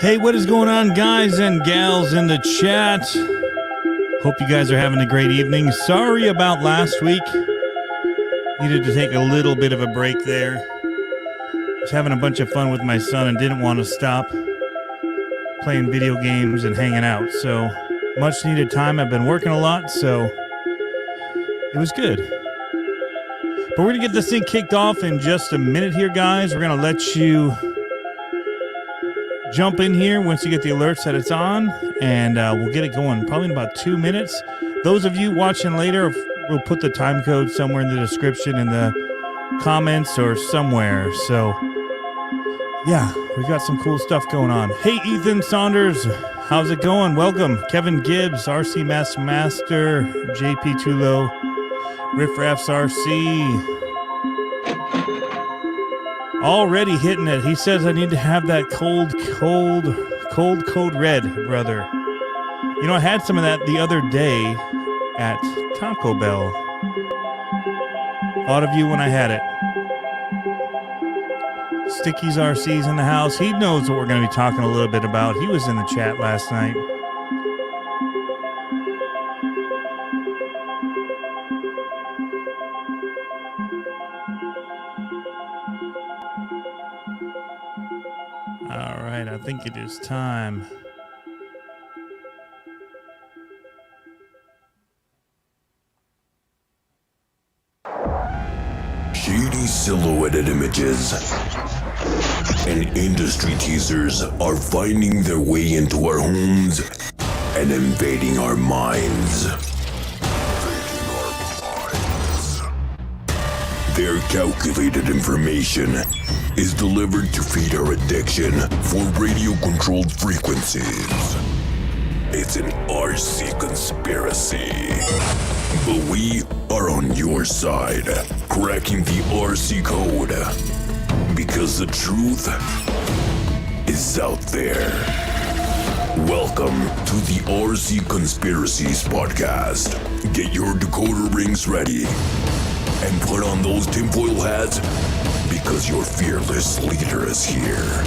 Hey, what is going on, guys and gals in the chat? Hope you guys are having a great evening. Sorry about last week. Needed to take a little bit of a break there. Was having a bunch of fun with my son and didn't want to stop playing video games and hanging out. So, much needed time. I've been working a lot, so it was good. But we're going to get this thing kicked off in just a minute here, guys. We're going to let you jump in here once you get the alerts that it's on, and we'll get it going probably in about 2 minutes. Those of you watching later, we'll put the time code somewhere in the description, in the comments, or somewhere. So, yeah, we've got some cool stuff going on. Hey, Ethan Saunders, how's it going? Welcome. Kevin Gibbs, RC Master, JP Tulo, REEF'S RC. Already hitting it. He says I need to have that cold code red, brother. You know, I had some of that the other day at Taco Bell. Thought of you when I had it. Sticky's RC's in the house. He knows what we're going to be talking a little bit about. He was in the chat last night. All right, I think it is time. Shady silhouetted images and industry teasers are finding their way into our homes and invading our minds. Their calculated information is delivered to feed our addiction for radio-controlled frequencies. It's an RC conspiracy. But we are on your side, cracking the RC code. Because the truth is out there. Welcome to the RC Conspiracies podcast. Get your decoder rings ready and put on those tinfoil hats, because your fearless leader is here.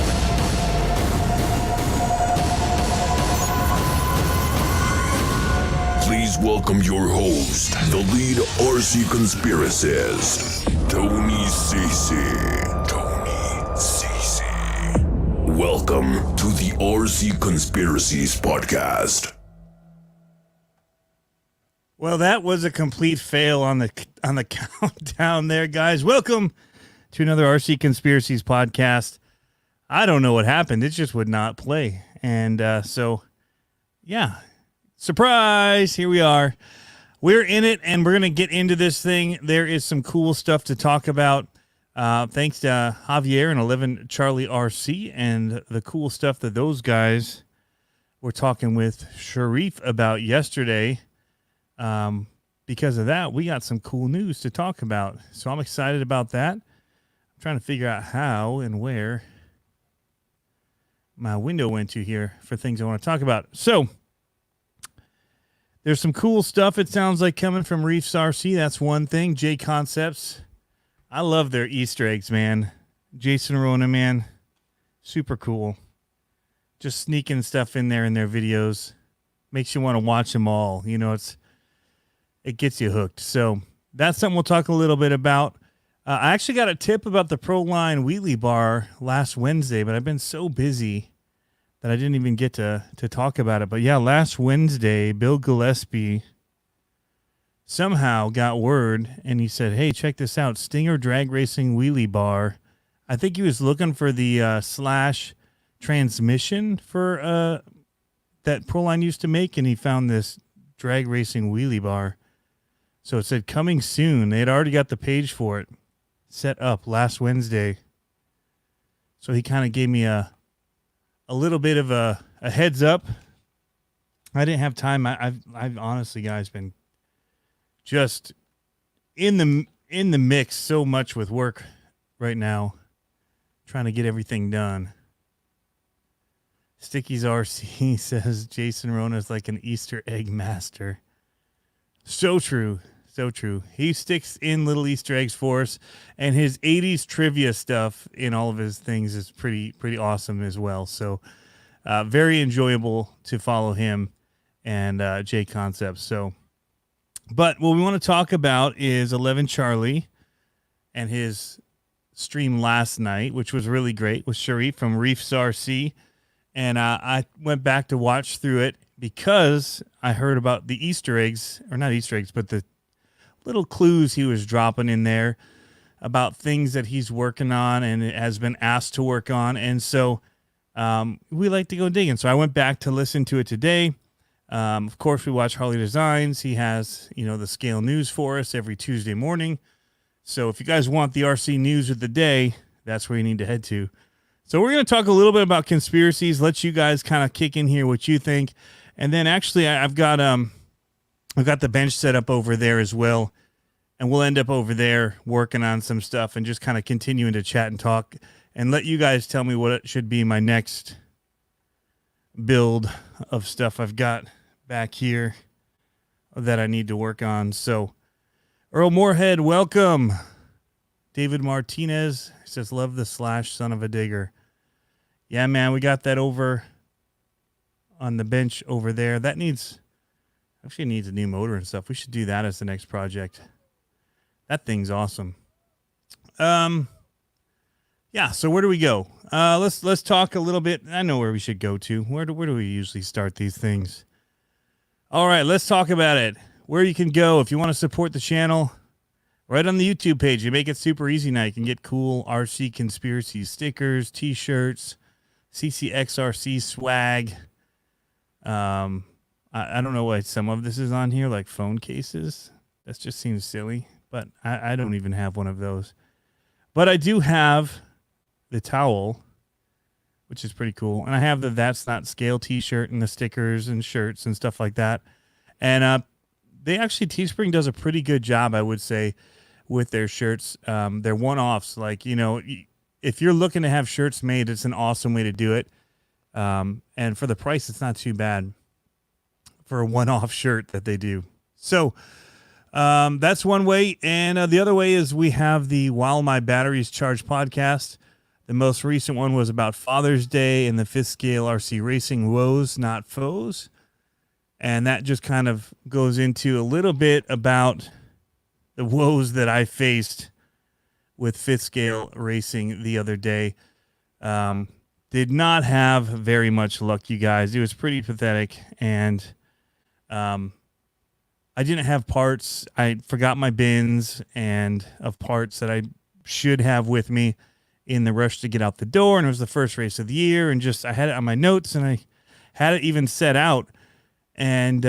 Please welcome your host, the lead RC conspiracist, Tony Cece. Tony Cece. Welcome to the RC Conspiracies podcast. Well, that was a complete fail on the countdown there, guys. Welcome to another RC Conspiracies podcast. I don't know what happened. It just would not play. And so, yeah, surprise, here we are. We're in it, and we're going to get into this thing. There is some cool stuff to talk about. Thanks to Javier and 11 Charlie RC and the cool stuff that those guys were talking with Sharif about yesterday. Because of that, we got some cool news to talk about. So I'm excited about that. I'm trying to figure out how and where my window went to here for things I want to talk about. So there's some cool stuff, it sounds like, coming from REEF'S RC. That's one thing. JConcepts. I love their Easter eggs, man. Jason Rona, man. Super cool. Just sneaking stuff in there in their videos. Makes you want to watch them all. You know, it gets you hooked. So that's something we'll talk a little bit about. I actually got a tip about the Pro-Line Wheelie bar last Wednesday, but I've been so busy that I didn't even get to talk about it. But yeah, last Wednesday, Bill Gillespie somehow got word, and he said, hey, check this out, Stinger Drag Racing Wheelie Bar. I think he was looking for the Slash transmission for that Pro-Line used to make, and he found this drag racing wheelie bar. So it said coming soon. They had already got the page for it set up last Wednesday. So he kind of gave me a little bit of a heads up. I didn't have time. I've honestly, guys, been just in the mix so much with work right now, trying to get everything done. Sticky's RC says Jason Rona is like an Easter egg master. So true. So true. He sticks in little Easter eggs for us, and his 80s trivia stuff in all of his things is pretty awesome as well. So very enjoyable to follow him and JConcepts. So, but what we want to talk about is 11 Charlie and his stream last night, which was really great, with Sharif from REEF'S RC. And I went back to watch through it because I heard about the Easter eggs, or not Easter eggs, but the little clues he was dropping in there about things that he's working on and has been asked to work on. And so we like to go digging. So I went back to listen to it today. Of course, we watch Harley Designs. He has, the scale news for us every Tuesday morning. So if you guys want the RC news of the day, that's where you need to head to. So we're going to talk a little bit about conspiracies, let you guys kind of kick in here what you think. And then actually I've got the bench set up over there as well. And we'll end up over there working on some stuff and just kind of continuing to chat and talk and let you guys tell me what it should be my next build of stuff I've got back here that I need to work on. So Earl Moorhead, welcome. David Martinez says, love the slash son of a digger. Yeah, man, we got that over on the bench over there. That needs a new motor and stuff. We should do that as the next project. That thing's awesome. Yeah, so where do we go? Let's talk a little bit. I know where we should go to. Where do we usually start these things? All right, let's talk about it. Where you can go if you want to support the channel. Right on the YouTube page, you make it super easy now. You can get cool RC Conspiracies stickers, T-shirts, CCXRC swag. I don't know why some of this is on here, like phone cases. That just seems silly, but I don't even have one of those. But I do have the towel, which is pretty cool. And I have the That's Not Scale T-shirt and the stickers and shirts and stuff like that. And they actually, Teespring does a pretty good job, I would say, with their shirts. They're one-offs. Like, if you're looking to have shirts made, it's an awesome way to do it. And for the price, it's not too bad for a one-off shirt that they do. So that's one way. And the other way is we have the While My Batteries Charge podcast. The most recent one was about Father's Day and the 5th scale RC racing woes, not foes. And that just kind of goes into a little bit about the woes that I faced with 5th scale racing the other day. Did not have very much luck, you guys. It was pretty pathetic. And I didn't have parts. I forgot my bins of parts that I should have with me in the rush to get out the door. And it was the first race of the year. And I had it on my notes and I had it even set out. And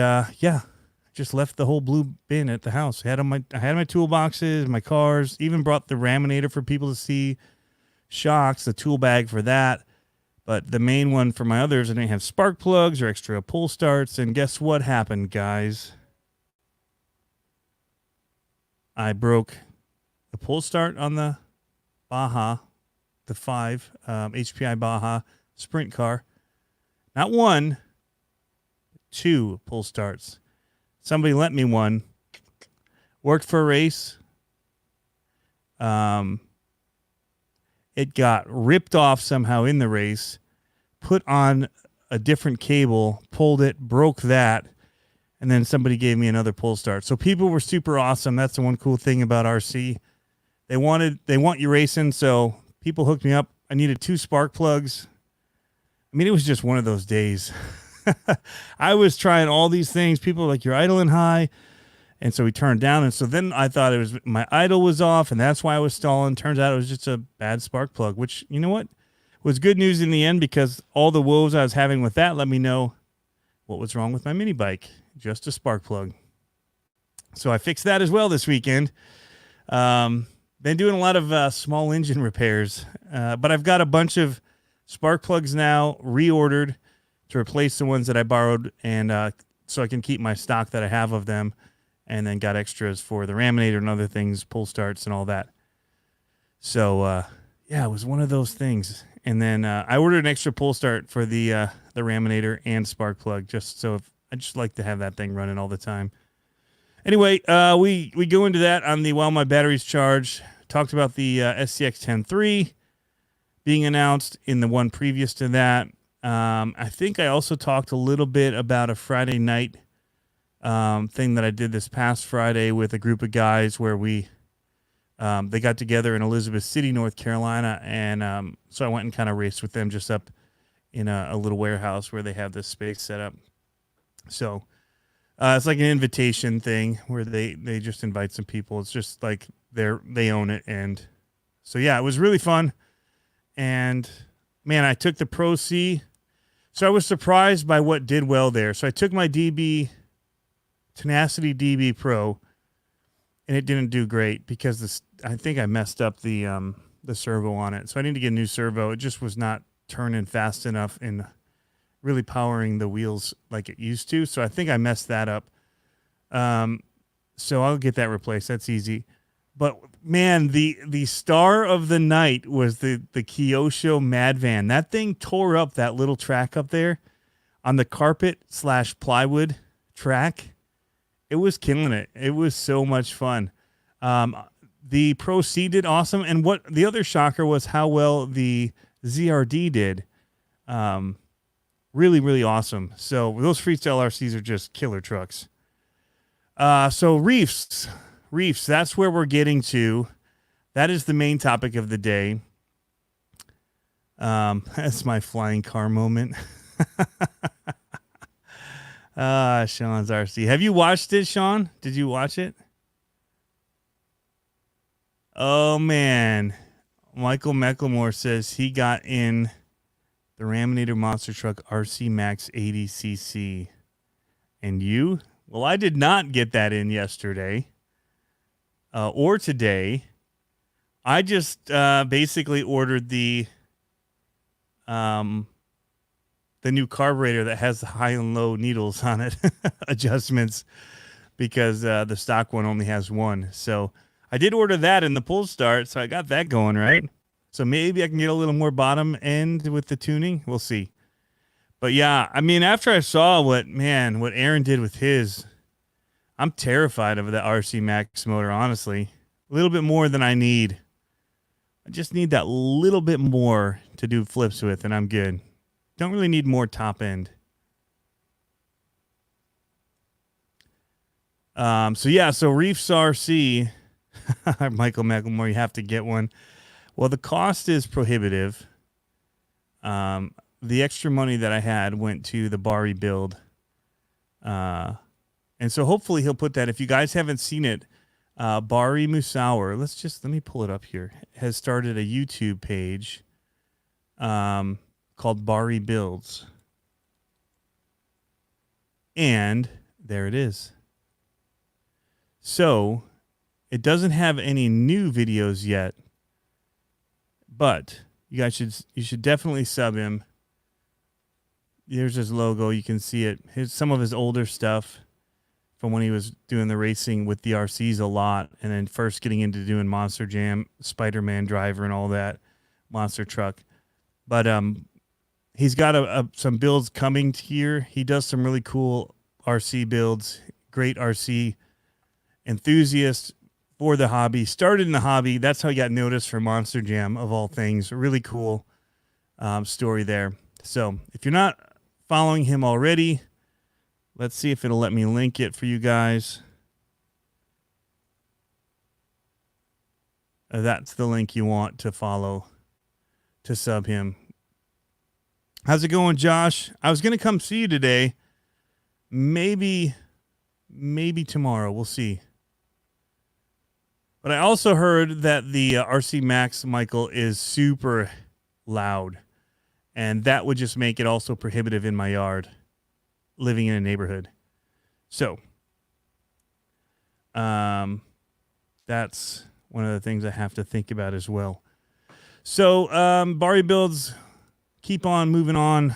just left the whole blue bin at the house. I had my toolboxes, my cars, even brought the raminator for people to see, shocks, the tool bag for that. But the main one for my others, I didn't have spark plugs or extra pull starts. And guess what happened, guys? I broke the pull start on the Baja, the 5 HPI Baja sprint car. Not one, 2 pull starts. Somebody lent me one. Worked for a race. It got ripped off somehow in the race. Put on a different cable. Pulled it. Broke that. And then somebody gave me another pull start. So people were super awesome. That's the one cool thing about RC. They want you racing. So people hooked me up. I needed 2 spark plugs. I mean, it was just one of those days. I was trying all these things. People were like, you're idling high. And so we turned down. And so then I thought it was my idle was off, and that's why I was stalling. Turns out it was just a bad spark plug, which, you know what, was good news in the end, because all the woes I was having with that let me know what was wrong with my mini bike. Just a spark plug. So I fixed that as well this weekend. Been doing a lot of small engine repairs, but I've got a bunch of spark plugs now reordered to replace the ones that I borrowed, and so I can keep my stock that I have of them, and then got extras for the raminator and other things, pull starts and all that. So, it was one of those things. And then I ordered an extra pull start for the raminator and spark plug, just so I just like to have that thing running all the time. Anyway, we go into that on the While My Batteries Charge. Talked about the SCX10iii being announced in the one previous to that. I think I also talked a little bit about a Friday night thing that I did this past Friday with a group of guys where they got together in Elizabeth City, North Carolina, and so I went and kind of raced with them just up in a little warehouse where they have this space set up. So it's like an invitation thing where they just invite some people. It's just like they own it, and so yeah, it was really fun. And man, I took the Pro C. So I was surprised by what did well there. So I took my Tenacity DB Pro, and it didn't do great because I think I messed up the servo on it. So I need to get a new servo. It just was not turning fast enough and really powering the wheels like it used to. So I think I messed that up. So I'll get that replaced. That's easy. But man, the star of the night was the Kyosho Mad Van. That thing tore up that little track up there on the carpet/plywood track. It was killing it. It was so much fun. The Pro C did awesome. And what the other shocker was how well the ZRD did. Really, really awesome. So those freestyle RCs are just killer trucks. So REEF'S, that's where we're getting to. That is the main topic of the day. That's my flying car moment. Sean's RC. Have you watched it, Sean? Did you watch it? Oh, man. Michael Mecklemore says he got in the Raminator Monster Truck RC Max 80cc. And you? Well, I did not get that in yesterday or today. I just basically ordered the new carburetor that has the high and low needles on it, adjustments, because the stock one only has one. So I did order that in the pull start, so I got that going, right? So maybe I can get a little more bottom end with the tuning. We'll see. But yeah, I mean, after I saw what Aaron did with his, I'm terrified of the RC Max motor, honestly. A little bit more than I need. I just need that little bit more to do flips with, and I'm good. Don't really need more top end. So REEF'S RC, Michael Mecklemore, you have to get one. Well, the cost is prohibitive. The extra money that I had went to the Bari build. And so hopefully he'll put that. If you guys haven't seen it, Bari Musauer, let me pull it up here, has started a YouTube page called Bari Builds. And there it is. So it doesn't have any new videos yet, but you should definitely sub him. There's his logo. You can see it. Some of his older stuff from when he was doing the racing with the RCs a lot, and then first getting into doing Monster Jam, Spider-Man driver, and all that monster truck. But he's got some builds coming here. He does some really cool RC builds. Great RC enthusiast for the hobby. Started in the hobby. That's how he got noticed for Monster Jam, of all things. A really cool story there. So if you're not following him already, let's see if it'll let me link it for you guys. That's the link you want to follow to sub him. How's it going, Josh? I was going to come see you today. Maybe tomorrow. We'll see. But I also heard that the RC Max, Michael, is super loud. And that would just make it also prohibitive in my yard, living in a neighborhood. So, that's one of the things I have to think about as well. So, Bari Builds, keep on moving on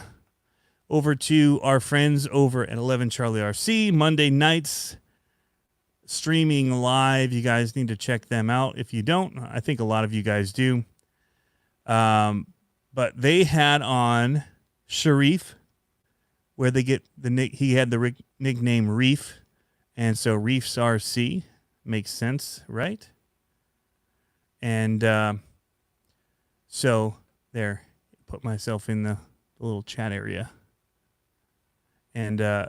over to our friends over at 11 Charlie RC, Monday nights, streaming live. You guys need to check them out. If you don't, I think a lot of you guys do. But they had on Sharif, where they get he had the nickname Reef, and so REEF'S RC makes sense, right? And so there, put myself in the the little chat area. And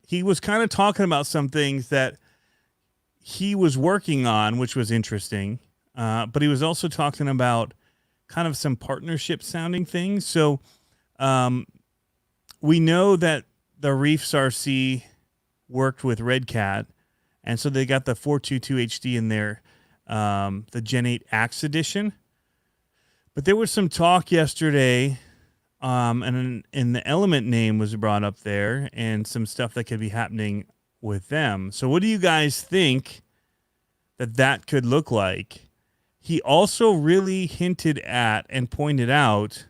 he was kind of talking about some things that he was working on, which was interesting. But he was also talking about kind of some partnership sounding things. So we know that the REEF'S RC worked with Red Cat, and so they got the 422 HD in there, the Gen 8 Axe Edition. But there was some talk yesterday, and the Element name was brought up there, and some stuff that could be happening with them. So what do you guys think that could look like? He also really hinted at and pointed out,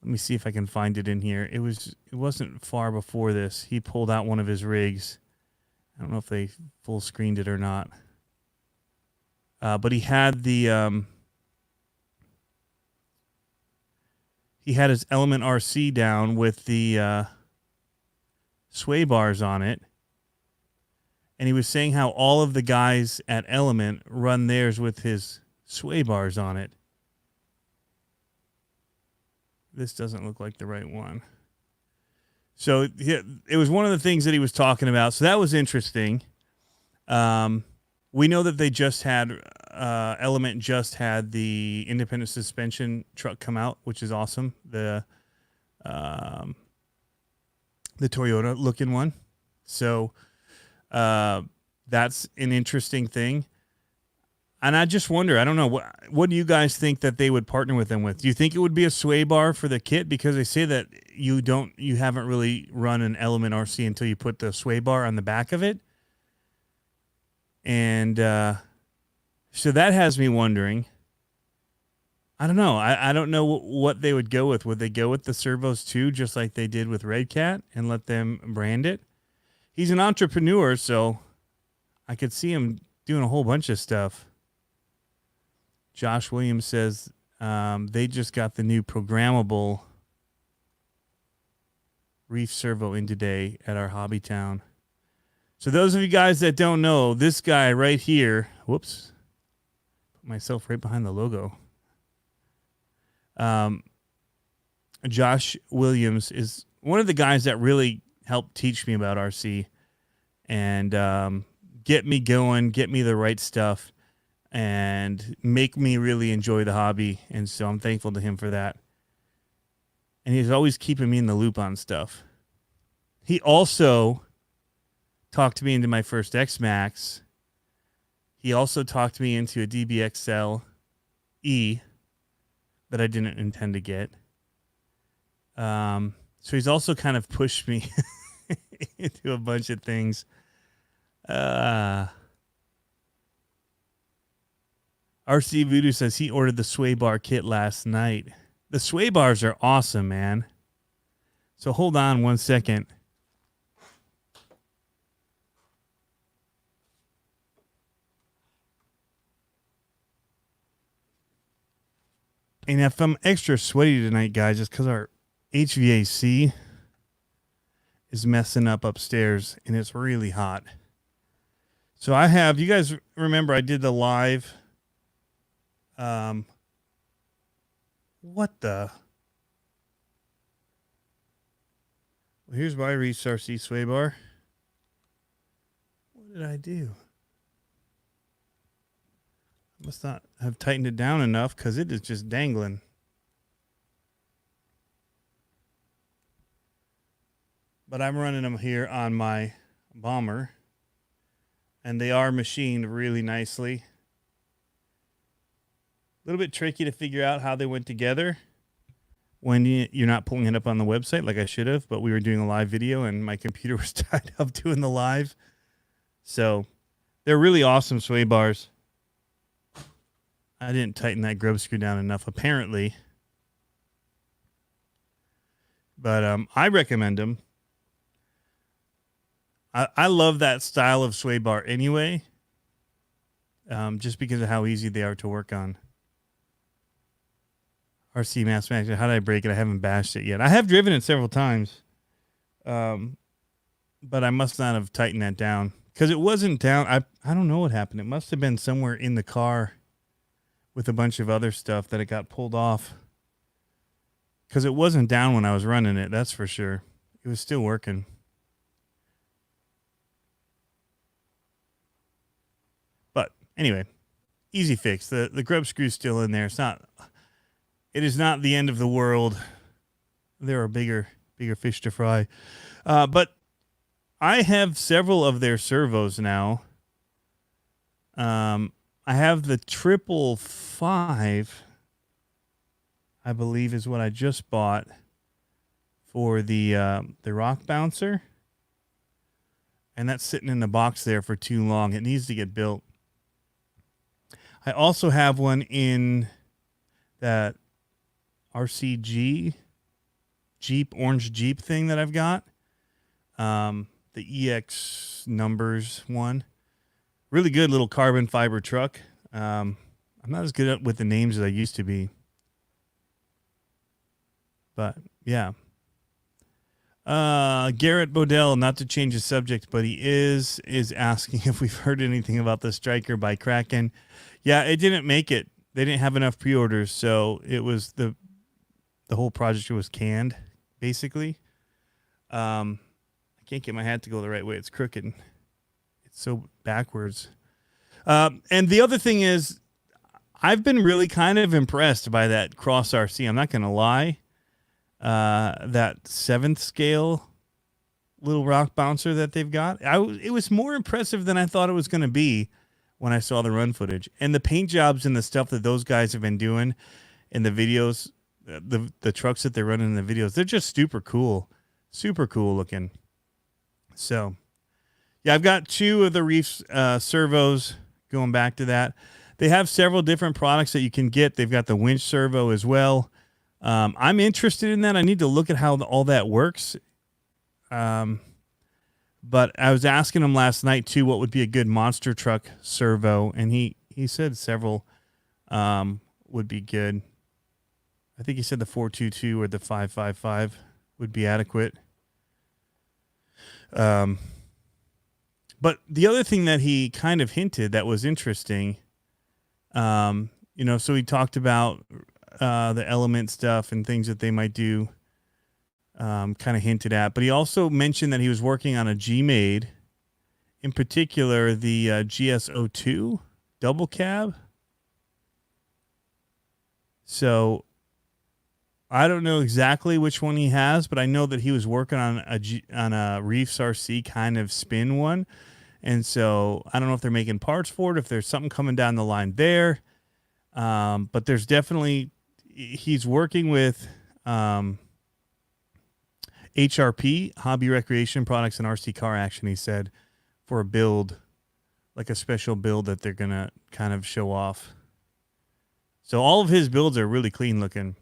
let me see if I can find it in here. It wasn't far before this. He pulled out one of his rigs. I don't know if they full screened it or not. But he had his Element RC down with the sway bars on it. And he was saying how all of the guys at Element run theirs with his sway bars on it. This doesn't look like the right one. So it was one of the things that he was talking about. So that was interesting. We know that they just had, Element just had the independent suspension truck come out, which is awesome. The Toyota looking one. So that's an interesting thing. And I just wonder, I don't know, what do you guys think that they would partner with them with? Do you think it would be a sway bar for the kit? Because they say that you haven't really run an Element RC until you put the sway bar on the back of it. And so that has me wondering. I don't know. I don't know what they would go with. Would they go with the servos too, just like they did with Red Cat, and let them brand it? He's an entrepreneur, so I could see him doing a whole bunch of stuff. Josh Williams says they just got the new programmable Reef servo in today at our hobby town. So those of you guys that don't know, this guy right here, whoops, put myself right behind the logo. Josh Williams is one of the guys that really helped teach me about RC and get me going, get me the right stuff, and make me really enjoy the hobby. And so I'm thankful to him for that. And he's always keeping me in the loop on stuff. He also talked me into my first X-Max. He also talked me into a DBXL-E that I didn't intend to get. So he's also kind of pushed me into a bunch of things. RC Voodoo says he ordered the sway bar kit last night. The sway bars are awesome, man. So hold on one second. And if I'm extra sweaty tonight, guys, it's because our HVAC is messing up upstairs, and it's really hot. So I have, you guys remember I did the live, what the? Well, here's my REEF'S RC sway bar. What did I do? Must not have tightened it down enough because it is just dangling. But I'm running them here on my Bomber, and they are machined really nicely. A little bit tricky to figure out how they went together when you're not pulling it up on the website like I should have, but we were doing a live video and my computer was tied up doing the live. So they're really awesome sway bars. I didn't tighten that grub screw down enough, apparently. But I recommend them. I love that style of sway bar anyway, just because of how easy they are to work on. RC Mathematics, how did I break it? I haven't bashed it yet. I have driven it several times, but I must not have tightened that down because it wasn't down. I don't know what happened. It must have been somewhere in the car with a bunch of other stuff that it got pulled off. because it wasn't down when I was running it. That's for sure. It was still working. But anyway, easy fix. The grub screw's still in there. It is not the end of the world. There are bigger fish to fry. But I have several of their servos now. I have the 555, I believe is what I just bought for the rock bouncer. And that's sitting in the box there for too long. It needs to get built. I also have one in that RCG orange Jeep thing that I've got. The EX numbers one. Really good little carbon fiber truck. I'm not as good with the names as I used to be. But, yeah. Garrett Bodell, not to change the subject, but he is asking if we've heard anything about the Striker by Kraken. Yeah, it didn't make it. They didn't have enough pre-orders, so it was the whole project was canned, basically. I can't get my hat to go the right way. It's crooked. It's so backwards. And the other thing is, I've been really kind of impressed by that Cross RC. I'm not going to lie. That 7th scale little rock bouncer that they've got. It was more impressive than I thought it was going to be when I saw the run footage. And the paint jobs and the stuff that those guys have been doing in the videos, the trucks that they're running in the videos, they're just super cool looking. So, yeah, I've got 2 of the REEF'S servos. Going back to that, they have several different products that you can get. They've got the winch servo as well. I'm interested in that. I need to look at how all that works. But I was asking him last night too, what would be a good monster truck servo, and he said several would be good. I think he said the 422 or the 555 would be adequate. But the other thing that he kind of hinted that was interesting, so he talked about the element stuff and things that they might do, kind of hinted at. But he also mentioned that he was working on a G-Made, in particular the GS02 double cab. So I don't know exactly which one he has, but I know that he was working on a REEF'S RC kind of spin one. And so I don't know if they're making parts for it, if there's something coming down the line there. But there's definitely, he's working with HRP, Hobby Recreation Products and RC Car Action, he said, for a build, like a special build that they're going to kind of show off. So all of his builds are really clean looking.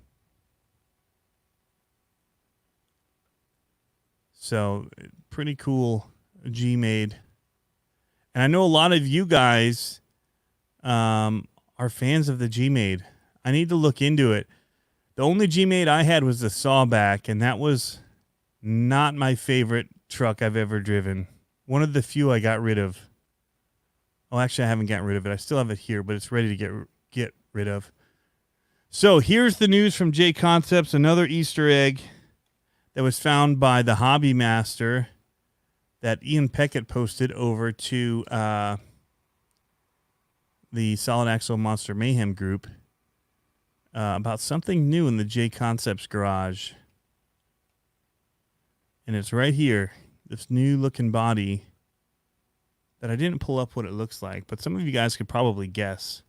So pretty cool G-Made. And I know a lot of you guys are fans of the G-Made. I need to look into it. The only G-Made I had was the Sawback, and that was not my favorite truck I've ever driven. One of the few I got rid of. Oh, actually, I haven't gotten rid of it. I still have it here, but it's ready to get rid of. So here's the news from JConcepts, another Easter egg that was found by the Hobby Master that Ian Peckett posted over to the Solid Axle Monster Mayhem group about something new in the JConcepts garage. And it's right here, this new looking body that I didn't pull up what it looks like, but some of you guys could probably guess.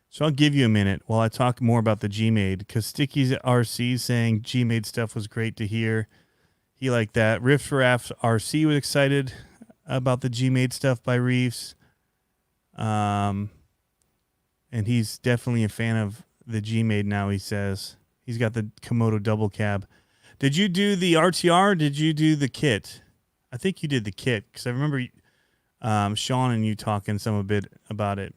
So I'll give you a minute while I talk more about the G-Made, because Sticky's at RC saying G-Made stuff was great to hear. He liked that. Riff Raff RC was excited about the G-Made stuff by REEF'S. And he's definitely a fan of the G-Made now, he says. He's got the Komodo double cab. Did you do the RTR or did you do the kit? I think you did the kit, because I remember Sean and you talking a bit about it.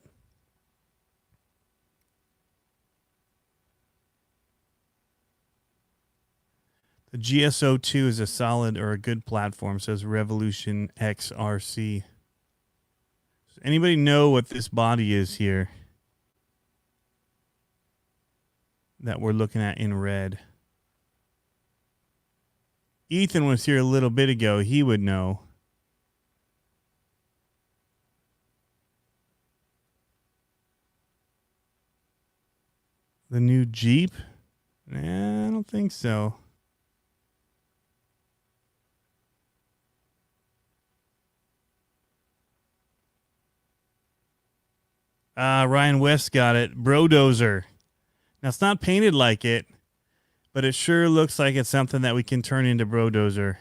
The GS02 is a solid or a good platform, says Revolution X RC. Does anybody know what this body is here that we're looking at in red? Ethan was here a little bit ago. He would know. The new Jeep? Nah, I don't think so. Ryan West got it. Brodozer. Now, it's not painted like it, but it sure looks like it's something that we can turn into Brodozer.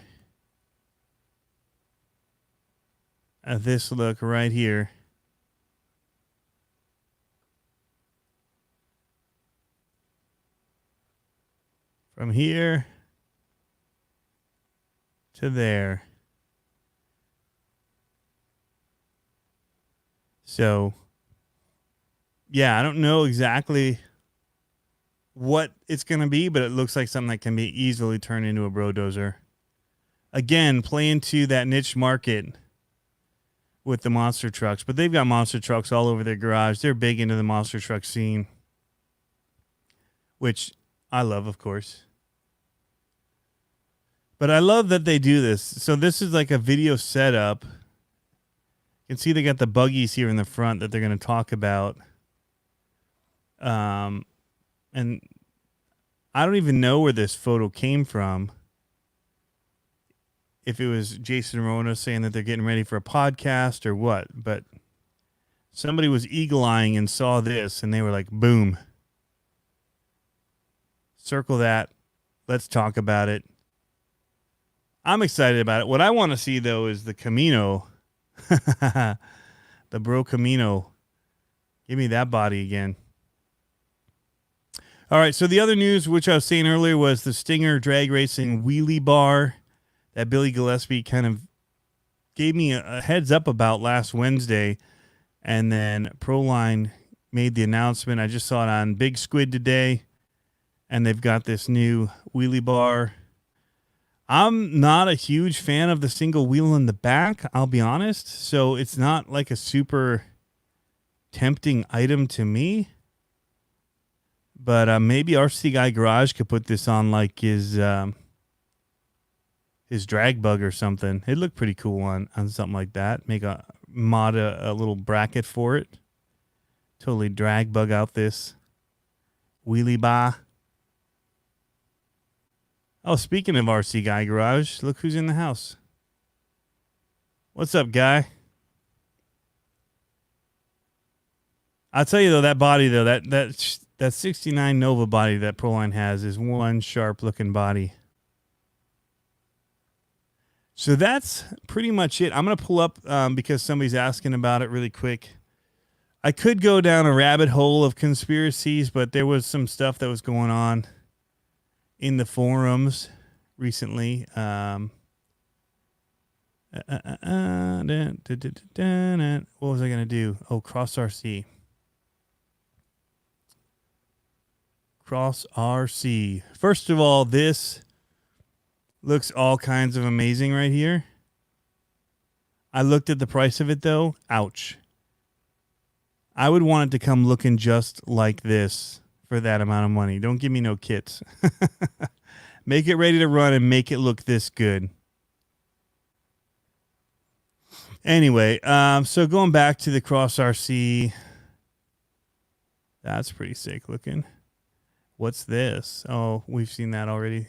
This look right here. From here to there. So, yeah, I don't know exactly what it's going to be, but it looks like something that can be easily turned into a Brodozer. Again, play into that niche market with the monster trucks, but they've got monster trucks all over their garage. They're big into the monster truck scene, which I love, of course. But I love that they do this. So this is like a video setup. You can see they got the buggies here in the front that they're going to talk about. And I don't even know where this photo came from. If it was Jason Rona saying that they're getting ready for a podcast or what. But somebody was eagle-eyeing and saw this, and they were like, boom. Circle that. Let's talk about it. I'm excited about it. What I want to see, though, is the Camino. The Bro Camino. Give me that body again. All right, so the other news, which I was saying earlier, was the Stinger Drag Racing Wheelie Bar that Billy Gillespie kind of gave me a heads up about last Wednesday. And then Pro-Line made the announcement. I just saw it on Big Squid today. And they've got this new wheelie bar. I'm not a huge fan of the single wheel in the back, I'll be honest. So it's not like a super tempting item to me. But maybe RC Guy Garage could put this on like his drag bug or something. It'd look pretty cool on something like that. Make a little bracket for it. Totally drag bug out this wheelie bar. Oh, speaking of RC Guy Garage, look who's in the house. What's up, guy? I'll tell you, though, that body, though, that 69 Nova body that Pro-Line has is one sharp-looking body. So that's pretty much it. I'm going to pull up because somebody's asking about it really quick. I could go down a rabbit hole of conspiracies, but there was some stuff that was going on in the forums recently. What was I going to do? Oh, Cross RC. Cross RC. First of all, this looks all kinds of amazing right here. I looked at the price of it, though. Ouch. I would want it to come looking just like this for that amount of money. Don't give me no kits. Make it ready to run and make it look this good. Anyway, so going back to the Cross RC. That's pretty sick looking. What's this? Oh, we've seen that already.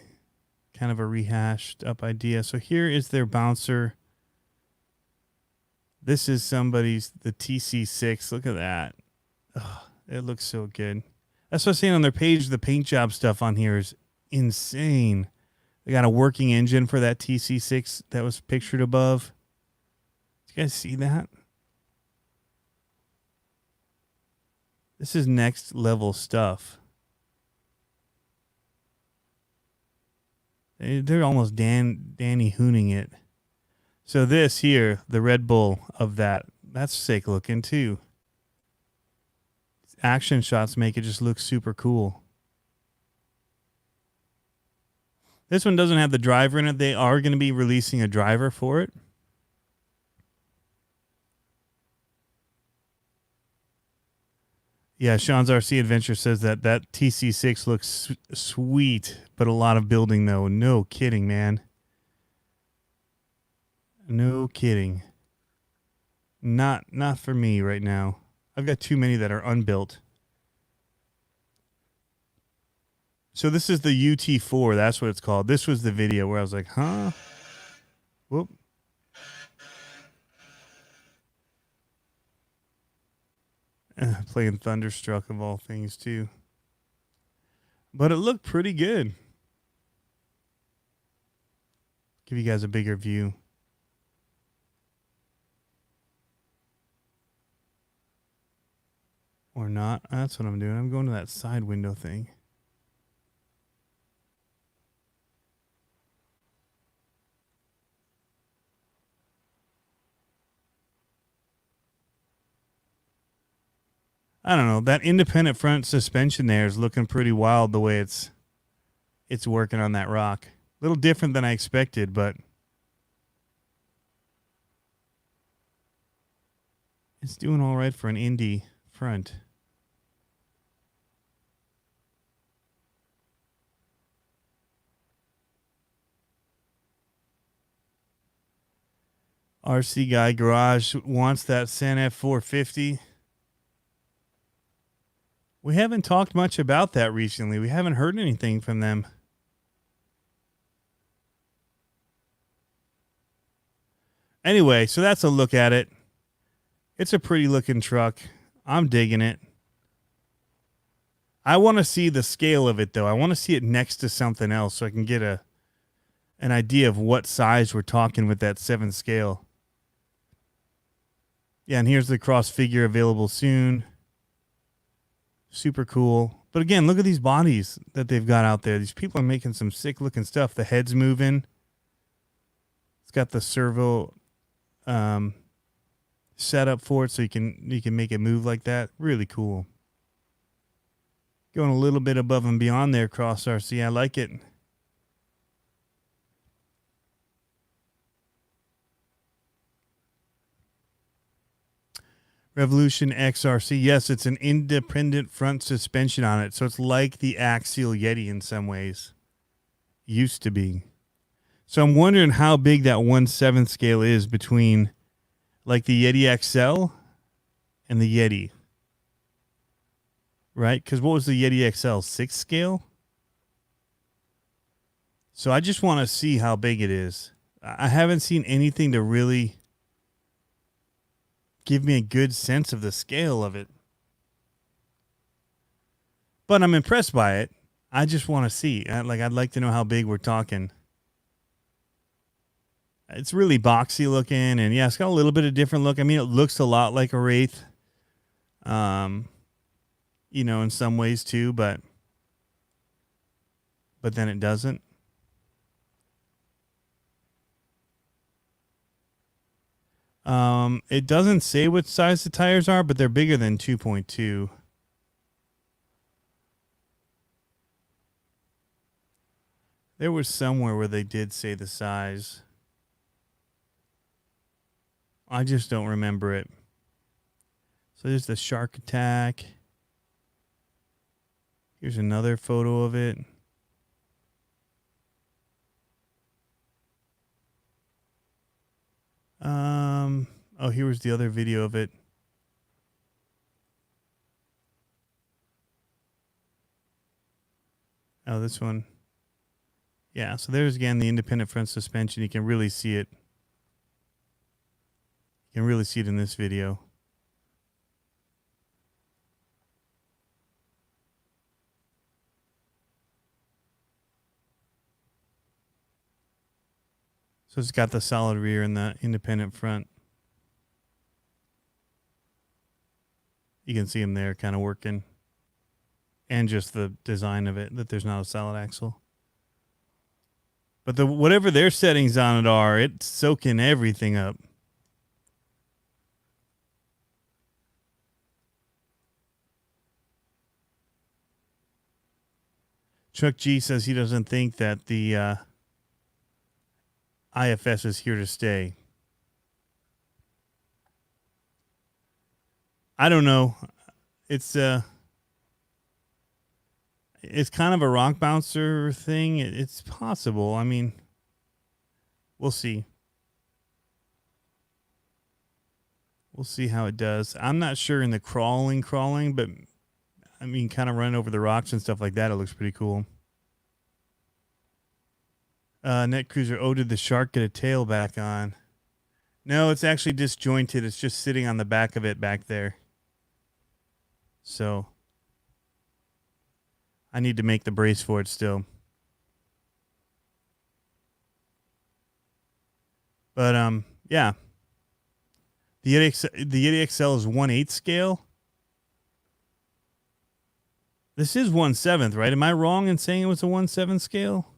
Kind of a rehashed up idea. So here is their bouncer. This is somebody's, the TC6. Look at that. Oh, it looks so good. That's what I'm saying on their page. The paint job stuff on here is insane. They got a working engine for that TC6 that was pictured above. Did you guys see that? This is next level stuff. They're almost Danny Hooning it. So this here, the Red Bull of that's sick looking too. Action shots make it just look super cool. This one doesn't have the driver in it. They are going to be releasing a driver for it. Yeah, Sean's RC Adventure says that TC6 looks sweet, but a lot of building, though. No kidding, man. No kidding. Not for me right now. I've got too many that are unbuilt. So this is the UT4. That's what it's called. This was the video where I was like, huh? Whoop. Playing Thunderstruck of all things too. But it looked pretty good. Give you guys a bigger view. Or not. That's what I'm doing. I'm going to that side window thing. I don't know. That independent front suspension there is looking pretty wild the way it's working on that rock. A little different than I expected, but it's doing all right for an Indy front. RC Guy Garage wants that Santa F450. We haven't talked much about that recently. We haven't heard anything from them. Anyway, so that's a look at it. It's a pretty looking truck. I'm digging it. I want to see the scale of it, though. I want to see it next to something else so I can get an idea of what size we're talking with that 7 scale. Yeah, and here's the cross figure available soon. Super cool. But again, look at these bodies that they've got out there. These people are making some sick looking stuff. The head's moving. It's got the servo set up for it so you can make it move like that. Really cool. Going a little bit above and beyond there, Cross RC. I like it. Revolution XRC. Yes, it's an independent front suspension on it. So it's like the Axial Yeti in some ways. Used to be. So I'm wondering how big that 1/7 scale is between like the Yeti XL and the Yeti. Right? Because what was the Yeti XL? 6 scale? So I just want to see how big it is. I haven't seen anything to really give me a good sense of the scale of it. But I'm impressed by it. I just want to see. I'd like to know how big we're talking. It's really boxy looking, and yeah, it's got a little bit of different look. I mean, it looks a lot like a Wraith, you know, in some ways too, but then it doesn't. It doesn't say what size the tires are, but they're bigger than 2.2. There was somewhere where they did say the size. I just don't remember it. So there's the Shark Attack. Here's another photo of it. Oh, here was the other video of it. Oh, this one. Yeah, so there's again the independent front suspension. You can really see it. You can really see it in this video. So it's got the solid rear and the independent front. You can see them there kind of working. And just the design of it, that there's not a solid axle. But whatever their settings on it are, it's soaking everything up. Chuck G says he doesn't think that the IFS is here to stay. I don't know. It's kind of a rock bouncer thing. It's possible. I mean, we'll see. We'll see how it does. I'm not sure in the crawling, but I mean, kind of running over the rocks and stuff like that. It looks pretty cool. Net Cruiser, oh, did the shark get a tail back on? No, it's actually disjointed. It's just sitting on the back of it back there. So I need to make the brace for it still. But yeah. The Yeti XL is 1/8 scale. This is 1/7, right? Am I wrong in saying it was a 1/7 scale?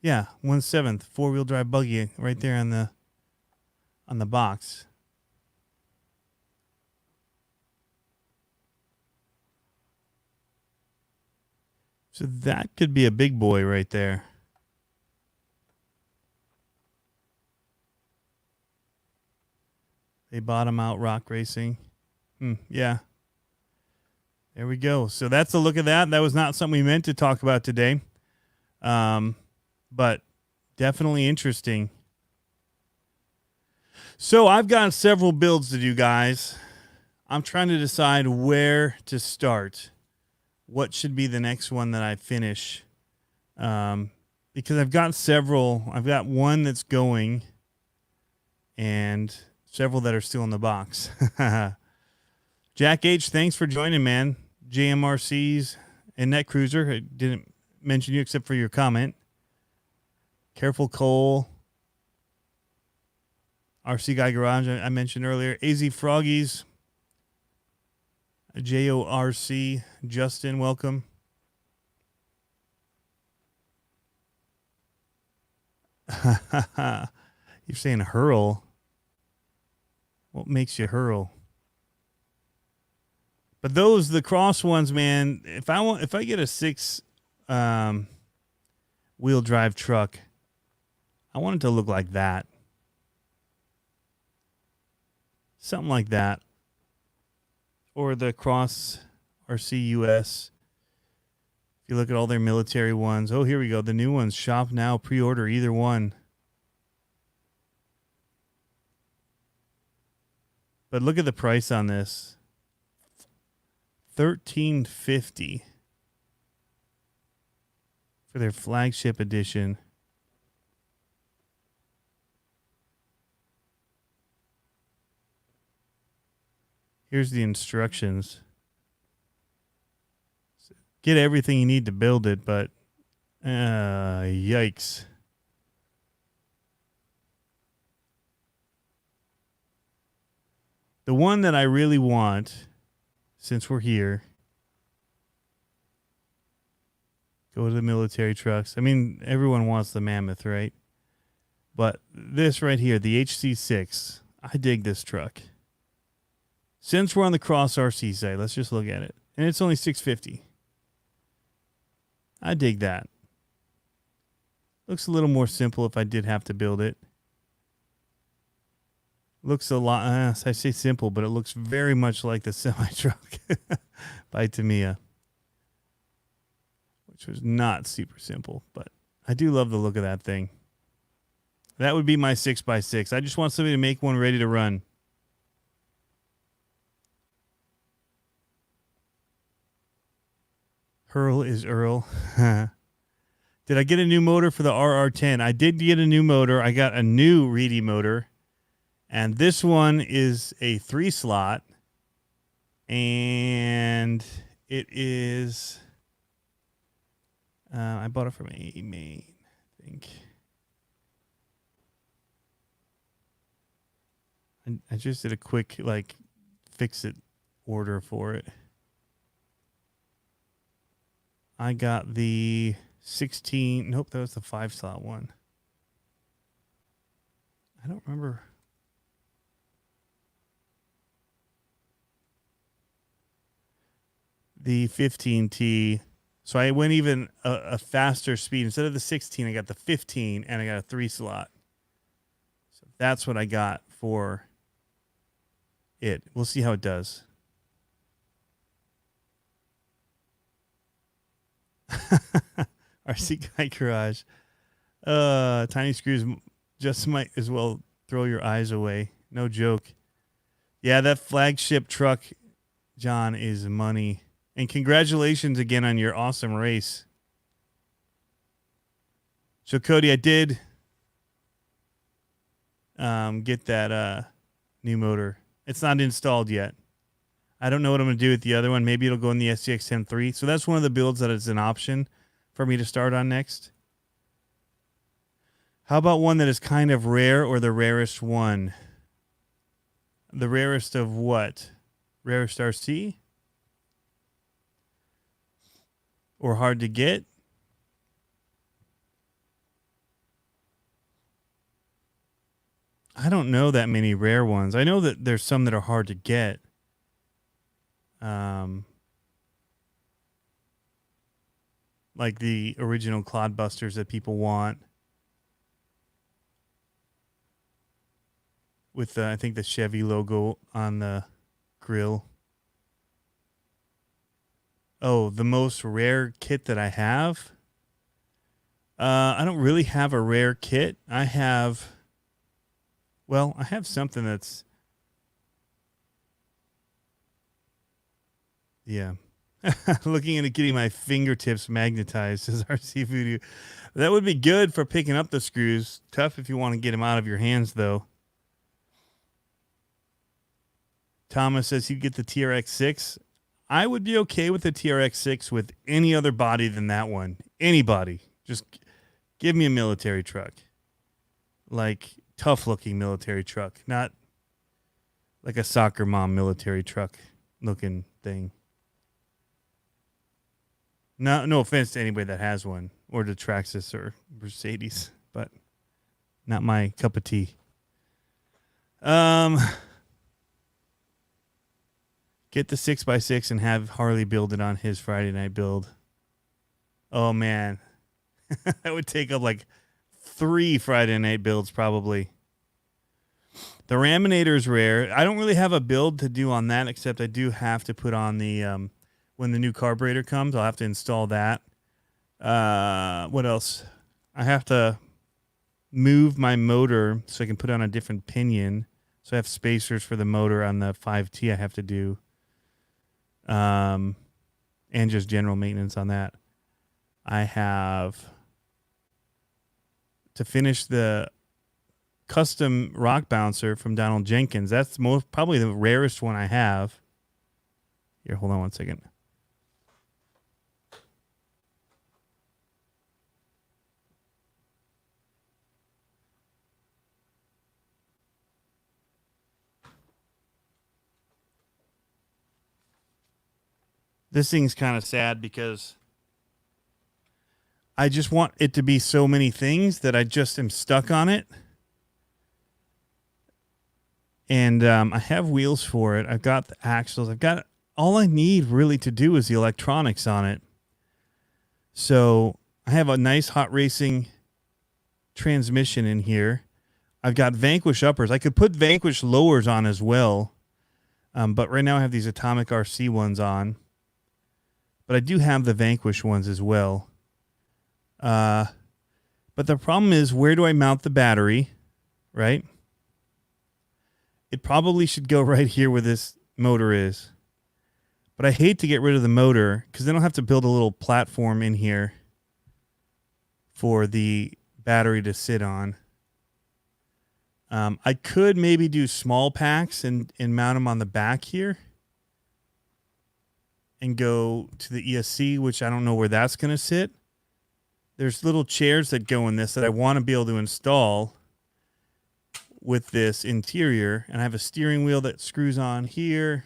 Yeah, 1/7 4-wheel drive buggy right there on the box. So that could be a big boy right there. They bottom out rock racing. Yeah. There we go. So that's a look at that. That was not something we meant to talk about today. But definitely interesting. So I've got several builds to do, guys. I'm trying to decide where to start. What should be the next one that I finish? Because I've got several. I've got one that's going and several that are still in the box. Jack H., thanks for joining, man. JMRCs and Net Cruiser. I didn't mention you except for your comment. Careful Cole. RC Guy Garage, I mentioned earlier. AZ Froggies. JORC. Justin, welcome. You're saying hurl. What makes you hurl? But those, the cross ones, man, if I get a 6 wheel drive truck, I want it to look like that. Something like that. Or the Cross RC US. If you look at all their military ones. Oh, here we go. The new ones. Shop now. Pre-order either one. But look at the price on this. $13.50 for their flagship edition. Here's the instructions. Get everything you need to build it, but yikes. The one that I really want, since we're here, go to the military trucks. I mean, everyone wants the Mammoth, right? But this right here, the HC6, I dig this truck. Since we're on the Cross RC side, let's just look at it. And it's only $650. I dig that. Looks a little more simple if I did have to build it. Looks a lot, I say simple, but it looks very much like the semi-truck by Tamiya. Which was not super simple, but I do love the look of that thing. That would be my 6x6. I just want somebody to make one ready to run. Hurl is Earl. Did I get a new motor for the RR10? I did get a new motor. I got a new Reedy motor. And this one is a 3-slot. And it is... I bought it from a main, I think. I just did a quick, like, fix-it order for it. I got the 16. Nope, that was the 5-slot one. I don't remember. The 15T. So I went even a faster speed. Instead of the 16, I got the 15, and I got a 3-slot. So that's what I got for it. We'll see how it does. RC Guy Garage. Tiny Screws Just might as well throw your eyes away. No joke. Yeah, that flagship truck, John, is money. And congratulations again on your awesome race. So, Cody, I did get that new motor. It's not installed yet. I don't know what I'm going to do with the other one. Maybe it'll go in the SCX10iii. So that's one of the builds that is an option for me to start on next. How about one that is kind of rare or the rarest one? The rarest of what? Rarest RC? Or hard to get? I don't know that many rare ones. I know that there's some that are hard to get. Like the original Clodbusters that people want. With, I think, the Chevy logo on the grill. Oh, the most rare kit that I have? I don't really have a rare kit. I have something that's... Yeah. Looking into getting my fingertips magnetized, says RC Voodoo. That would be good for picking up the screws. Tough if you want to get them out of your hands, though. Thomas says he'd get the TRX6. I would be okay with the TRX6 with any other body than that one. Anybody. Just give me a military truck. Like, tough-looking military truck. Not like a soccer mom military truck-looking thing. No offense to anybody that has one, or to Traxxas or Mercedes, but not my cup of tea. Get the 6x6 and have Harley build it on his Friday night build. Oh, man. That would take up like 3 Friday night builds probably. The Raminator is rare. I don't really have a build to do on that, except I do have to put on the... when the new carburetor comes, I'll have to install that. What else? I have to move my motor so I can put on a different pinion. So I have spacers for the motor on the 5T I have to do. And just general maintenance on that. I have to finish the custom rock bouncer from Donald Jenkins. That's probably the rarest one I have. Here, hold on one second. This thing's kind of sad because I just want it to be so many things that I just am stuck on it. And I have wheels for it. I've got the axles. I've got all I need really to do is the electronics on it. So I have a nice hot racing transmission in here. I've got Vanquish uppers. I could put Vanquish lowers on as well. But right now I have these Atomic RC ones on. But I do have the Vanquish ones as well. But the problem is, where do I mount the battery? Right? It probably should go right here where this motor is. But I hate to get rid of the motor because then I'll have to build a little platform in here for the battery to sit on. I could maybe do small packs and mount them on the back here. And go to the ESC, which I don't know where that's going to sit. There's little chairs that go in this that I want to be able to install with this interior. And I have a steering wheel that screws on here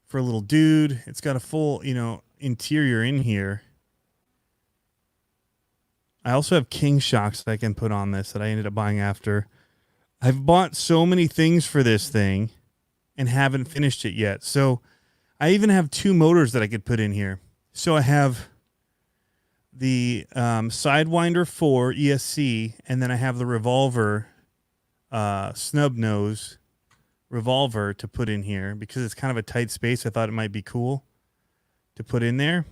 for a little dude. It's got a full, interior in here. I also have King shocks that I can put on this that I ended up buying after. I've bought so many things for this thing and haven't finished it yet. So I even have 2 motors that I could put in here. So I have the Sidewinder 4 ESC, and then I have the revolver, snub nose revolver to put in here because it's kind of a tight space. I thought it might be cool to put in there.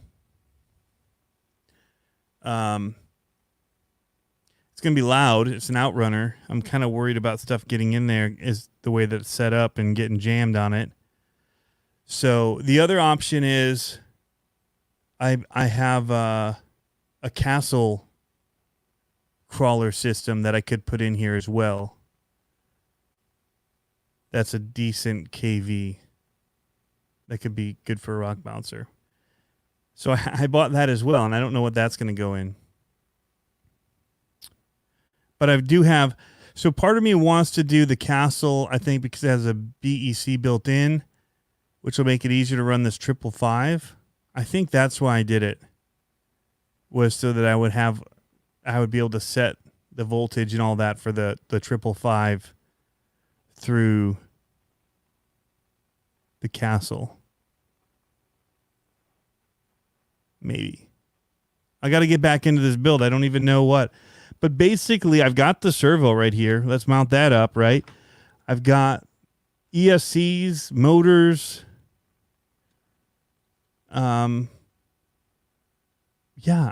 It's going to be loud. It's an outrunner. I'm kind of worried about stuff getting in there is the way that it's set up and getting jammed on it. So the other option is I have a castle crawler system that I could put in here as well. That's a decent KV. That could be good for a rock bouncer. So I bought that as well, and I don't know what that's going to go in. But I do have, so part of me wants to do the castle, I think, because it has a BEC built in, which will make it easier to run this 555. I think that's why I did it, was so that I would be able to set the voltage and all that for the 555 through the castle. Maybe. I got to get back into this build. I don't even know what. But basically, I've got the servo right here. Let's mount that up, right? I've got ESCs, motors. Yeah,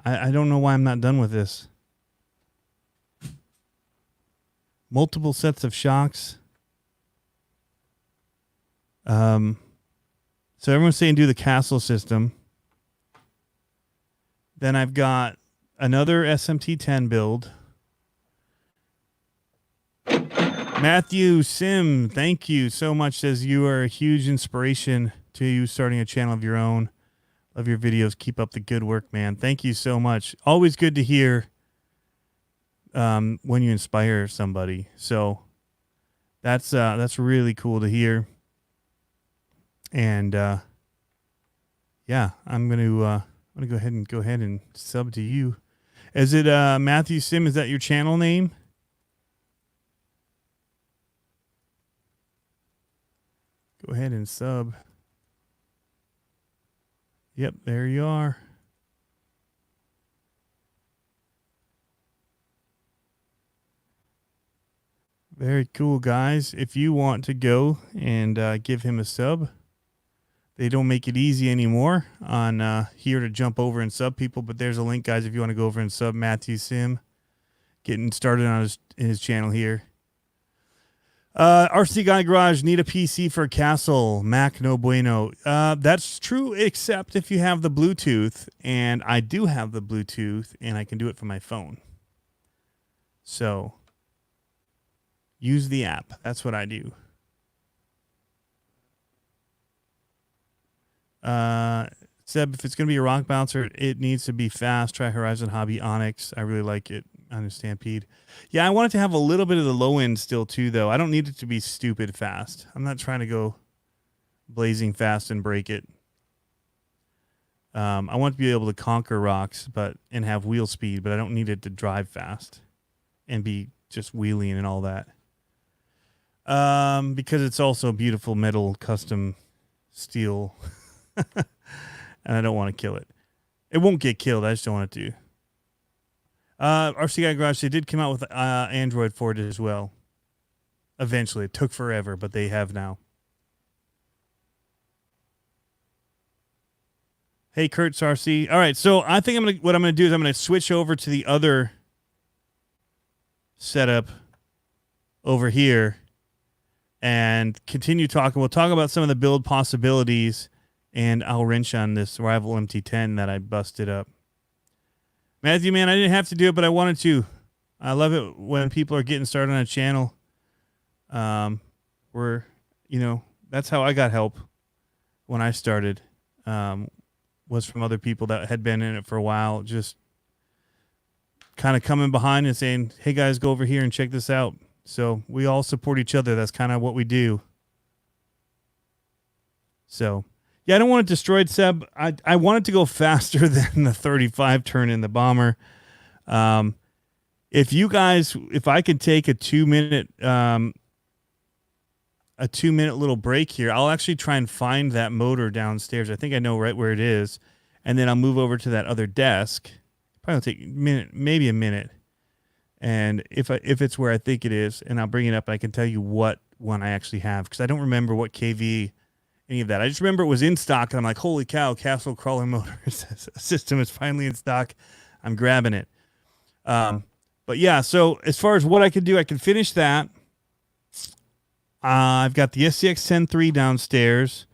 I don't know why I'm not done with this. Multiple sets of shocks. So everyone's saying do the castle system. Then I've got another SMT10 build. Matthew Sim, thank you so much. Says you are a huge inspiration to you starting a channel of your own. Love your videos. Keep up the good work, man. Thank you so much. Always good to hear when you inspire somebody. So that's really cool to hear. And yeah, I'm gonna go ahead and sub to you. Is it Matthew Sim? Is that your channel name? Go ahead and sub. Yep, there you are. Very cool, guys. If you want to go and give him a sub, they don't make it easy anymore on here to jump over and sub people, but there's a link, guys, if you want to go over and sub Matthew Sim. Getting started on his channel here. RC Guy Garage, need a PC for a castle. Mac, no bueno. That's true, except if you have the Bluetooth, and I do have the Bluetooth, and I can do it from my phone. So, use the app. That's what I do. Seb, if it's going to be a rock bouncer, it needs to be fast. Try Horizon Hobby Onyx. I really like it on a Stampede. Yeah, I want it to have a little bit of the low end still too, though. I don't need it to be stupid fast. I'm not trying to go blazing fast and break it. I want to be able to conquer rocks and have wheel speed, but I don't need it to drive fast and be just wheeling and all that. Because it's also beautiful metal custom steel. And I don't want to kill it. It won't get killed. I just don't want it to. RC Guy Garage, they did come out with Android for it as well. Eventually. It took forever, but they have now. Hey, Kurt's RC. All right, so I think what I'm gonna do is I'm gonna switch over to the other setup over here and continue talking. We'll talk about some of the build possibilities, and I'll wrench on this Rival MT10 that I busted up. Matthew, man, I didn't have to do it, but I wanted to. I love it when people are getting started on a channel. That's how I got help when I started. Was from other people that had been in it for a while, just kind of coming behind and saying, hey, guys, go over here and check this out. So we all support each other. That's kind of what we do. So... yeah, I don't want it destroyed, Seb. I want it to go faster than the 35 turn in the bomber. If I could take a 2-minute little break here, I'll actually try and find that motor downstairs. I think I know right where it is, and then I'll move over to that other desk. Probably take a minute, maybe a minute, and if it's where I think it is, and I'll bring it up, and I can tell you what one I actually have because I don't remember what KV. Any of that. I just remember it was in stock, and I'm like, holy cow, Castle Crawler Motors system is finally in stock. I'm grabbing it. But yeah, so as far as what I can do, I can finish that. I've got the SCX10iii downstairs.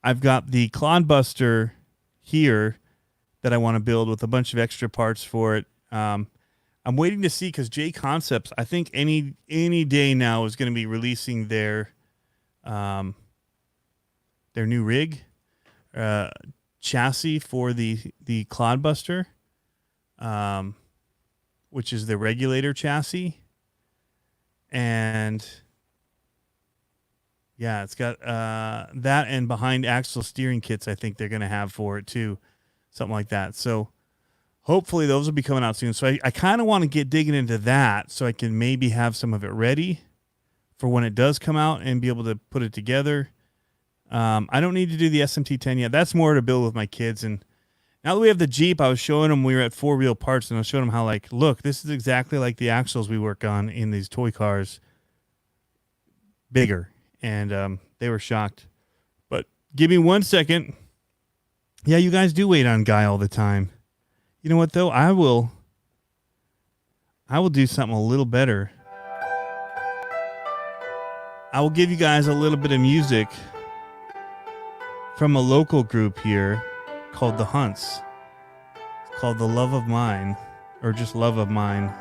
I've got the Clodbuster here that I want to build with a bunch of extra parts for it. I'm waiting to see because JConcepts, I think any day now is going to be releasing their new rig chassis for the Clodbuster, which is the regulator chassis, and yeah, it's got that and behind axle steering kits. I think they're going to have for it too, something like that. So hopefully those will be coming out soon. So I kind of want to get digging into that so I can maybe have some of it ready for when it does come out and be able to put it together. I don't need to do the SMT10 yet. That's more to build with my kids. And now that we have the Jeep, I was showing them, we were at 4-wheel parts, and I was showing them how, like, look, this is exactly like the axles we work on in these toy cars, bigger. And they were shocked. But give me 1 second. Yeah, you guys do wait on Guy all the time. You know what, though? I will do something a little better. I will give you guys a little bit of music from a local group here called The Hunts. It's called The Love of Mine, or just Love of Mine.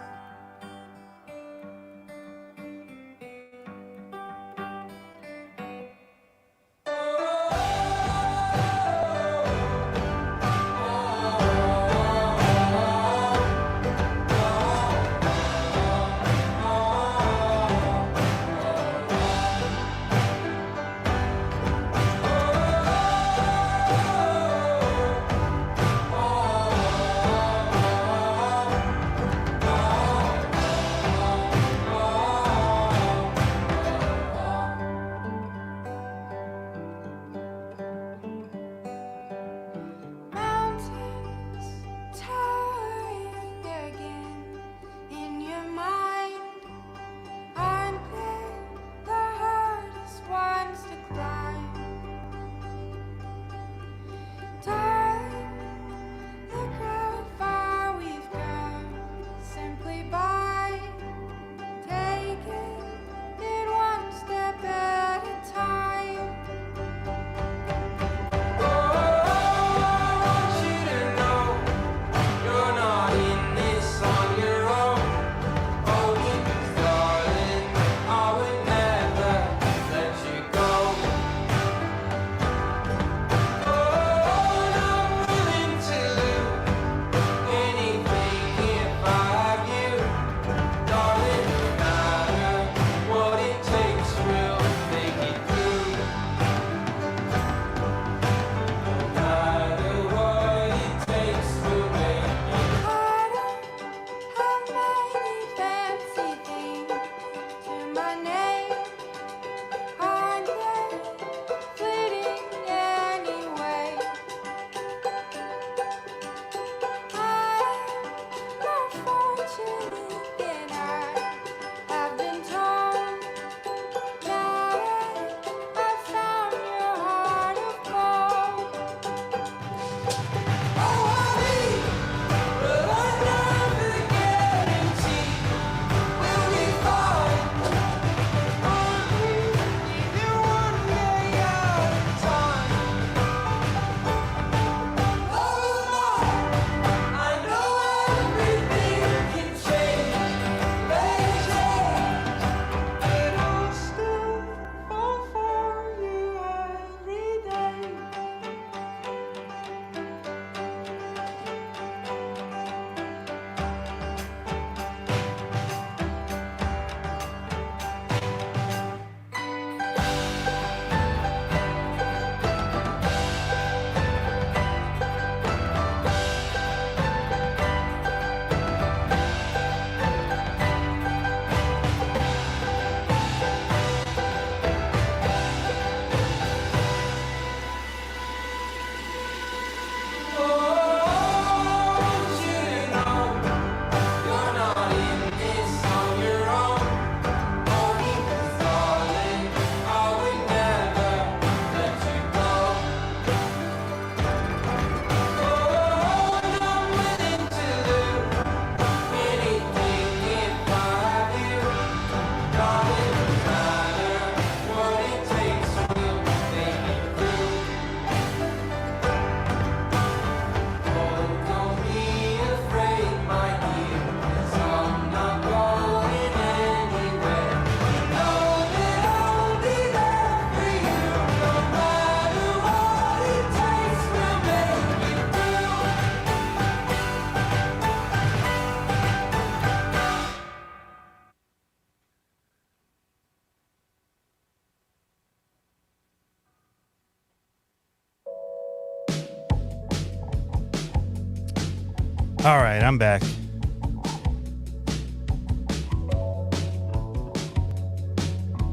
All right, I'm back.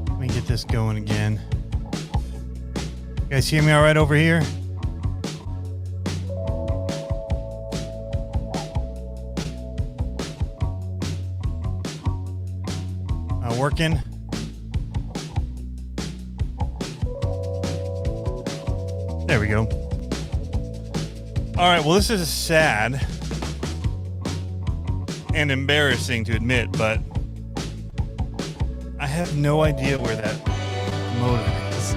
Let me get this going again. You guys hear me all right over here? Working? There we go. All right, well, this is sad and embarrassing to admit, but I have no idea where that motor is.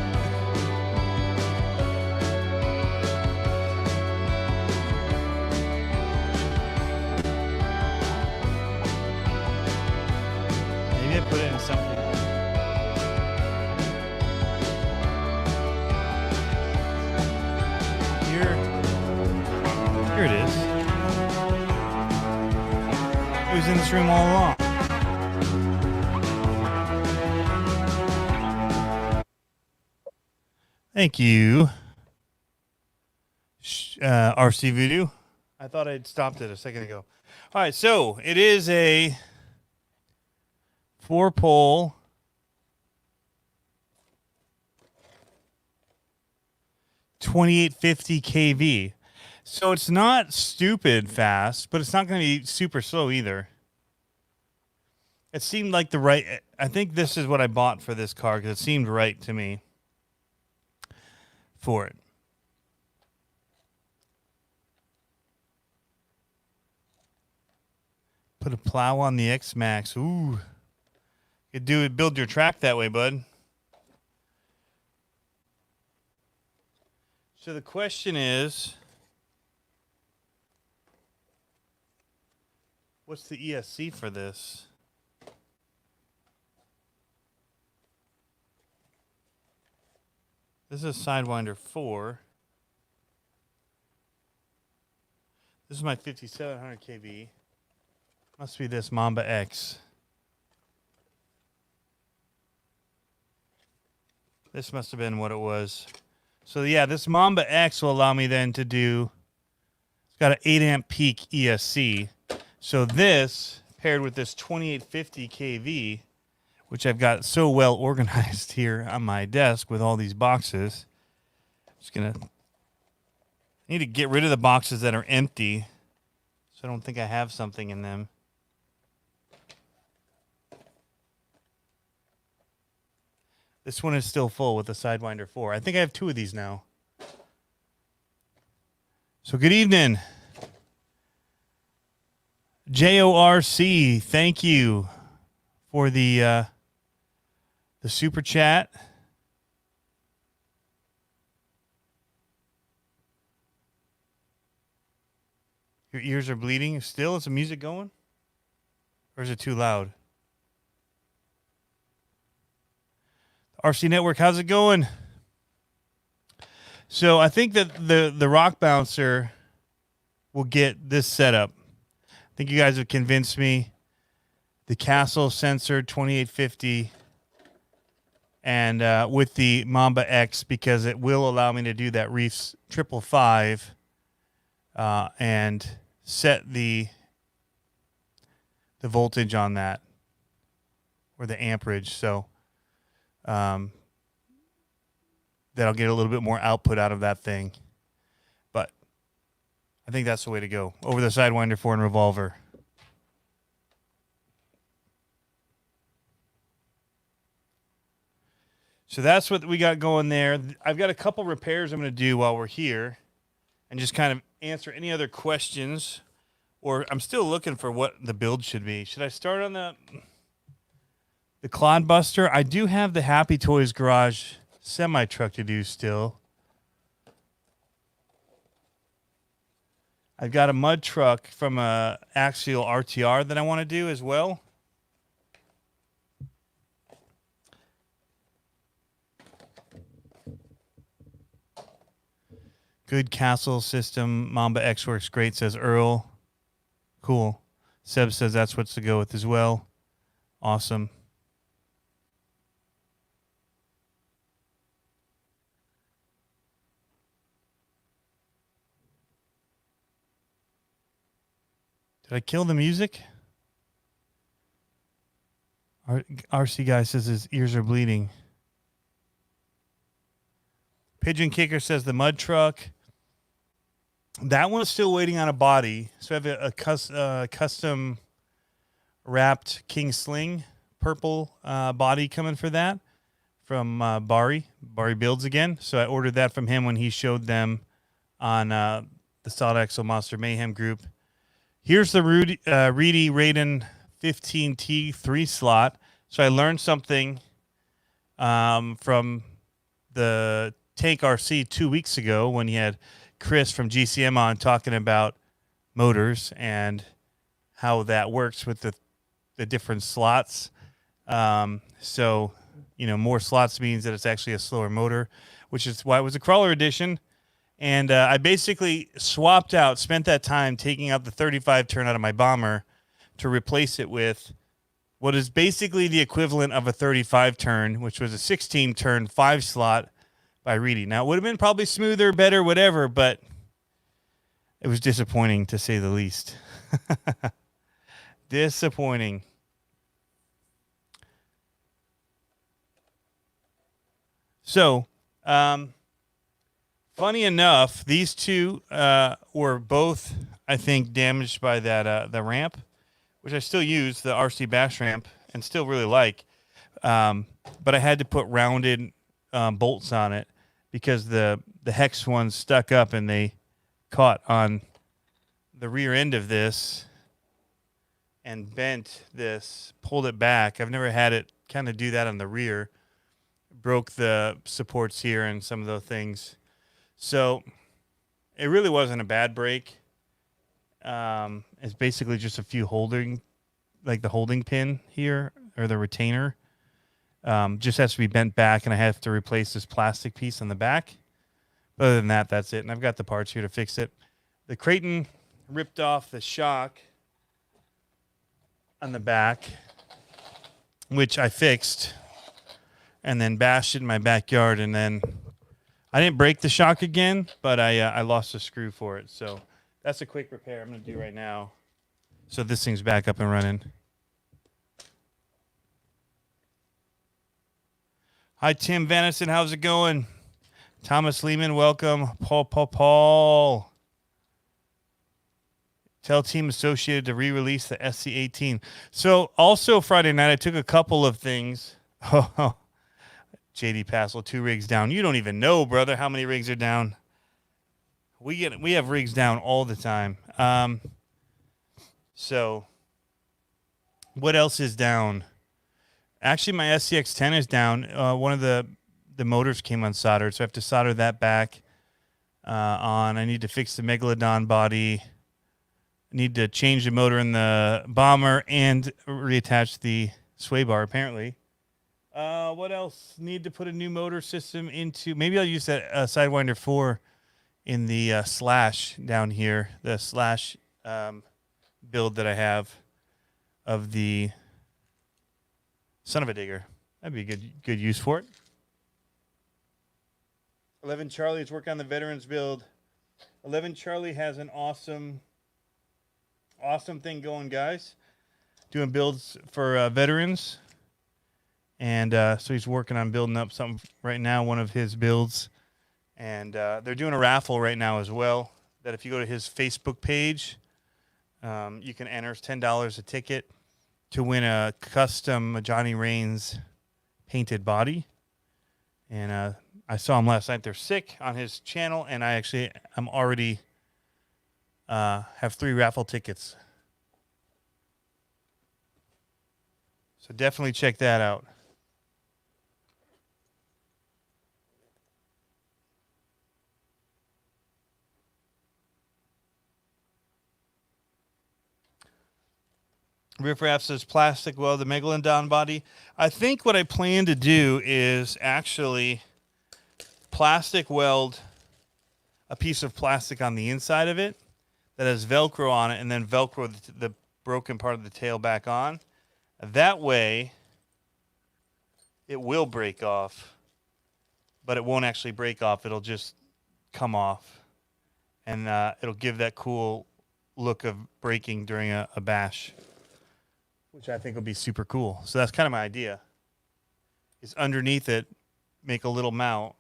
Maybe I put it in something. Here it is. It was in this room all along. Thank you, RC Voodoo. I thought I'd stopped it a second ago. All right, so it is a 4-pole 2850 kV. So it's not stupid fast, but it's not going to be super slow either. It seemed like the right... I think this is what I bought for this car because it seemed right to me for it. Put a plow on the X-Max. Ooh. You do it, build your track that way, bud. So the question is... what's the ESC for this? This is a Sidewinder 4. This is my 5700 kV. Must be this Mamba X. This must have been what it was. So yeah, this Mamba X will allow me then to do... it's got an 8 amp peak ESC. So this, paired with this 2850 kV, which I've got so well organized here on my desk with all these boxes. I need to get rid of the boxes that are empty, so I don't think I have something in them. This one is still full with the Sidewinder 4. I think I have 2 of these now. So good evening. JORC, thank you for the super chat. Your ears are bleeding still? Is the music going? Or is it too loud? RC Network, how's it going? So I think that the rock bouncer will get this setup. I think you guys have convinced me. The Castle sensor 2850 and with the Mamba X, because it will allow me to do that REEF'S 555 and set the voltage on that, or the amperage. So that'll get a little bit more output out of that thing. But I think that's the way to go. Over the Sidewinder 4 and Revolver. So that's what we got going there. I've got a couple repairs I'm going to do while we're here and just kind of answer any other questions. Or I'm still looking for what the build should be. Should I start on the Clodbuster? I do have the Happy Toys Garage semi-truck to do still. I've got a mud truck from a Axial RTR that I want to do as well. Good Castle system. Mamba X works great, says Earl. Cool. Seb says that's what's to go with as well. Awesome. Did I kill the music? RC guy says his ears are bleeding. Pigeon Kicker says the mud truck. That one's still waiting on a body. So I have a custom wrapped King Sling purple body coming for that from Bari Builds again. So I ordered that from him when he showed them on the Solid Axle Monster Mayhem group. Here's the Reedy Raiden 15T 3 slot. So I learned something from the Tank RC 2 weeks ago when he had Chris from GCM on talking about motors and how that works with the different slots. So, more slots means that it's actually a slower motor, which is why it was a crawler edition. And I basically spent that time taking out the 35 turn out of my bomber to replace it with what is basically the equivalent of a 35 turn, which was a 16 turn 5 slot by Reedy. Now, it would have been probably smoother, better, whatever, but it was disappointing to say the least. Disappointing. So, funny enough, these two were both, I think, damaged by that the ramp, which I still use, the RC Bash ramp, and still really like. But I had to put rounded bolts on it because the hex ones stuck up and they caught on the rear end of this and bent this, pulled it back. I've never had it kind of do that on the rear. Broke the supports here and some of those things. So it really wasn't a bad break. It's basically just a few holding, like the holding pin here or the retainer. Just has to be bent back, and I have to replace this plastic piece on the back. But other than that, that's it. And I've got the parts here to fix it. The Creighton ripped off the shock on the back, which I fixed, and then bashed it in my backyard. And then I didn't break the shock again, but I lost a screw for it. So that's a quick repair I'm going to do right now. So this thing's back up and running. Hi, Tim Vanison. How's it going? Thomas Lehman, welcome. Paul. Tell Team Associated to re-release the SC18. So also Friday night, I took a couple of things. JD Passel, 2 rigs down. You don't even know, brother, how many rigs are down. We have rigs down all the time. So what else is down? Actually, my SCX10 is down. One of the motors came unsoldered, so I have to solder that back on. I need to fix the Megalodon body. I need to change the motor in the bomber and reattach the sway bar, apparently. What else? Need to put a new motor system into. Maybe I'll use that Sidewinder 4 in the slash down here. The slash build that I have of the Son of a Digger. That'd be a good use for it. 11 Charlie is working on the veterans build. 11 Charlie has an awesome thing going, guys. Doing builds for veterans. And so he's working on building up something right now, one of his builds. And they're doing a raffle right now as well, that if you go to his Facebook page, you can enter $10 a ticket to win a custom Johnny Rains painted body. And I saw him last night. They're sick on his channel, and I'm already have 3 raffle tickets. So definitely check that out. Riffraff says plastic weld the Megalodon body. I think what I plan to do is actually plastic weld a piece of plastic on the inside of it that has Velcro on it, and then Velcro the broken part of the tail back on. That way, it will break off, but it won't actually break off. It'll just come off, and it'll give that cool look of braking during a bash, which I think will be super cool. So that's kind of my idea, is underneath it, make a little mount.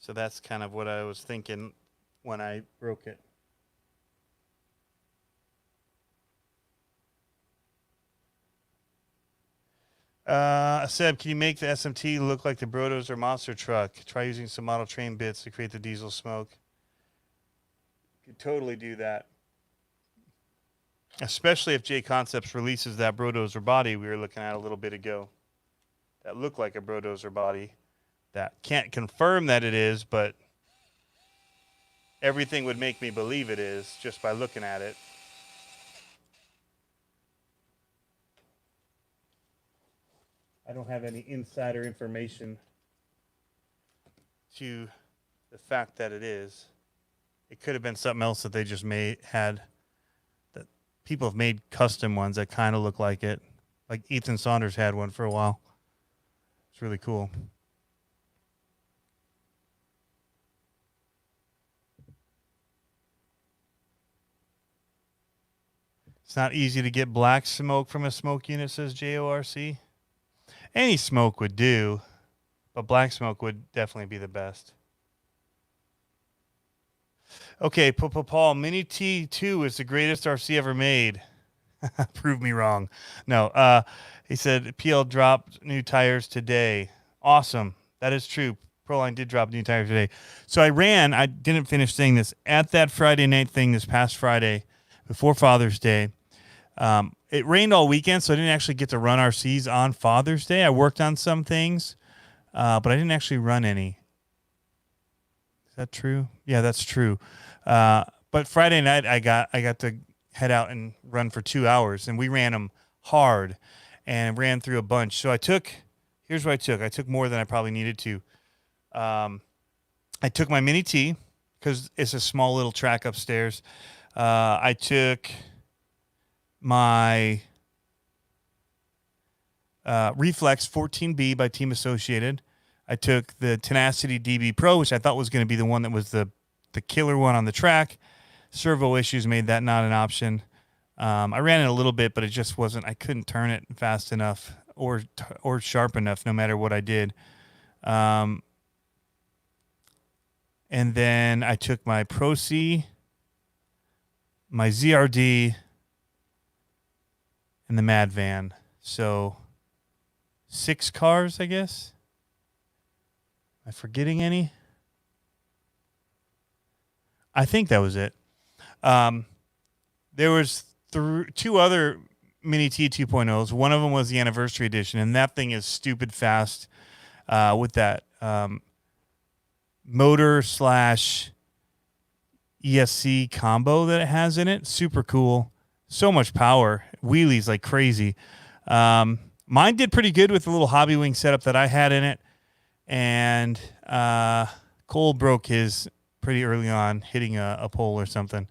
So that's kind of what I was thinking when I broke it. Seb, can you make the SMT look like the Brodos or monster truck? Try using some model train bits to create the diesel smoke. You could totally do that. Especially if JConcepts releases that Brodozer body we were looking at a little bit ago. That looked like a Brodozer body. That can't confirm that it is, but everything would make me believe it is just by looking at it. I don't have any insider information to the fact that it is. It could have been something else that they just had. That people have made custom ones that kind of look like it. Like Ethan Saunders had one for a while. It's really cool. It's not easy to get black smoke from a smoke unit, says JORC. Any smoke would do, but black smoke would definitely be the best. Okay, Paul, Mini T2 is the greatest RC ever made. Prove me wrong. No, he said PL dropped new tires today. Awesome. That is true. Pro-Line did drop new tires today. So I didn't finish saying this, at that Friday night thing this past Friday before Father's Day. It rained all weekend, so I didn't actually get to run RCs on Father's Day. I worked on some things, but I didn't actually run any. Is that true? Yeah, that's true. But Friday night, I got to head out and run for 2 hours, and we ran them hard and ran through a bunch. So here's what I took. I took more than I probably needed to. I took my Mini T because it's a small little track upstairs. I took my Reflex 14B by Team Associated. I took the Tenacity DB Pro, which I thought was going to be the one that was the killer one on the track. Servo issues made that not an option. I ran it a little bit, but it just wasn't. I couldn't turn it fast enough or sharp enough, no matter what I did. And then I took my Pro C, my ZRD, and the Mad Van. So 6 cars, I guess. Am I forgetting any? I think that was it. There was 2 other Mini T 2.0s. One of them was the anniversary edition, and that thing is stupid fast with that motor / ESC combo that it has in it. Super cool. So much power. Wheelies like crazy. Mine did pretty good with the little hobby wing setup that I had in it. And Cole broke his pretty early on, hitting a pole or something.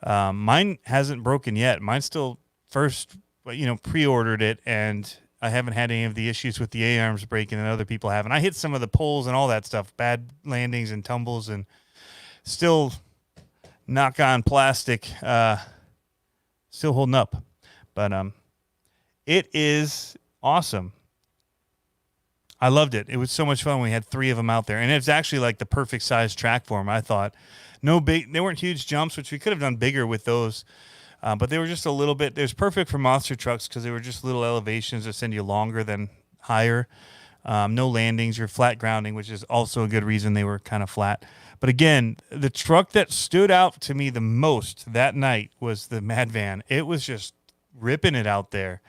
Mine hasn't broken yet. Mine's still pre-ordered it, and I haven't had any of the issues with the A-arms breaking that other people have. And I hit some of the poles and all that stuff, bad landings and tumbles, and still knock on plastic, still holding up. But it is awesome. I loved it. It was so much fun. We had 3 of them out there, and it's actually like the perfect size track for them. I thought they weren't huge jumps, which we could have done bigger with those, but they were just a little bit. It was perfect for monster trucks because they were just little elevations that send you longer than higher. No landings or flat grounding, which is also a good reason they were kind of flat. But again, the truck that stood out to me the most that night was the Mad Van. It was just ripping it out there,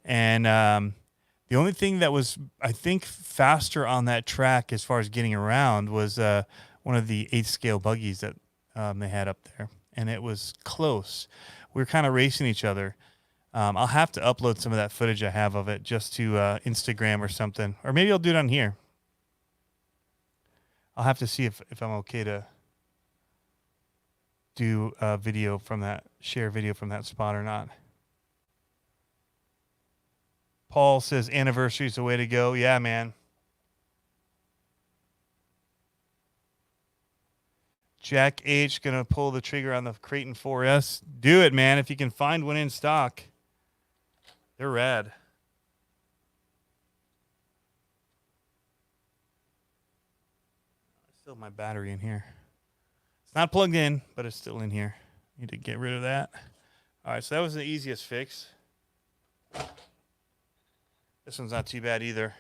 and the only thing that was, I think, faster on that track as far as getting around was one of the 8th scale buggies that they had up there, and it was close. We were kind of racing each other. I'll have to upload some of that footage I have of it just to Instagram or something, or maybe I'll do it on here. I'll have to see if I'm okay to do a video from that, share video from that spot or not. Paul says anniversary is the way to go. Yeah, man. Jack H gonna pull the trigger on the Creighton 4S. Do it, man. If you can find one in stock, they're rad. Still my battery in here. It's not plugged in, but it's still in here. Need to get rid of that. All right, so that was the easiest fix. This one's not too bad either.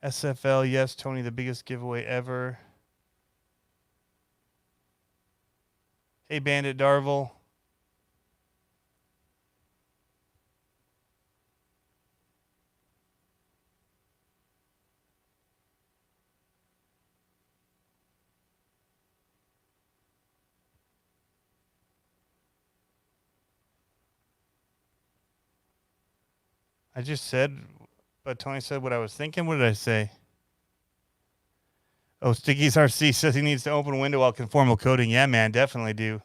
SFL, yes, Tony, the biggest giveaway ever. Hey, Bandit Darvel. I just said, but Tony said what I was thinking. What did I say? Oh, Sticky's RC says he needs to open a window while conformal coating. Yeah, man, definitely do.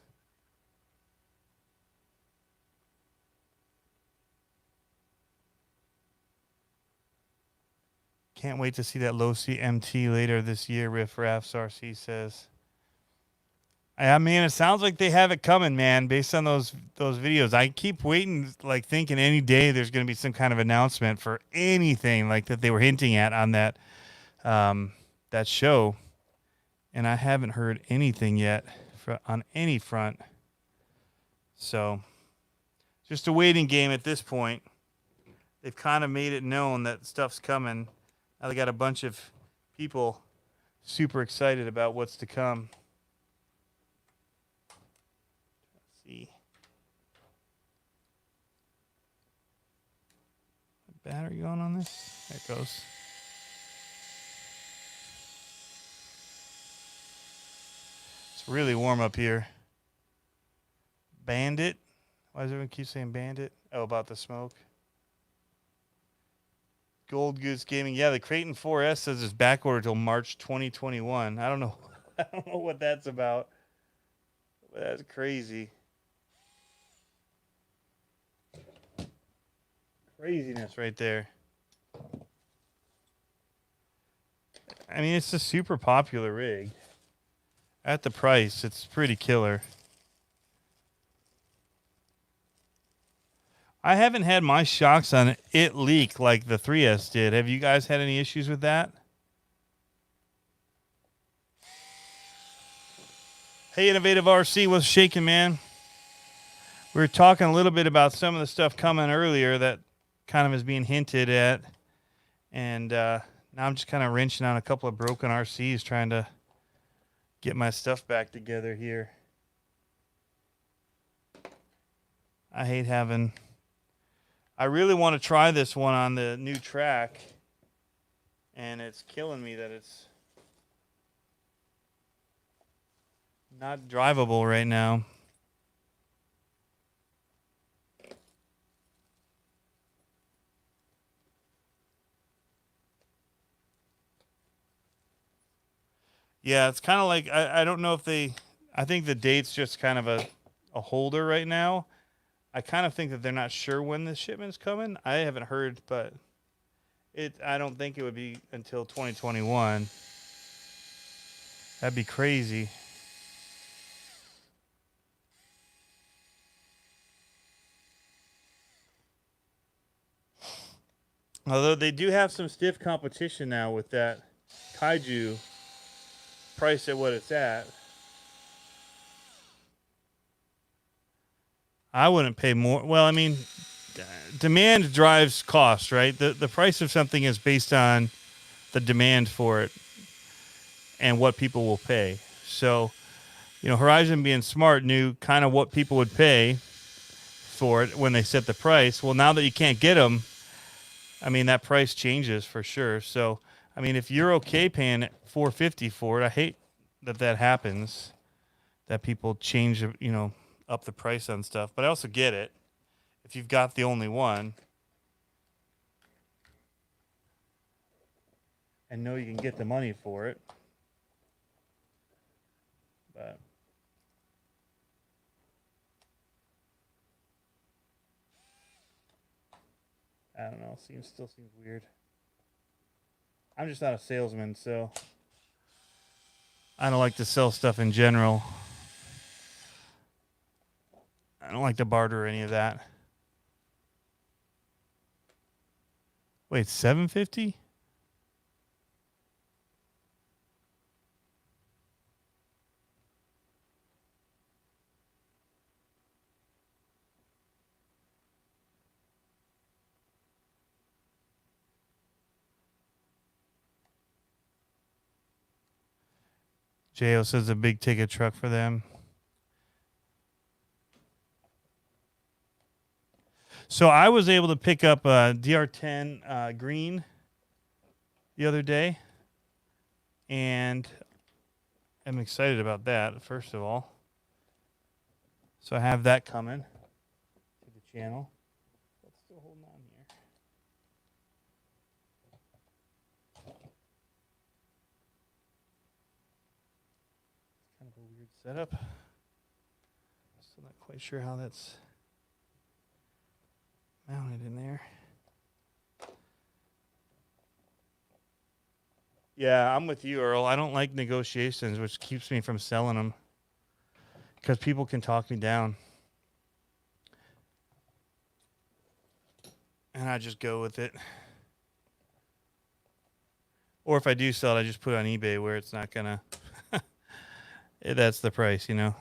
Can't wait to see that low CMT later this year, REEF'S RC says. I mean, it sounds like they have it coming, man, based on those videos. I keep waiting, like thinking any day there's going to be some kind of announcement for anything like that they were hinting at on that that show. And I haven't heard anything yet on any front. So just a waiting game at this point. They've kind of made it known that stuff's coming. Now they got a bunch of people super excited about what's to come. Let's see. Battery going on this? There it goes. It's really warm up here. Bandit? Why does everyone keep saying Bandit? Oh, about the smoke. Gold Goose Gaming. Yeah, the Creighton 4S says it's back ordered till March 2021. I don't know. I don't know what that's about. But that's crazy. Craziness right there. I mean, it's a super popular rig. At the price, it's pretty killer. I haven't had my shocks on it leak like the 3S did. Have you guys had any issues with that? Hey, Innovative RC, what's shaking, man? We were talking a little bit about some of the stuff coming earlier that kind of is being hinted at. And now I'm just kind of wrenching on a couple of broken RCs trying to get my stuff back together here. I hate having... I really want to try this one on the new track, and it's killing me that it's not drivable right now. Yeah, it's kind of like, I don't know if they... I think the date's just kind of a holder right now. I kind of think that they're not sure when the shipment's coming. I haven't heard, but I don't think it would be until 2021. That'd be crazy. Although they do have some stiff competition now with that Kaiju price at what it's at. I wouldn't pay more. Well, I mean, demand drives cost, right? The price of something is based on the demand for it and what people will pay. So, you know, Horizon being smart knew kind of what people would pay for it when they set the price. Well, now that you can't get them, I mean, that price changes for sure. So, I mean, if you're okay paying $450 for it, I hate that happens, that people change, you know, up the price on stuff, but I also get it if you've got the only one and know you can get the money for it. But I don't know, still seems weird. I'm just not a salesman, so I don't like to sell stuff in general. I don't like to barter or any of that. Wait, $750? Jo says a big ticket truck for them. So I was able to pick up a DR10 green the other day, and I'm excited about that, first of all. So I have that coming to the channel. That's still holding on here. It's kind of a weird setup. Still not quite sure how that's mounted in there. Yeah, I'm with you, Earl. I don't like negotiations, which keeps me from selling them because people can talk me down. And I just go with it. Or if I do sell it, I just put it on eBay where it's not going to... That's the price, you know.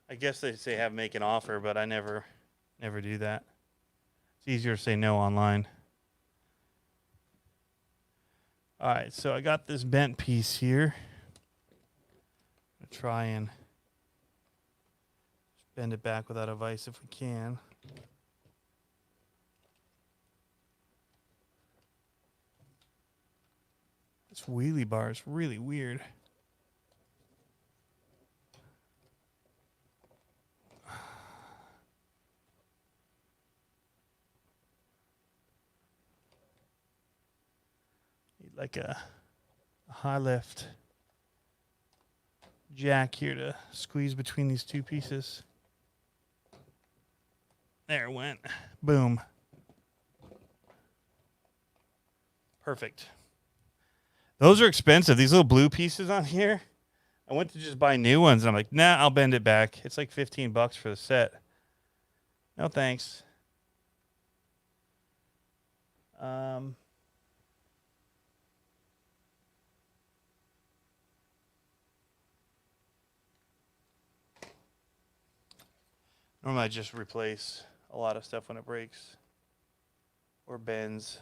I guess they say have make an offer, but I never do that. It's easier to say no online. All right, so I got this bent piece here. I'm gonna try and bend it back without a vise if we can. This wheelie bar is really weird. Need like a high lift jack here to squeeze between these two pieces. There it went. Boom. Perfect. Those are expensive. These little blue pieces on here. I went to just buy new ones, and I'm like, nah, I'll bend it back. It's like $15 for the set. No thanks. Normally I just replace a lot of stuff when it breaks or bends.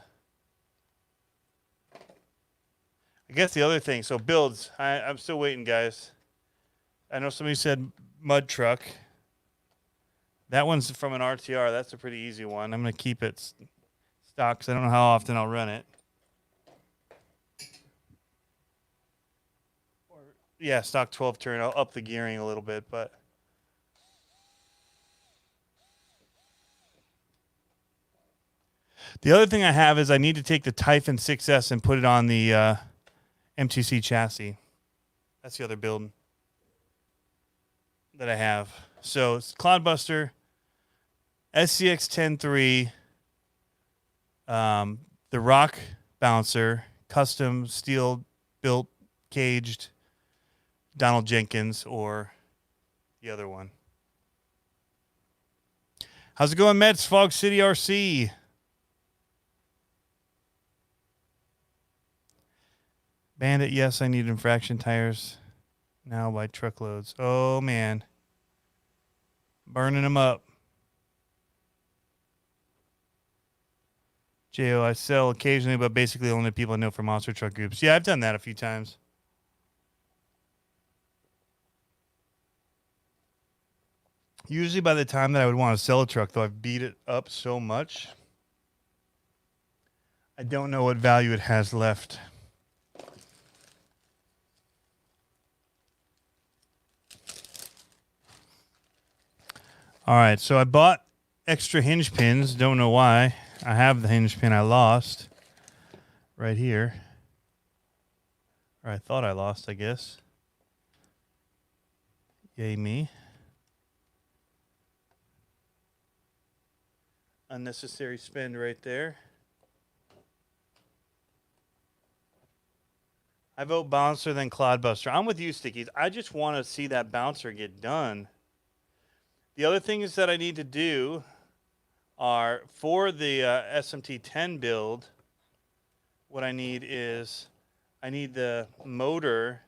I guess the other thing, so builds, I'm still waiting, guys. I know somebody said mud truck. That one's from an RTR. That's a pretty easy one. I'm going to keep it stock because I don't know how often I'll run it. Yeah, stock 12 turn. I'll up the gearing a little bit, but... The other thing I have is I need to take the Typhon 6S and put it on the MTC chassis. That's the other build that I have. So it's Cloudbuster, SCX10iii, the Rock Bouncer, custom steel built, caged, Donald Jenkins, or the other one. How's it going, Mets? Fog City RC. Bandit, yes, I need infraction tires now by truckloads. Oh, man. Burning them up. Jo, I sell occasionally, but basically only people I know from monster truck groups. Yeah, I've done that a few times. Usually by the time that I would want to sell a truck, though, I've beat it up so much, I don't know what value it has left. All right, so I bought extra hinge pins. Don't know why. I have the hinge pin I lost right here. Or I thought I lost, I guess. Yay me. Unnecessary spend right there. I vote bouncer than clodbuster. I'm with you, Stickies. I just want to see that bouncer get done. The other things that I need to do are for the SMT10 build. What I need is I need the motor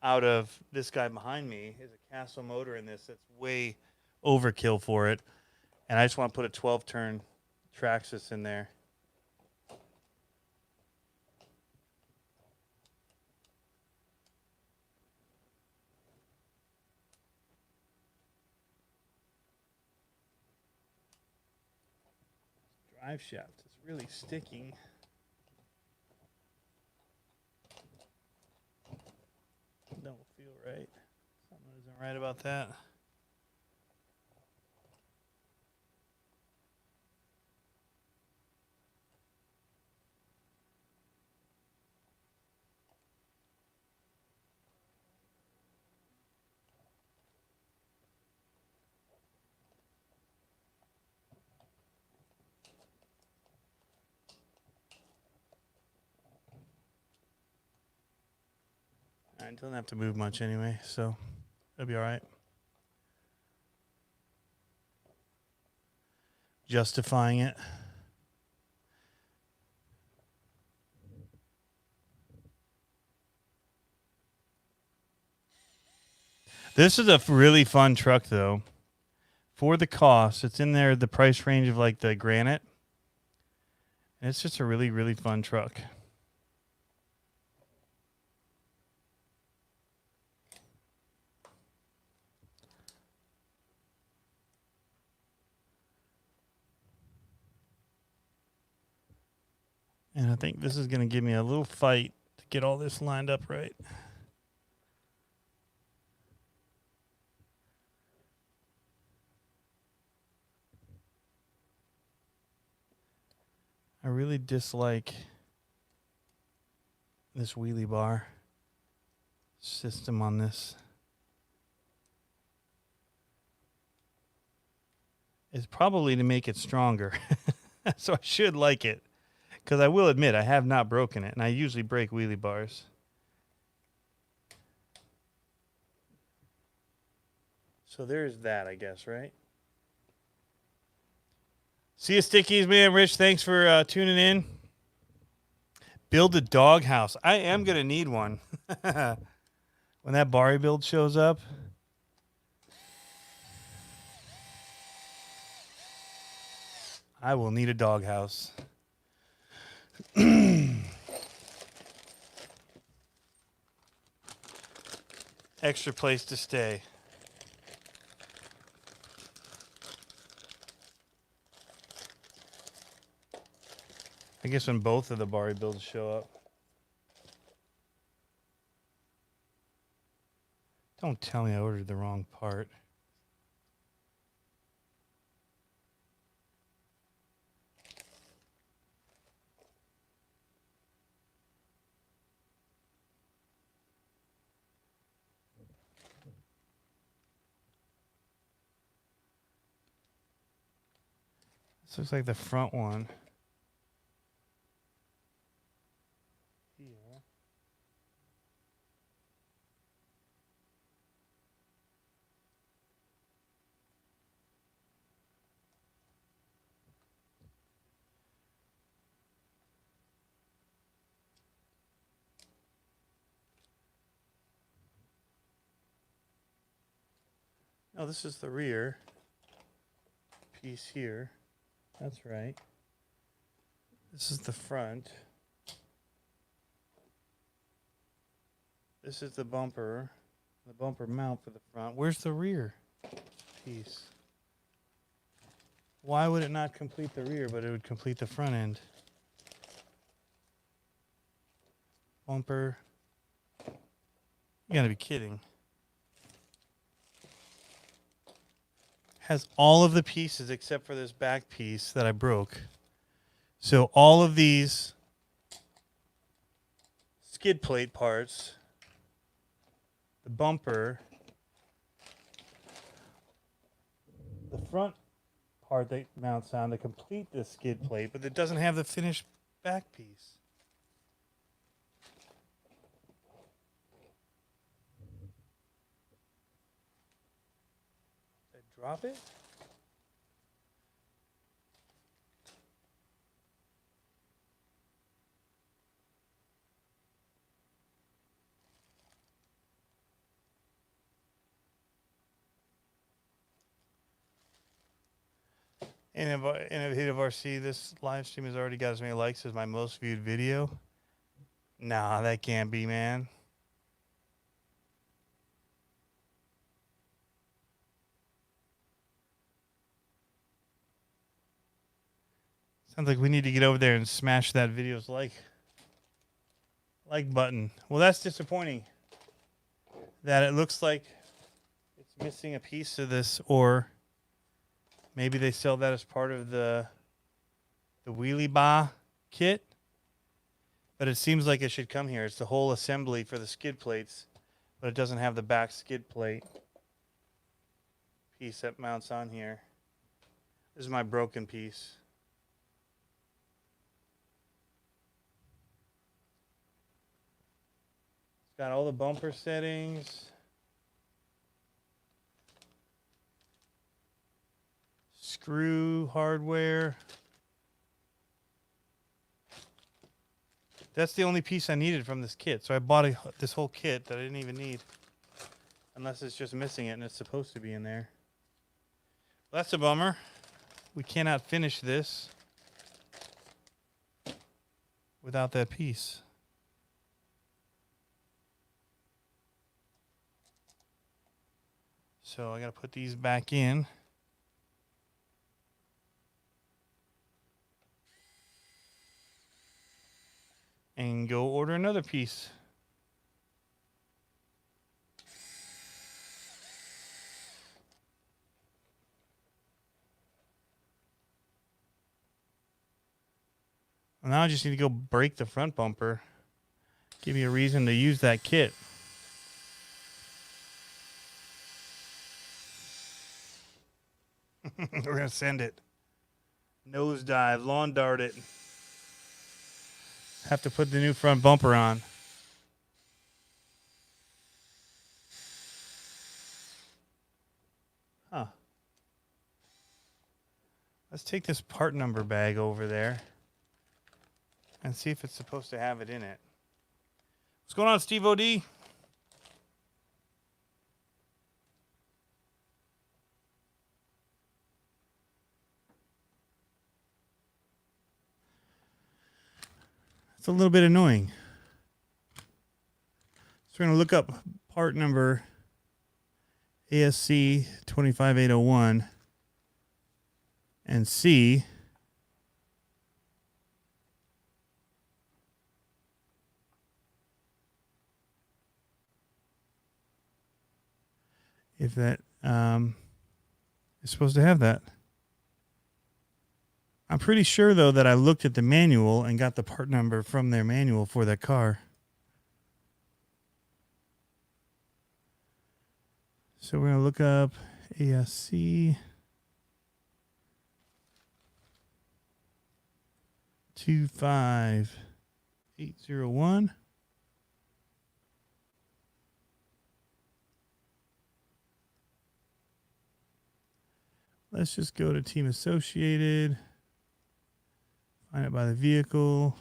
out of this guy behind me. Is a Castle motor in this that's way overkill for it, and I just want to put a 12-turn Traxxas in there. Drive shaft is really sticking. Don't feel right. Something isn't right about that. It doesn't have to move much anyway, so it'll be all right. Justifying it. This is a really fun truck, though. For the cost, it's in there, the price range of like the Granite. And it's just a really, really fun truck. And I think this is going to give me a little fight to get all this lined up right. I really dislike this wheelie bar system on this. It's probably to make it stronger. So I should like it. Because I will admit, I have not broken it, and I usually break wheelie bars. So there's that, I guess, right? See you, Stickies, man. Rich, thanks for tuning in. Build a doghouse. I am going to need one. When that Bari build shows up. I will need a doghouse. Extra place to stay. I guess when both of the Bari builds show up. Don't tell me I ordered the wrong part. This looks like the front one. Here. Oh, this is the rear piece here. That's right. This is the front. This is the bumper mount for the front. Where's the rear piece? Why would it not complete the rear, but it would complete the front end? Bumper. You gotta be kidding. Has all of the pieces except for this back piece that I broke. So all of these skid plate parts, the bumper, the front part that mounts on to complete the skid plate, but it doesn't have the finished back piece. Did I drop it? Innovative RC, this live stream has already got as many likes as my most viewed video. Nah, that can't be, man. Sounds like we need to get over there and smash that video's like button. Well, that's disappointing. That it looks like it's missing a piece of this, or maybe they sell that as part of the Wheelie Bar kit. But it seems like it should come here. It's the whole assembly for the skid plates, but it doesn't have the back skid plate piece that mounts on here. This is my broken piece. It's got all the bumper settings. Screw hardware. That's the only piece I needed from this kit. So I bought this whole kit that I didn't even need. Unless it's just missing it and it's supposed to be in there. Well, that's a bummer. We cannot finish this without that piece. So I got to put these back in. And go order another piece. Well, now I just need to go break the front bumper. Give me a reason to use that kit. We're going to send it. Nosedive, lawn dart it. Have to put the new front bumper on. Huh. Let's take this part number bag over there and see if it's supposed to have it in it. What's going on, Steve O.D.? It's a little bit annoying. So we're going to look up part number ASC10iii and see if that is supposed to have that. I'm pretty sure, though, that I looked at the manual and got the part number from their manual for that car. So we're going to look up ASC 25801. Let's just go to Team Associated. Find it by the vehicle.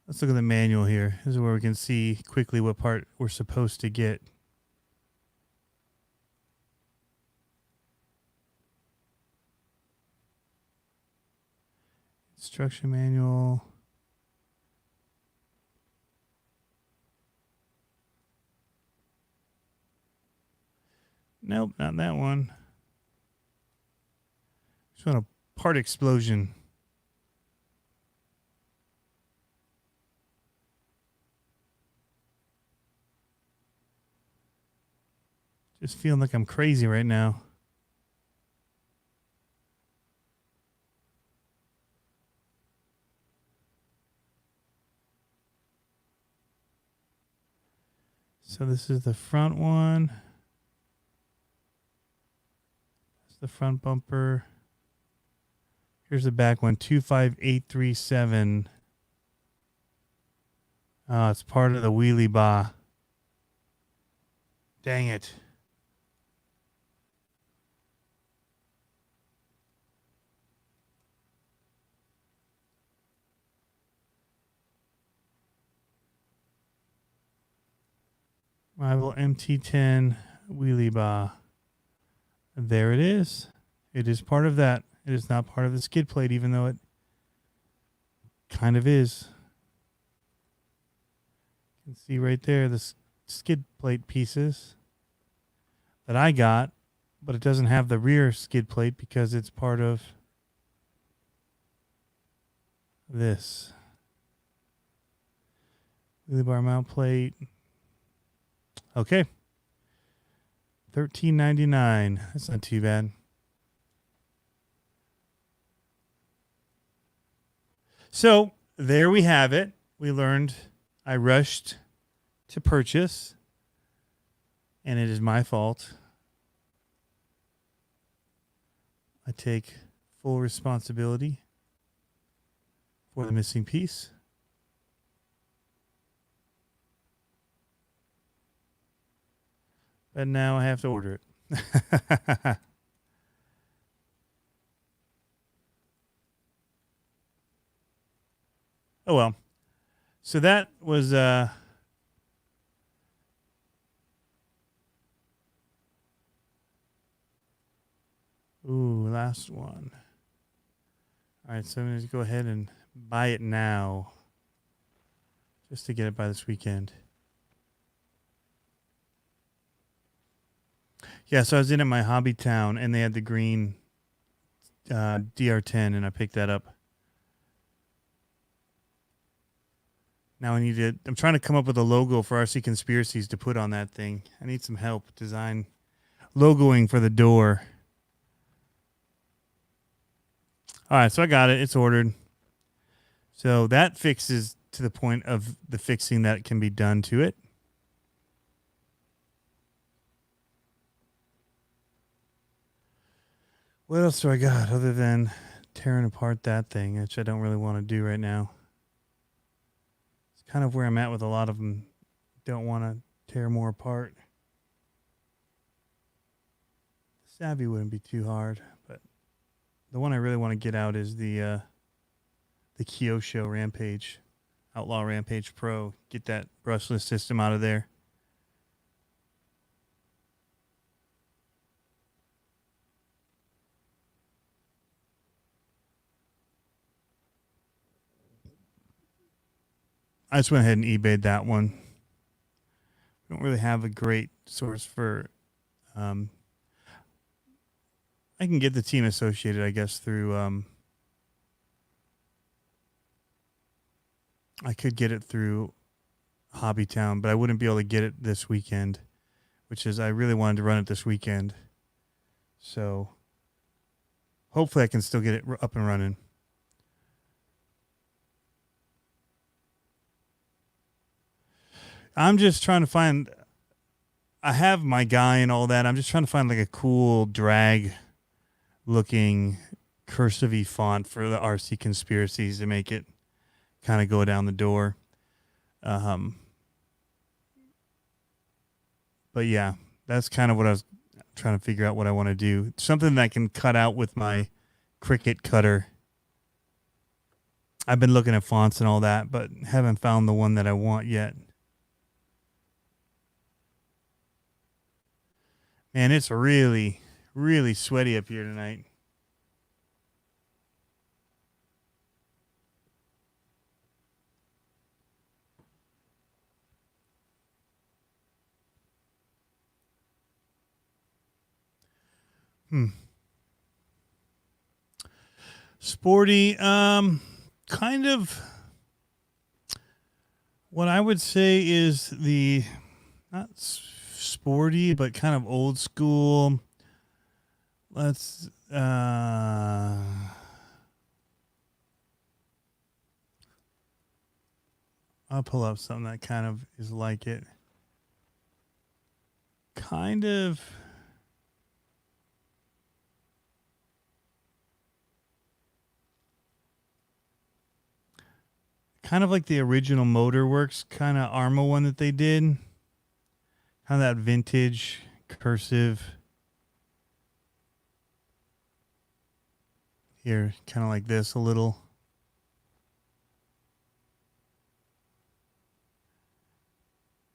Let's look at the manual here. This is where we can see quickly what part we're supposed to get. Instruction manual. Nope, not that one. Just want a part explosion. Just feeling like I'm crazy right now. So this is the front one. That's the front bumper. Here's the back one, 25837. Oh, it's part of the wheelie bar. Dang it. Rival MT10 wheelie bar. There it is. It is part of that. It is not part of the skid plate, even though it kind of is. You can see right there the skid plate pieces that I got, but it doesn't have the rear skid plate because it's part of this. Wheelie bar mount plate. Okay. $13.99. That's not too bad. So there we have it. We learned I rushed to purchase, and it is my fault. I take full responsibility for the missing piece. But now I have to order it. Oh well. So that was last one. All right, so I'm going to go ahead and buy it now just to get it by this weekend. Yeah, so I was in at my hobby town, and they had the green DR10, and I picked that up. Now I'm trying to come up with a logo for RC Conspiracies to put on that thing. I need some help design logoing for the door. All right, so I got it. It's ordered. So that fixes to the point of the fixing that can be done to it. What else do I got other than tearing apart that thing, which I don't really want to do right now? It's kind of where I'm at with a lot of them. Don't want to tear more apart. Savvy wouldn't be too hard, but the one I really want to get out is the Kyosho Rampage, Outlaw Rampage Pro. Get that brushless system out of there. I just went ahead and eBayed that one. We don't really have a great source for. I can get the Team Associated, I guess, through. I could get it through Hobbytown, but I wouldn't be able to get it this weekend, which is I really wanted to run it this weekend. So hopefully I can still get it up and running. I'm just trying to find. I have my guy and all that. I'm just trying to find like a cool drag looking cursive-y font for the RC Conspiracies to make it kind of go down the door. But yeah, that's kind of what I was trying to figure out what I want to do. Something that I can cut out with my Cricut cutter. I've been looking at fonts and all that, but haven't found the one that I want yet. Man, it's really, really sweaty up here tonight. Sporty, kind of what I would say is the not sporty, but kind of old school. Let's I'll pull up something that kind of is like it. kind of like the original Motorworks kind of Arma one that they did. Kind of that vintage cursive. Here, kind of like this a little.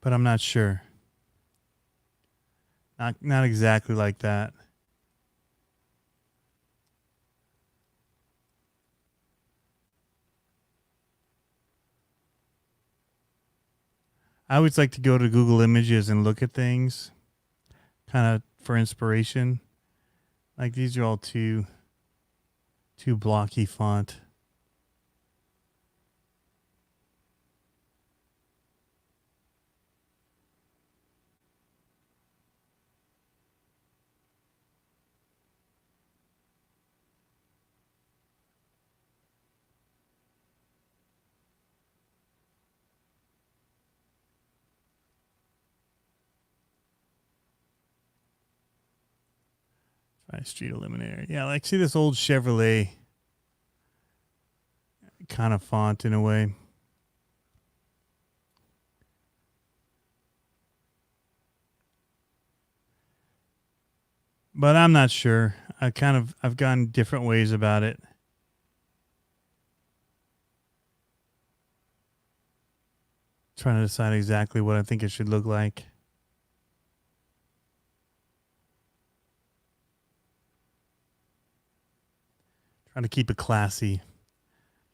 But I'm not sure. Not exactly like that. I always like to go to Google Images and look at things kind of for inspiration. Like these are all too blocky font. Street Eliminator. Yeah, like see this old Chevrolet kind of font in a way. But I'm not sure. I've gone different ways about it. Trying to decide exactly what I think it should look like. Trying to keep it classy.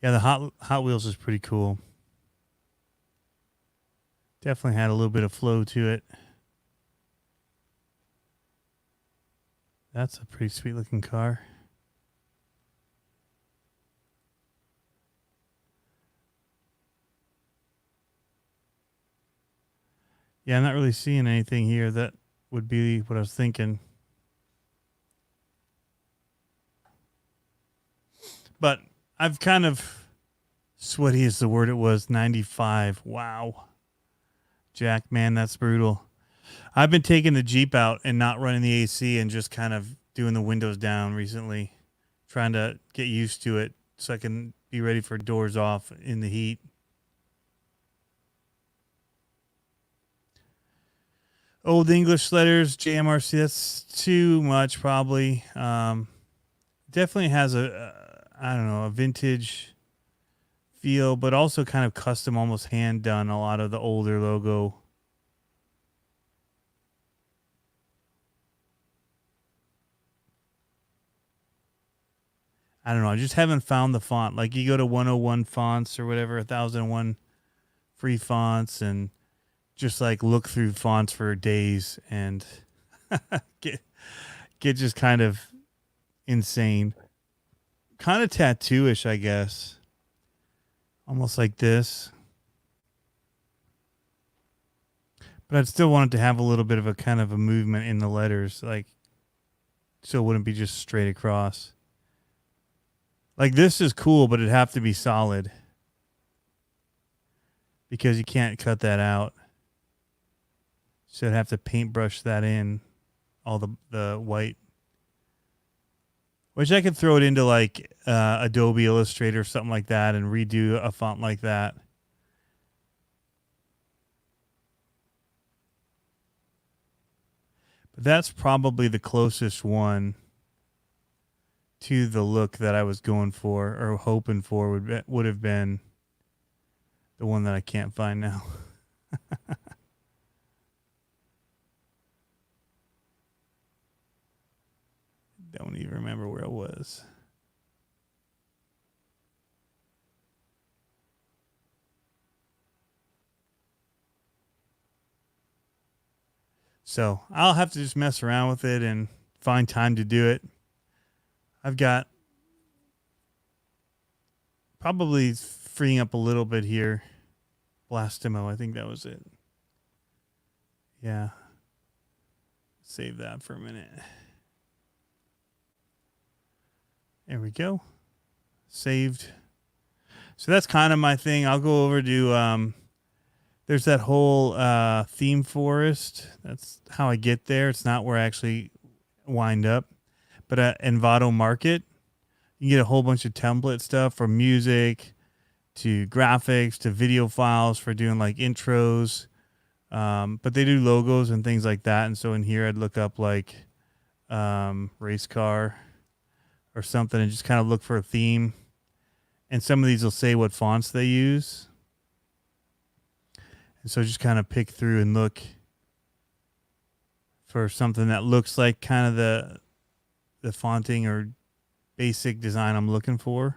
Yeah, the Hot Wheels is pretty cool. Definitely had a little bit of flow to it. That's a pretty sweet looking car. Yeah, I'm not really seeing anything here that would be what I was thinking. But I've kind of, sweaty is the word it was, 95. Wow. Jack, man, that's brutal. I've been taking the Jeep out and not running the AC and just kind of doing the windows down recently, trying to get used to it so I can be ready for doors off in the heat. Old English letters, JMRC, that's too much probably. Definitely has a vintage feel, but also kind of custom, almost hand done a lot of the older logo. I don't know. I just haven't found the font. Like you go to 101 fonts or whatever, 1001 free fonts, and just like look through fonts for days and get just kind of insane. Kind of tattooish, I guess. Almost like this. But I'd still want it to have a little bit of a kind of a movement in the letters, like so it wouldn't be just straight across. Like this is cool, but it'd have to be solid because you can't cut that out. So I'd have to paintbrush that in, all the white. Which I could throw it into like Adobe Illustrator or something like that and redo a font like that. But that's probably the closest one to the look that I was going for or hoping for would have been the one that I can't find now. Don't even remember where it was. So I'll have to just mess around with it and find time to do it. I've got probably freeing up a little bit here. Blastimo, I think that was it. Yeah. Save that for a minute. There we go. Saved. So that's kind of my thing. I'll go over to there's that whole theme forest. That's how I get there. It's not where I actually wind up. But at Envato Market, you get a whole bunch of template stuff from music to graphics to video files for doing like intros. But they do logos and things like that. And so in here, I'd look up like race car or something and just kind of look for a theme. And some of these will say what fonts they use. And so just kind of pick through and look for something that looks like kind of the fonting or basic design I'm looking for.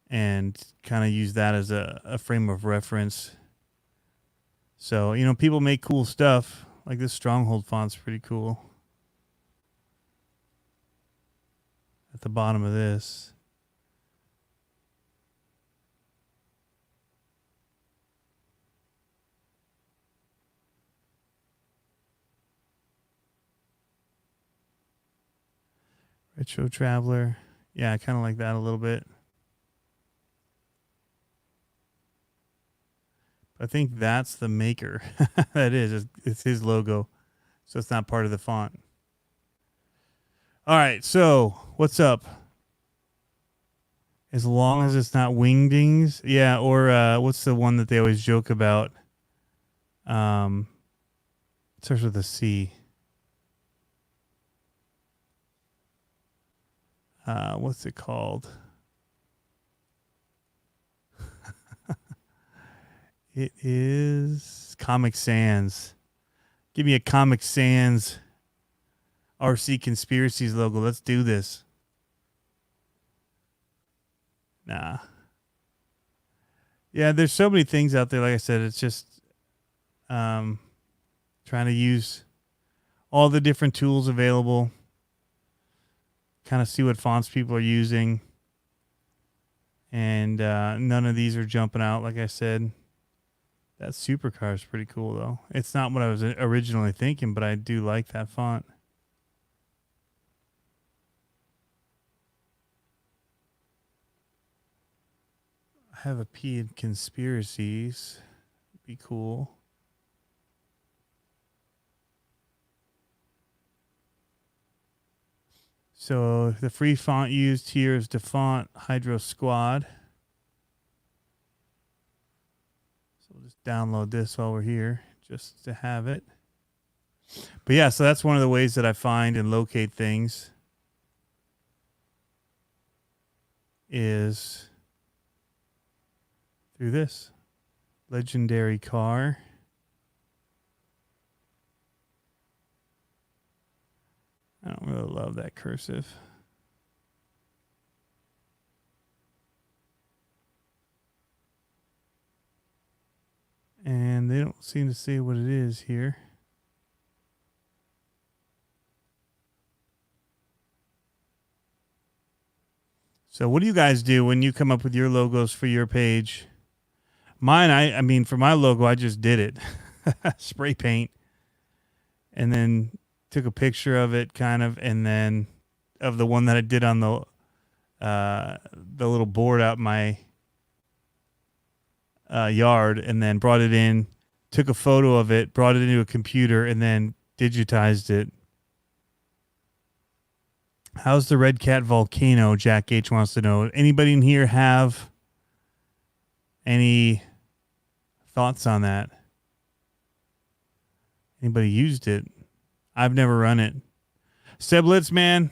And kind of use that as a frame of reference. So, you know, people make cool stuff. Like this Stronghold font's pretty cool. At the bottom of this. Retro Traveler. Yeah, I kind of like that a little bit. I think that's the maker. That is. It's his logo. So it's not part of the font. All right. So what's up? As long as it's not Wingdings. Yeah. Or what's the one that they always joke about? It starts with a C. What's it called? It is Comic Sans. Give me a Comic Sans RC Conspiracies logo. Let's do this. Nah. Yeah, there's so many things out there. Like I said, it's just trying to use all the different tools available. Kind of see what fonts people are using. And none of these are jumping out, like I said. That supercar is pretty cool, though. It's not what I was originally thinking, but I do like that font. I have a P in Conspiracies. Be cool. So the free font used here is DeFont Hydro Squad. We'll just download this while we're here just to have it. But yeah, so that's one of the ways that I find and locate things is through this legendary car. I don't really love that cursive. And they don't seem to say what it is here. So what do you guys do when you come up with your logos for your page? Mine, I mean, for my logo, I just did it. Spray paint. And then took a picture of it, kind of, and then of the one that I did on the little board out my yard, and then brought it in, took a photo of it, brought it into a computer, and then digitized it. How's the Red Cat volcano? Jack H wants to know. Anybody in here have any thoughts on that? Anybody used it? I've never run it. Seblitz, man.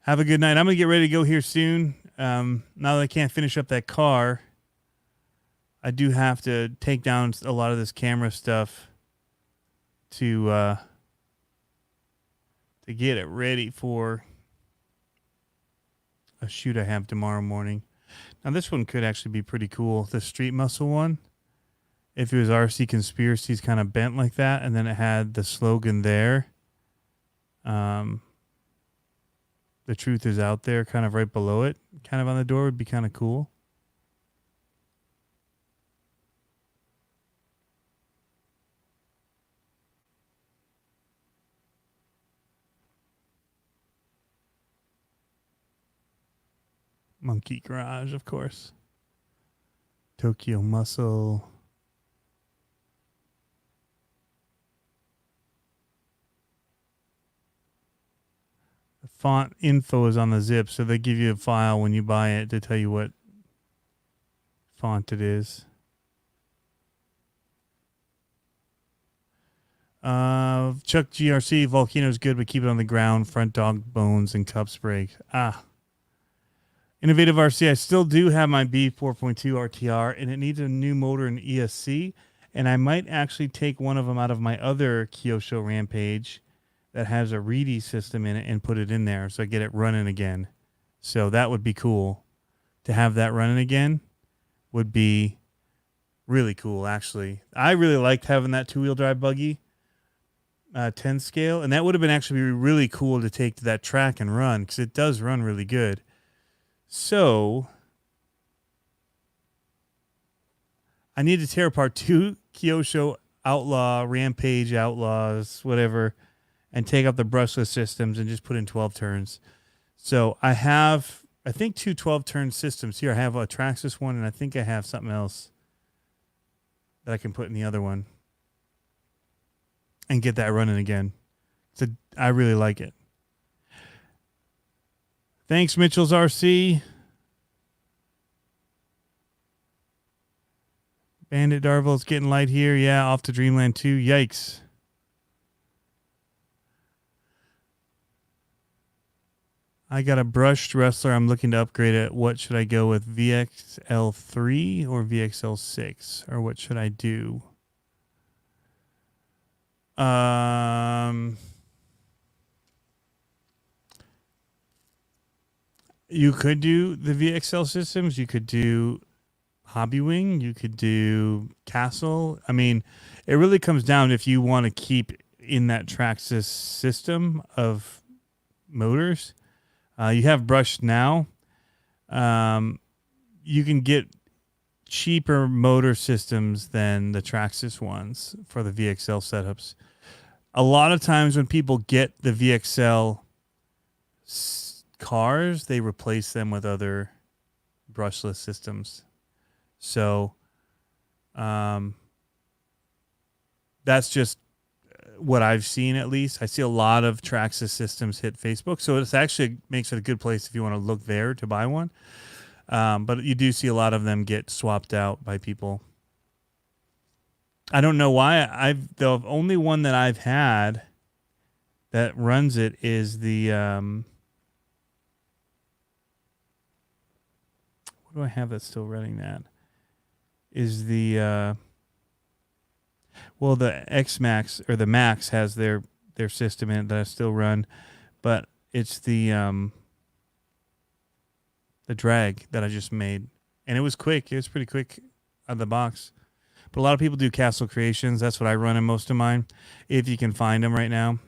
Have a good night. I'm going to get ready to go here soon. Now that I can't finish up that car, I do have to take down a lot of this camera stuff to get it ready for a shoot I have tomorrow morning. Now, this one could actually be pretty cool. The Street Muscle one. If it was RC Conspiracies kind of bent like that, and then it had the slogan there. The truth is out there, kind of right below it, kind of on the door, would be kind of cool. Monkey Garage, of course. Tokyo Muscle. The font info is on the zip, so they give you a file when you buy it to tell you what font it is. Chuck GRC, Volcano's good, but keep it on the ground. Front dog bones and cups break. Innovative RC, I still do have my B4.2 RTR, and it needs a new motor and ESC, and I might actually take one of them out of my other Kyosho Rampage that has a Wheelie system in it and put it in there so I get it running again. So that would be cool. To have that running again would be really cool, actually. I really liked having that two-wheel drive buggy, 10 scale, and that would have been actually really cool to take to that track and run, because it does run really good. So I need to tear apart two Kyosho Outlaw, Rampage Outlaws, whatever, and take out the brushless systems and just put in 12 turns. So I have, I think, two 12-turn systems here. I have a Traxxas one, and I think I have something else that I can put in the other one and get that running again. So I really like it. Thanks, Mitchell's RC. Bandit Darville's getting light here. Yeah, off to Dreamland 2. Yikes. I got a brushed wrestler. I'm looking to upgrade it. What should I go with? VXL3 or VXL6? Or what should I do? You could do the VXL systems. You could do Hobby Wing. You could do Castle. I mean, it really comes down if you want to keep in that Traxxas system of motors. You have brushed now. You can get cheaper motor systems than the Traxxas ones for the VXL setups. A lot of times when people get the VXL cars, they replace them with other brushless systems. So that's just what I've seen, at least. I see a lot of Traxxas systems hit Facebook, so it actually makes it a good place if you want to look there to buy one. But you do see a lot of them get swapped out by people. I don't know why. The only one that I've had that runs it is the what do I have that's still running that? Is the well, the X Max or the Max has their system in it that I still run, but it's the drag that I just made, and it was quick. It was pretty quick out of the box. But a lot of people do Castle Creations. That's what I run in most of mine, if you can find them right now.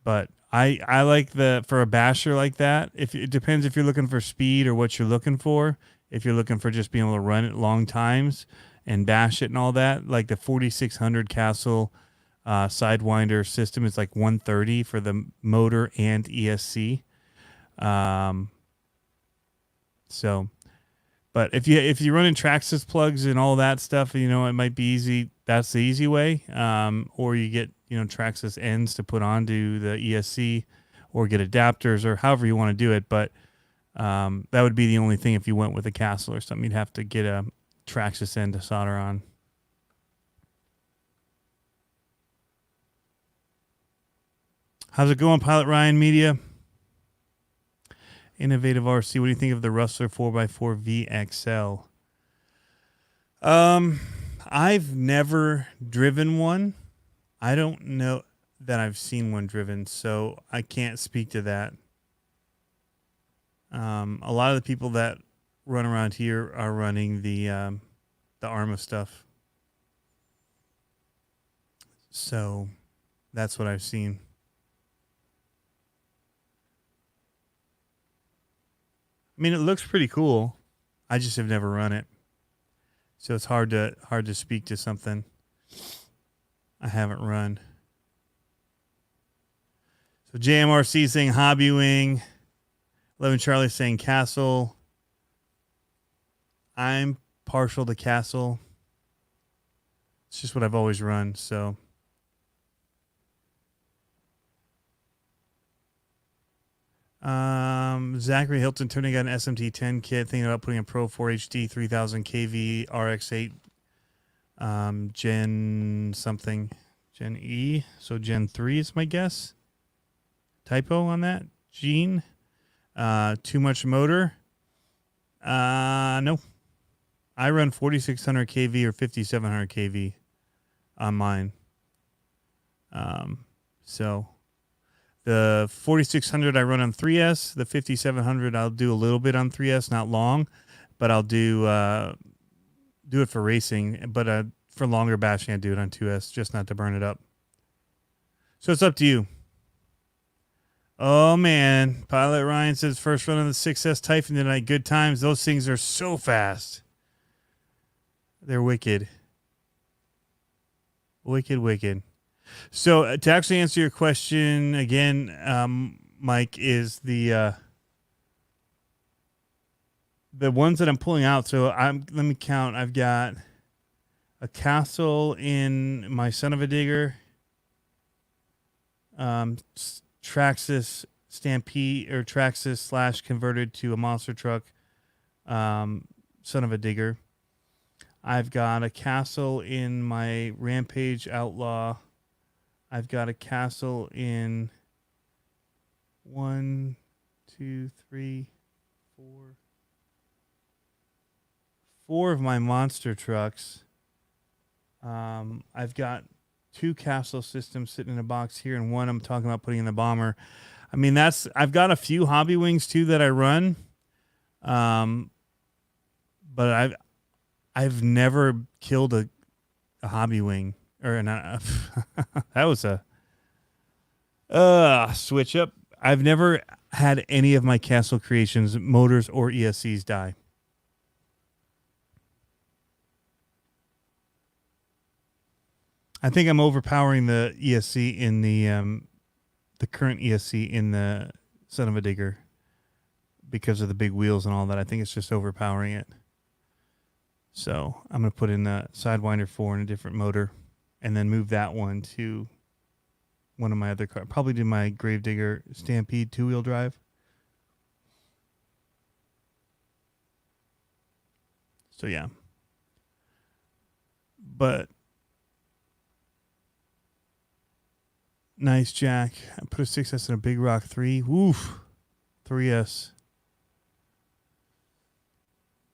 But I like for a basher like that. It depends if you're looking for speed or what you're looking for. If you're looking for just being able to run it long times and bash it and all that, like the 4600 Castle Sidewinder system is like 130 for the motor and ESC. But if you're running Traxxas plugs and all that stuff, it might be easy. That's the easy way. Or you get Traxxas ends to put onto the ESC, or get adapters, or however you want to do it. But that would be the only thing if you went with a Castle or something. You'd have to get a Traxxas end to solder on. How's it going, Pilot Ryan Media? Innovative RC. What do you think of the Rustler 4x4 VXL? I've never driven one. I don't know that I've seen one driven, so I can't speak to that. A lot of the people that run around here are running the ARMA stuff. So that's what I've seen. I mean, it looks pretty cool. I just have never run it, so it's hard to speak to something I haven't run. So JMRC saying Hobby Wing, 11 Charlie saying Castle. I'm partial to Castle. It's just what I've always run, so. Zachary Hilton turning on an SMT10 kit, thinking about putting a Pro 4 HD 3000 KV RX8 Gen something. Gen E, so Gen 3 is my guess. Typo on that? Gene? Too much motor? No. I run 4600 kV or 5700 kV on mine. So the 4600 I run on 3S. The 5700 I'll do a little bit on 3S, not long, but I'll do it for racing. But for longer bashing, I do it on 2S, just not to burn it up. So it's up to you. Oh man, Pilot Ryan says first run on the 6S Typhoon tonight. Good times. Those things are so fast. They're wicked. Wicked. So to actually answer your question again, Mike, is the ones that I'm pulling out. So let me count. I've got a Castle in my Son of a Digger, Traxxas Stampede or Traxxas / converted to a monster truck, Son of a Digger. I've got a Castle in my Rampage Outlaw. I've got a Castle in 1, 2, 3, 4 of my monster trucks. I've got 2 Castle systems sitting in a box here, and one I'm talking about putting in the bomber. I mean, I've got a few hobby wings too that I run. But I've never killed a hobby wing or that was a switch up. I've never had any of my Castle creations, motors or ESCs, die. I think I'm overpowering the ESC in the current ESC in the Son of a Digger because of the big wheels and all that. I think it's just overpowering it. So I'm going to put in the Sidewinder 4 in a different motor and then move that one to one of my other cars. Probably do my Gravedigger Stampede 2-wheel drive. So yeah. But nice, Jack. I put a 6S in a Big Rock 3. Woof. 3S.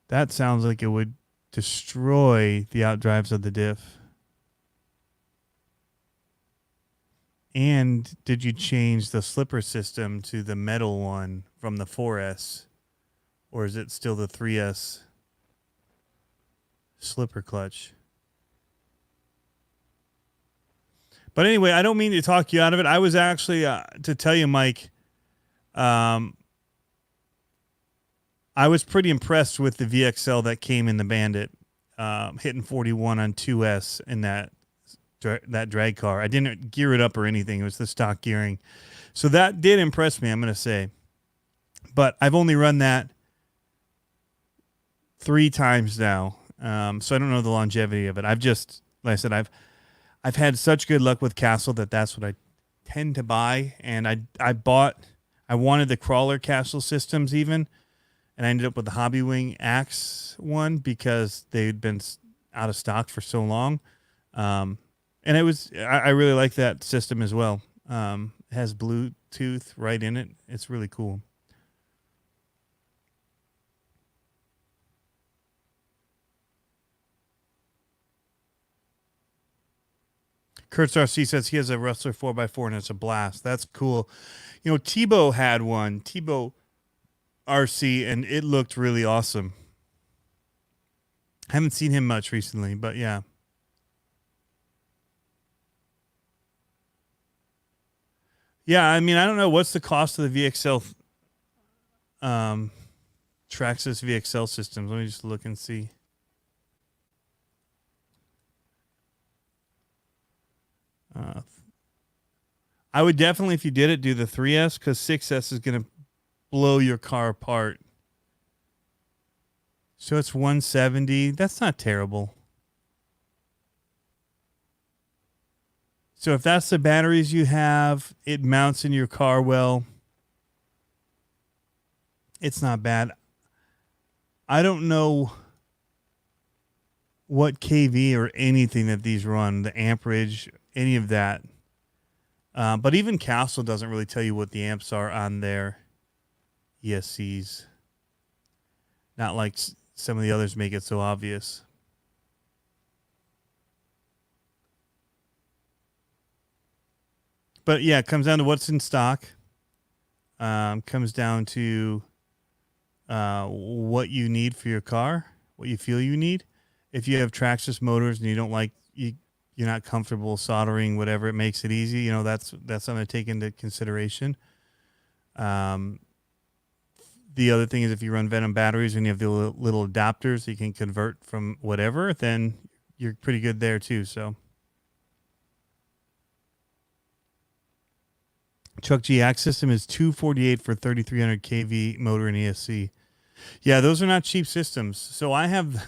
That sounds like it would destroy the outdrives of the diff. And did you change the slipper system to the metal one from the 4S? Or is it still the 3S slipper clutch? But anyway, I don't mean to talk you out of it. I was actually, to tell you, Mike, I was pretty impressed with the VXL that came in the Bandit, hitting 41 on 2S in that drag car. I didn't gear it up or anything. It was the stock gearing. So that did impress me, I'm going to say. But I've only run that 3 times now. So I don't know the longevity of it. I've just, like I said, I've had such good luck with Castle that's what I tend to buy. And I wanted the crawler Castle systems even. And I ended up with the Hobby Wing Axe one because they'd been out of stock for so long. And I really like that system as well. It has Bluetooth right in it. It's really cool. Kurtz RC says he has a Rustler 4x4 and it's a blast. That's cool. You know, Tebow had one. Tebow RC, and it looked really awesome. Haven't seen him much recently, but yeah. Yeah, I mean, I don't know what's the cost of the VXL Traxxas VXL systems. Let me just look and see. I would definitely, if you did it, do the 3S because 6S is going to blow your car apart. So it's 170. That's not terrible. So if that's the batteries you have, it mounts in your car well. It's not bad. I don't know what kV or anything that these run, the amperage, any of that. But even Castle doesn't really tell you what the amps are on their ESCs. Not like some of the others make it so obvious. But yeah, it comes down to what's in stock. Comes down to what you need for your car, what you feel you need. If you have trackless motors and you don't like you're not comfortable soldering whatever, it makes it easy. You know, that's something to take into consideration. The other thing is if you run Venom batteries and you have the little adapters you can convert from whatever, then you're pretty good there too. So Chuck G Axe system is $248 for 3,300 kV motor and ESC. Yeah, those are not cheap systems. So I have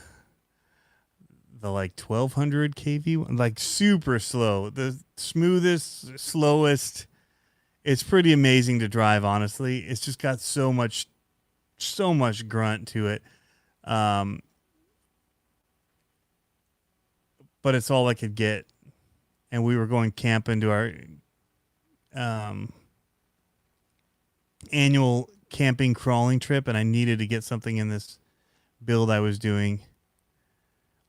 the like 1,200 kV, like super slow, the smoothest, slowest. It's pretty amazing to drive, honestly. It's just got so much grunt to it. But it's all I could get. And we were going camping to our annual camping crawling trip, and I needed to get something in this build I was doing.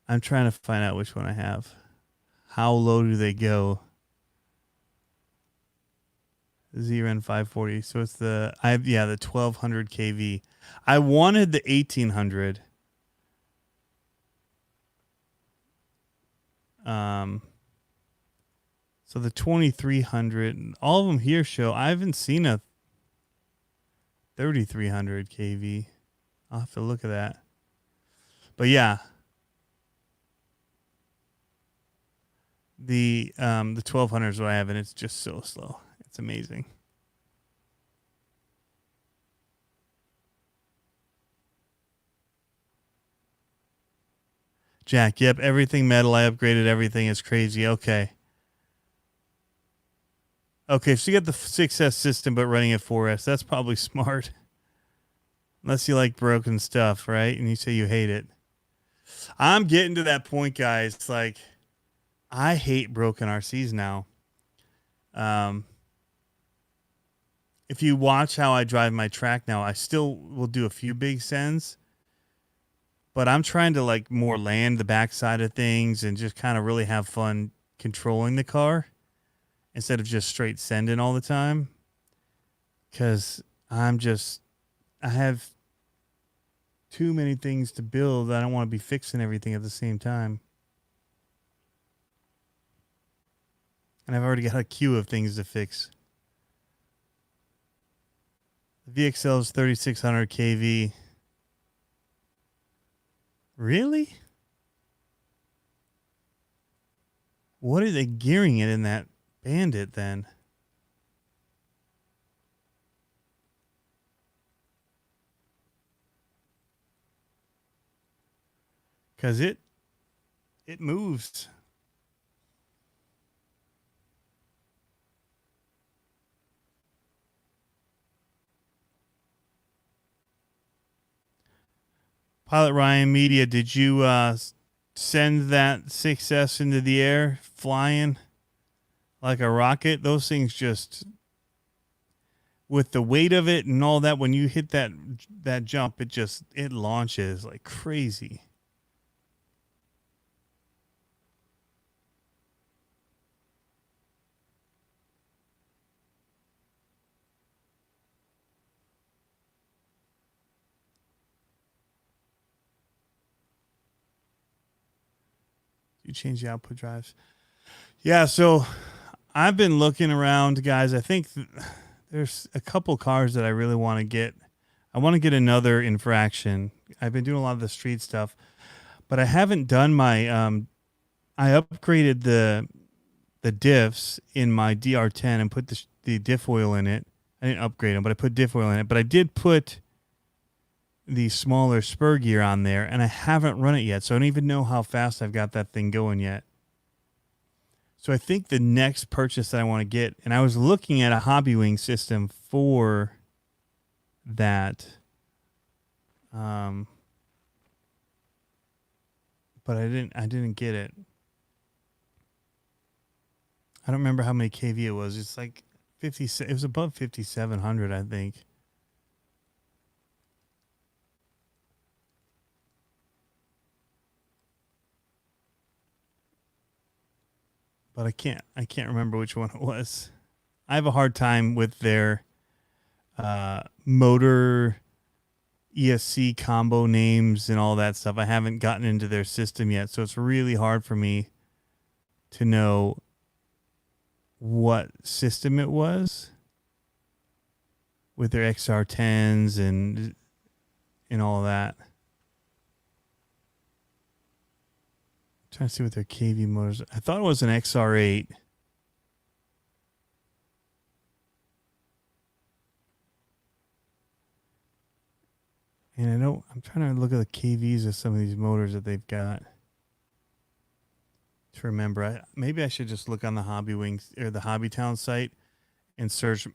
I'm trying to find out which one I have. How low do they go? ZRN 540. So it's the 1,200 kV. I wanted the 1,800. So the 2,300. All of them here show. I haven't seen a 3,300 kV. I'll have to look at that. But yeah. The 1,200 is what I have, and it's just so slow. It's amazing. Jack, yep, everything metal. I upgraded everything. It's crazy. Okay. Okay, so you got the 6S system, but running a 4S. That's probably smart. Unless you like broken stuff, right? And you say you hate it. I'm getting to that point, guys. It's like, I hate broken RCs now. If you watch how I drive my track now, I still will do a few big sends, but I'm trying to like more land the backside of things and just kind of really have fun controlling the car instead of just straight sending all the time. Cause I have too many things to build. I don't want to be fixing everything at the same time. And I've already got a queue of things to fix. The VXL is 3,600 kV. Really? What are they gearing it in that Bandit then? Because it moves. Pilot Ryan Media, did you send that 6S into the air flying like a rocket? Those things just, with the weight of it and all that, when you hit that jump, it launches like crazy. You change the output drives. Yeah, so I've been looking around, guys. I think there's a couple cars that I really want to get. I want to get another infraction. I've been doing a lot of the street stuff, but I haven't done my I upgraded the diffs in my DR10 and put the diff oil in it. I didn't upgrade them, but I put diff oil in it. But I did put the smaller spur gear on there, and I haven't run it yet, so I don't even know how fast I've got that thing going yet. So I think the next purchase that I want to get, and I was looking at a hobby wing system for that, but I didn't get it. I don't remember how many kV it was. It's like 50. It was above 5,700, I think. But I can't remember which one it was. I have a hard time with their motor ESC combo names and all that stuff. I haven't gotten into their system yet, so it's really hard for me to know what system it was with their XR10s and all that. Trying to see what their KV motors. I thought it was an XR8. And I'm trying to look at the KVs of some of these motors that they've got to remember. Maybe I should just look on the Hobby Wings or the Hobby Town site and search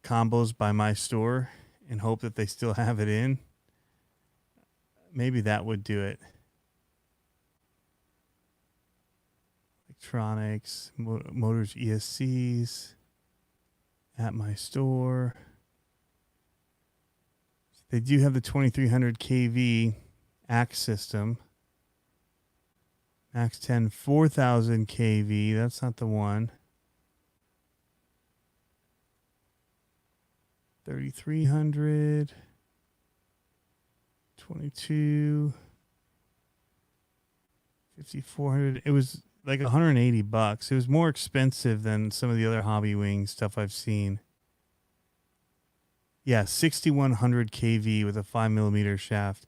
combos by my store and hope that they still have it in. Maybe that would do it. Electronics, motors, ESCs at my store. They do have the 2300 kV AX system. Max 10 4000 kV. That's not the one. 3300. 22. 5400. It was like $180. It was more expensive than some of the other Hobby Wing stuff I've seen. Yeah, 6100 kV with a 5mm shaft.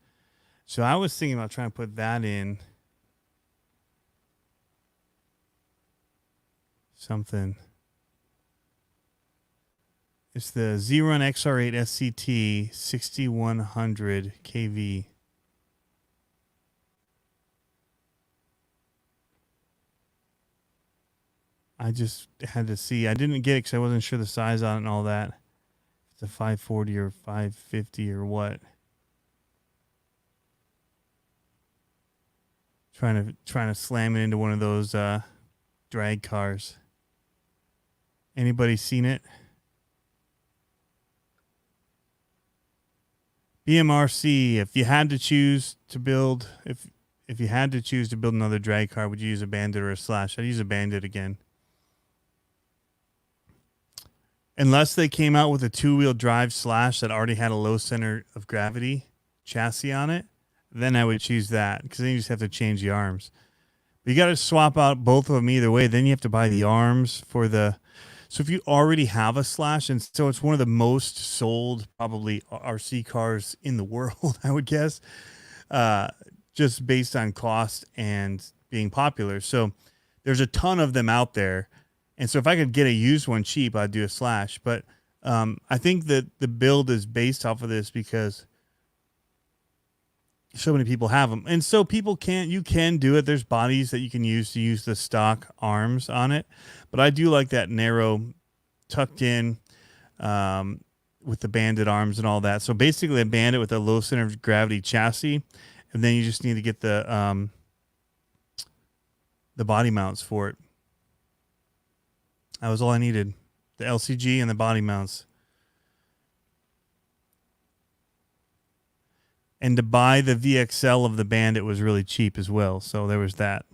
So I was thinking about trying to put that in something. It's the Z-Run XR8 SCT 6100 kV. I just had to see. I didn't get it because I wasn't sure the size on it and all that. If it's a 540 or 550 or what. Trying to slam it into one of those drag cars. Anybody seen it? BMRC, if you had to choose to build another drag car, would you use a Bandit or a Slash? I'd use a Bandit again. Unless they came out with a 2-wheel drive Slash that already had a low center of gravity chassis on it, then I would choose that because then you just have to change the arms. But you got to swap out both of them either way. Then you have to buy the arms for the... So if you already have a Slash, and so it's one of the most sold probably RC cars in the world, I would guess, just based on cost and being popular. So there's a ton of them out there. And so if I could get a used one cheap, I'd do a Slash. But I think that the build is based off of this because so many people have them. And so you can do it. There's bodies that you can use to use the stock arms on it. But I do like that narrow, tucked in with the Bandit arms and all that. So basically a Bandit with a low center of gravity chassis. And then you just need to get the body mounts for it. That was all I needed. The LCG and the body mounts. And to buy the VXL of the Bandit was really cheap as well. So there was that.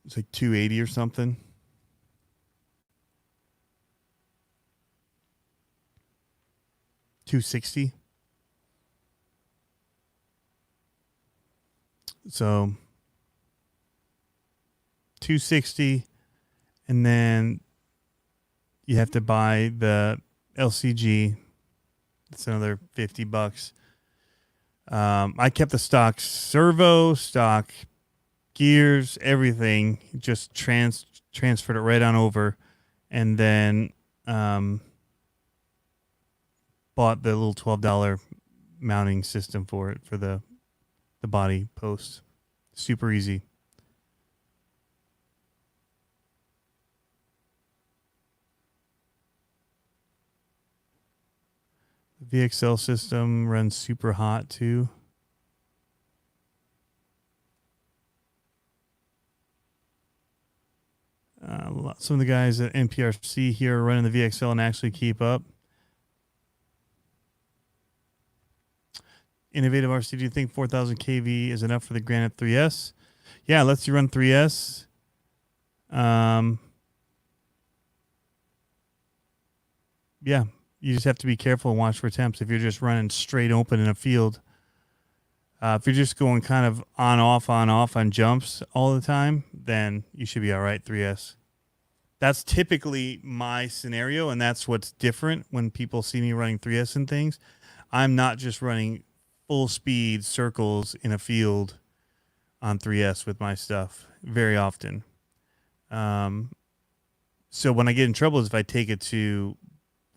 It's like $280 or something. $260. So $260, and then you have to buy the LCG. It's another $50. I kept the stock servo, stock gears, everything. Just transferred it right on over, and then bought the little $12 mounting system for it, for the body post. Super easy. The VXL system runs super hot too. Some of the guys at NPRC here are running the VXL and actually keep up. Innovative RC, do you think 4,000 kV is enough for the Granite 3S? Yeah, lets you run 3S. Yeah, you just have to be careful and watch for temps if you're just running straight open in a field. If you're just going kind of on, off on jumps all the time, then you should be all right, 3S. That's typically my scenario, and that's what's different when people see me running 3S and things. I'm not just running full speed circles in a field on 3S with my stuff very often. So when I get in trouble is if I take it to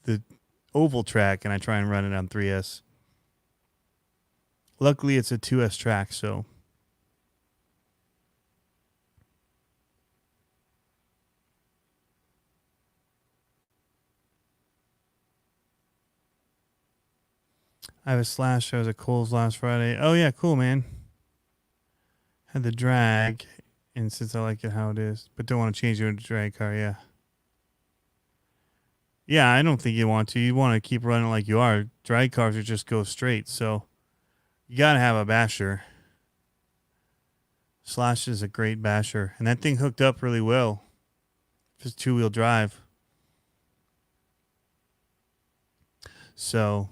the oval track and I try and run it on 3S. Luckily, it's a 2S track, so. I have a Slash. I was at Kohl's last Friday. Oh, yeah, cool, man. Had the drag, and since I like it how it is, but don't want to change it into a drag car, yeah. Yeah, I don't think you want to. You want to keep running like you are. Drag cars are just go straight, so you got to have a basher. Slash is a great basher, and that thing hooked up really well. Just two-wheel drive. So,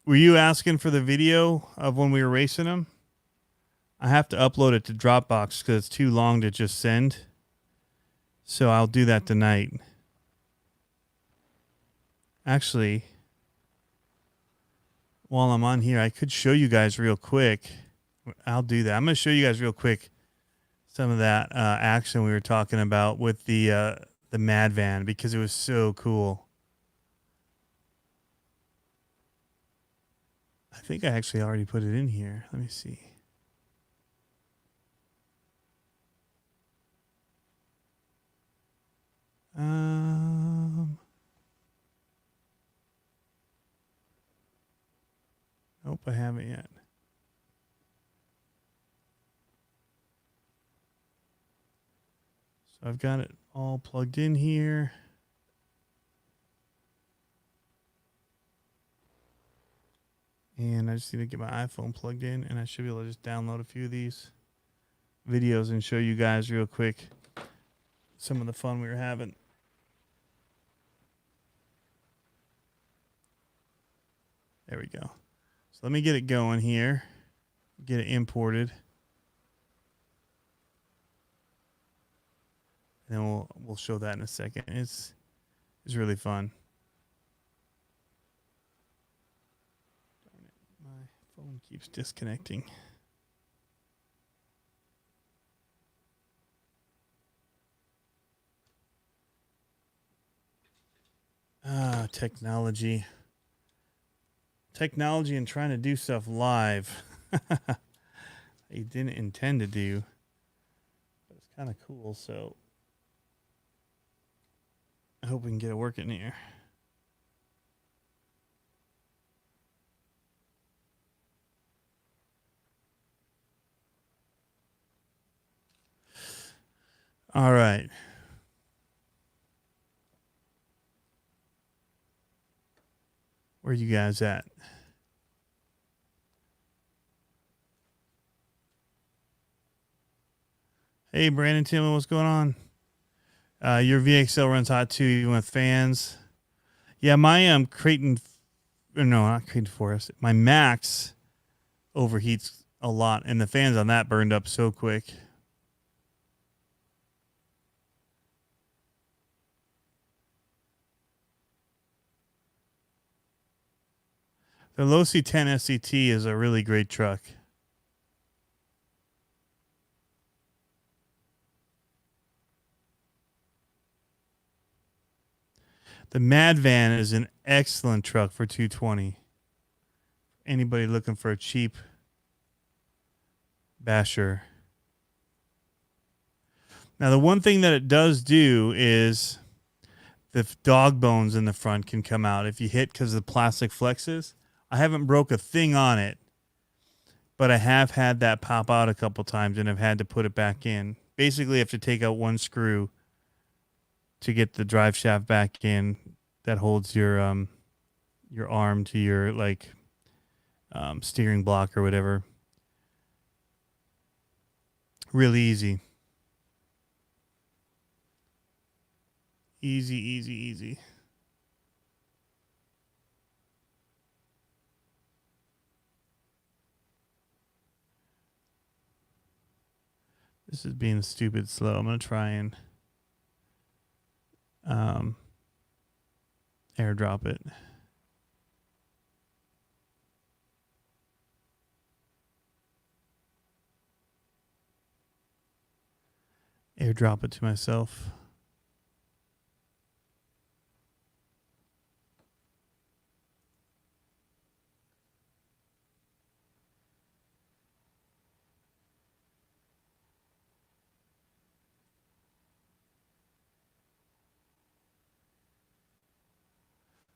were you asking for the video of when we were racing them? I have to upload it to Dropbox because it's too long to just send. So I'll do that tonight. Actually, while I'm on here, I could show you guys real quick. I'll do that. I'm going to show you guys real quick some of that action we were talking about with the Mad Van because it was so cool. I think I actually already put it in here. Let me see. Nope, I haven't yet. So I've got it all plugged in here. And I just need to get my iPhone plugged in, and I should be able to just download a few of these videos and show you guys real quick some of the fun we were having. There we go. So let me get it going here. Get it imported. And then we'll show that in a second. It's really fun. Darn it, my phone keeps disconnecting. Technology. Technology and trying to do stuff live. I didn't intend to do, but it's kind of cool, so I hope we can get it working here. All right. Where you guys at? Hey, Brandon Tillman, what's going on? Your VXL runs hot too, even with fans. Yeah, my Creighton, no, not Creighton Forest. My Max overheats a lot, and the fans on that burned up so quick. The Losi 10 SCT is a really great truck. The Mad Van is an excellent truck for 220. Anybody looking for a cheap basher. Now, the one thing that it does do is the dog bones in the front can come out if you hit because the plastic flexes. I haven't broke a thing on it, but I have had that pop out a couple times and I've had to put it back in. Basically, you have to take out one screw to get the drive shaft back in that holds your arm to your steering block or whatever. Really easy. Easy. This is being stupid slow. I'm going to try and airdrop it. Airdrop it to myself.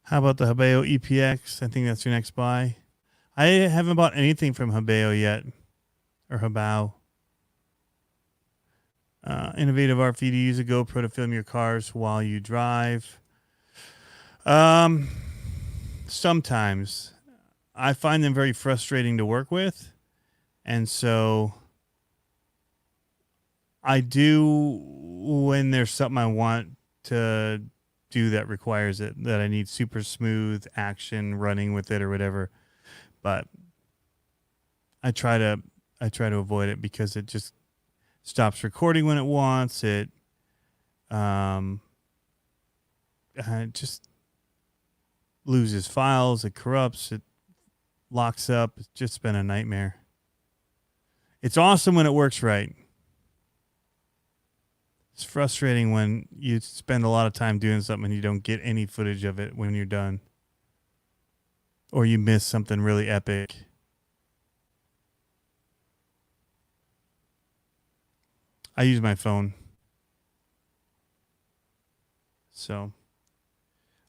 How about the Habeo EPX? I think that's your next buy. I haven't bought anything from Habeo yet. Or Habao. Innovative art for you to use a GoPro to film your cars while you drive. Sometimes. I find them very frustrating to work with. And so I do when there's something I want to do that requires it, that I need super smooth action running with it or whatever. But I try to avoid it because it just stops recording when it wants. It just loses files. It corrupts. It locks up. It's just been a nightmare. It's awesome when it works right. It's frustrating when you spend a lot of time doing something and you don't get any footage of it when you're done. Or you miss something really epic. I use my phone. So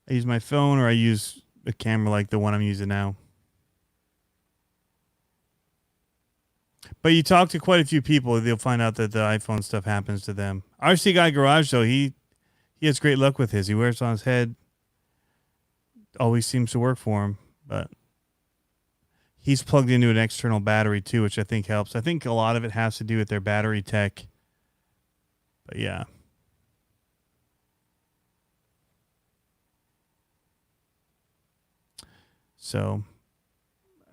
I use my phone or I use a camera like the one I'm using now. But you talk to quite a few people, they'll find out that the iPhone stuff happens to them. RC Guy Garage, though, he has great luck with his. He wears it on his head. Always seems to work for him. But he's plugged into an external battery, too, which I think helps. I think a lot of it has to do with their battery tech. But, yeah. So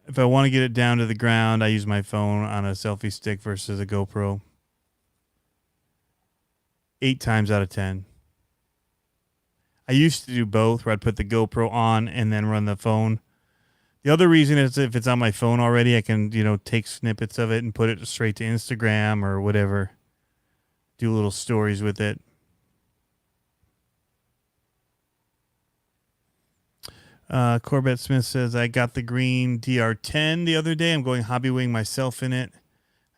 if I want to get it down to the ground, I use my phone on a selfie stick versus a GoPro. 8 times out of 10. I used to do both, where I'd put the GoPro on and then run the phone. The other reason is if it's on my phone already, I can, take snippets of it and put it straight to Instagram or whatever. Do little stories with it. Corbett Smith says, I got the green DR10 the other day. I'm going hobby wing myself in it.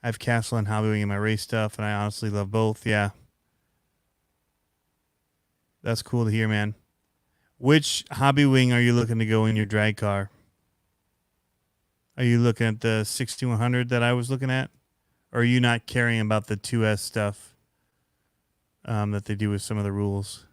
I have Castle and hobby wing in my race stuff, and I honestly love both. Yeah. That's cool to hear, man. Which hobby wing are you looking to go in your drag car? Are you looking at the 6100 that I was looking at? Or are you not caring about the 2S stuff that they do with some of the rules?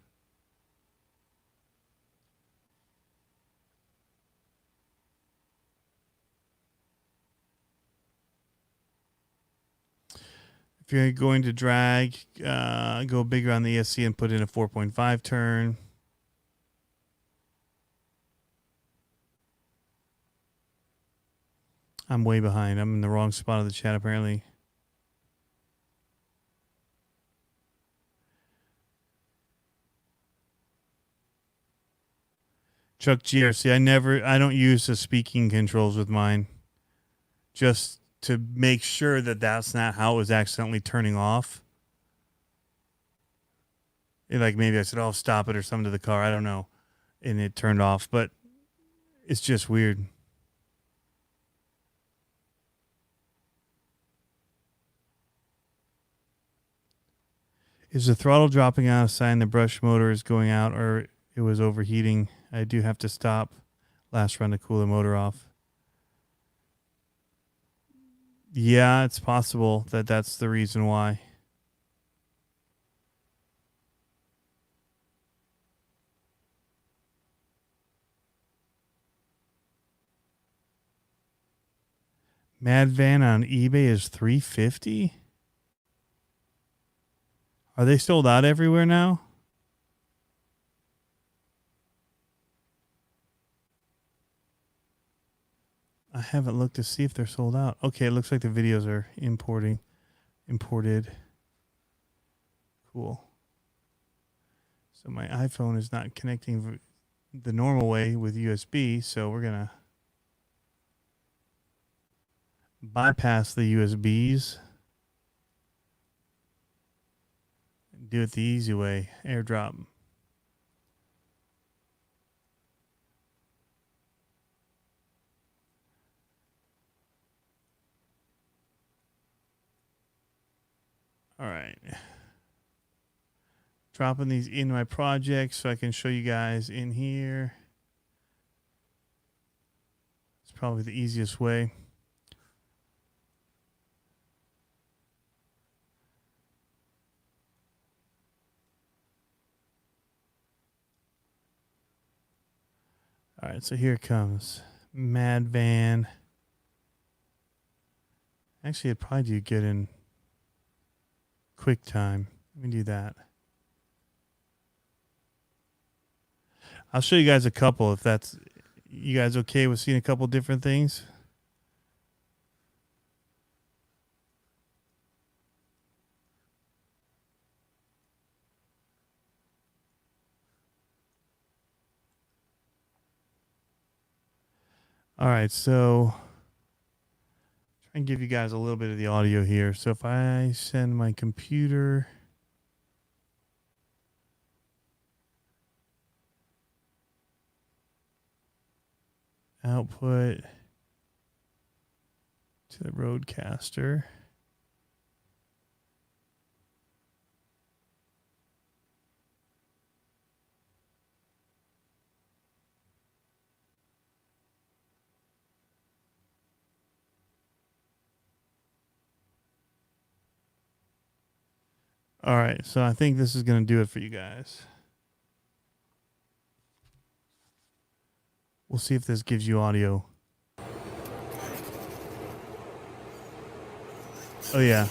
If you're going to drag, go bigger on the ESC and put in a 4.5 turn. I'm way behind. I'm in the wrong spot of the chat, apparently. Chuck GRC, I don't use the speaking controls with mine. Just to make sure that that's not how it was accidentally turning off. Like maybe I said, oh, stop it or something to the car. I don't know. and it turned off, but it's just weird. Is the throttle dropping out a sign the brush motor is going out or it was overheating? I do have to stop last run to cool the motor off. Yeah, it's possible that that's the reason why. Mad Van on eBay is $350. Are they sold out everywhere now? I haven't looked to see if they're sold out. Okay, it looks like the videos are imported. Cool. So my iPhone is not connecting the normal way with USB, so we're going to bypass the USBs. Do it the easy way. AirDrop. All right. Dropping these in my project so I can show you guys in here. It's probably the easiest way. All right, so here it comes. Mad Van. Actually, it'd probably do good in QuickTime. Let me do that. I'll show you guys a couple if that's... You guys okay with seeing a couple different things? All right, so try and give you guys a little bit of the audio here. So if I send my computer output to the Roadcaster. All right, so I think this is going to do it for you guys. We'll see if this gives you audio. Oh, yeah.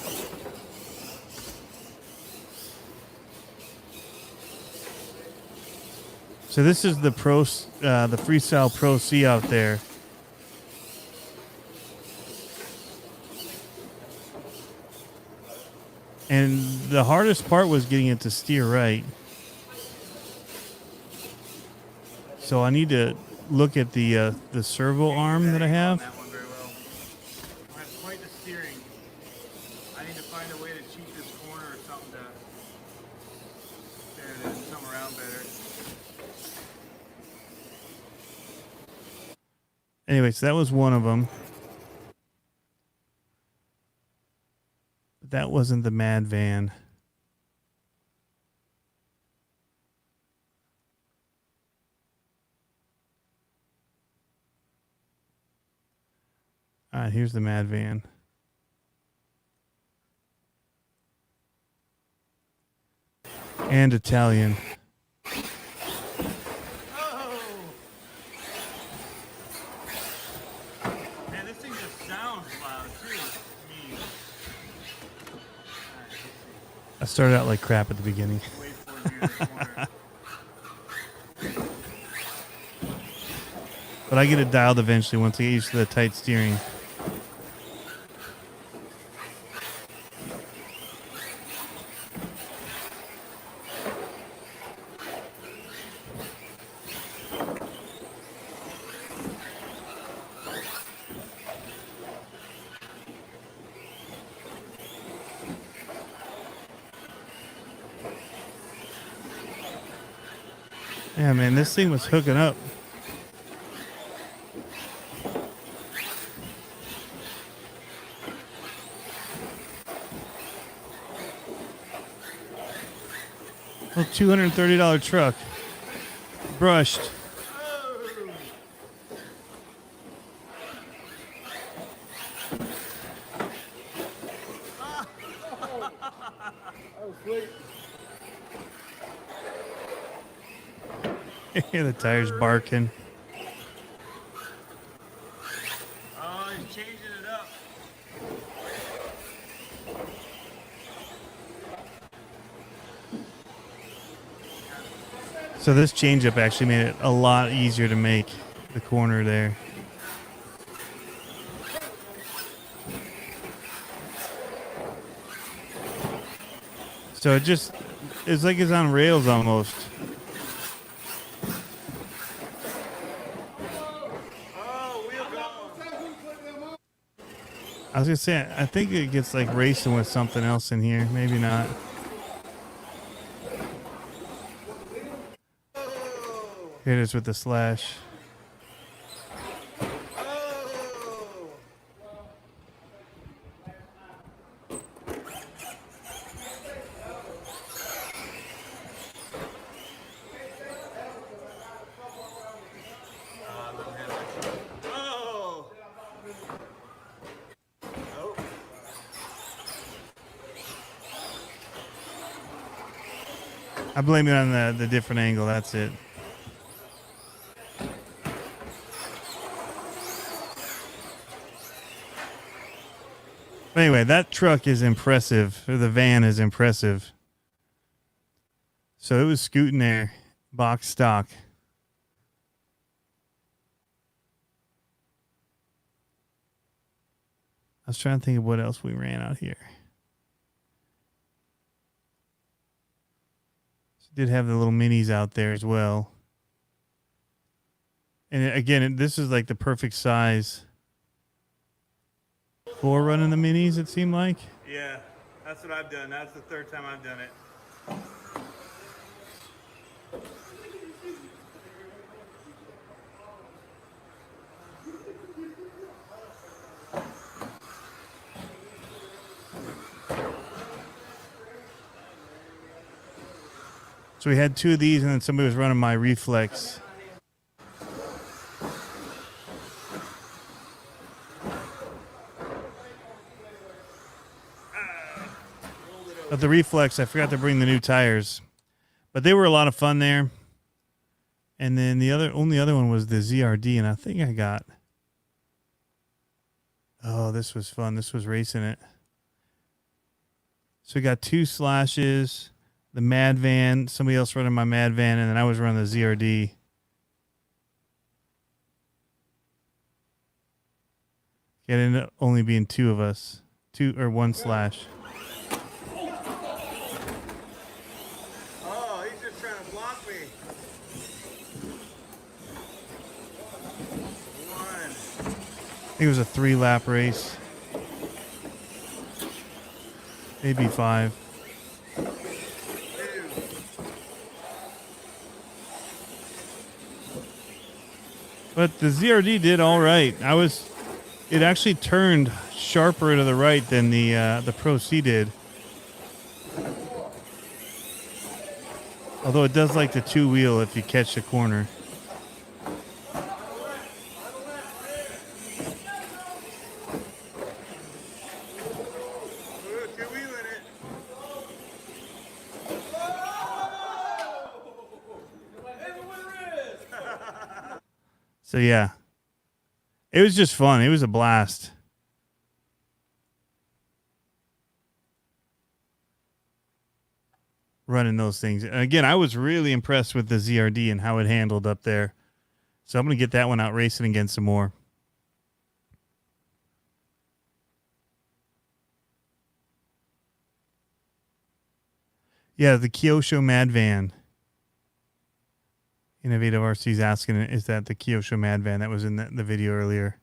So this is the the Freestyle Pro C out there. And the hardest part was getting it to steer right. So I need to look at the servo arm that I have. That one very well. I have quite the steering. I need to find a way to cheat this corner or something to there it is, come around better. Anyway, so that was one of them. But that wasn't the Mad Van. All right, here's the Mad Van. And Italian. Oh! Man, this thing just sounds loud too. I started out like crap at the beginning. Wait for you in the corner. But I get it dialed eventually once I get used to the tight steering. Yeah, man, this thing was hooking up. Well, $230 truck. Brushed. The tires barking. Oh, he's changing it up. So this change-up actually made it a lot easier to make the corner there. So it's like it's on rails almost. I was gonna say, I think it gets like racing with something else in here. Maybe not. Here it is with the slash. I blame it on the different angle. That's it. But anyway, that truck is impressive. Or the van is impressive. So it was scooting there, box stock. I was trying to think of what else we ran out here. Did have the little minis out there as well. And again, this is like the perfect size for running the minis, it seemed like. Yeah, that's what I've done. That's the third time I've done it. So we had two of these, and then somebody was running my Reflex. But the Reflex, I forgot to bring the new tires. But they were a lot of fun there. And then the only other one was the ZRD, and I think I got... Oh, this was fun. This was racing it. So we got two slashes... The Mad Van, somebody else running my Mad Van, and then I was running the ZRD. It ended up only being two of us. One slash. Oh, he's just trying to block me. One. I think it was a 3-lap race. Maybe 5. But the ZRD did all right. It actually turned sharper to the right than the Pro C did. Although it does like the 2-wheel if you catch the corner. So yeah, it was just fun. It was a blast. Running those things. And again, I was really impressed with the ZRD and how it handled up there. So I'm going to get that one out racing again some more. Yeah, the Kyosho Mad Van. Innovative RC's asking, is that the Kyosho Mad Van that was in the video earlier?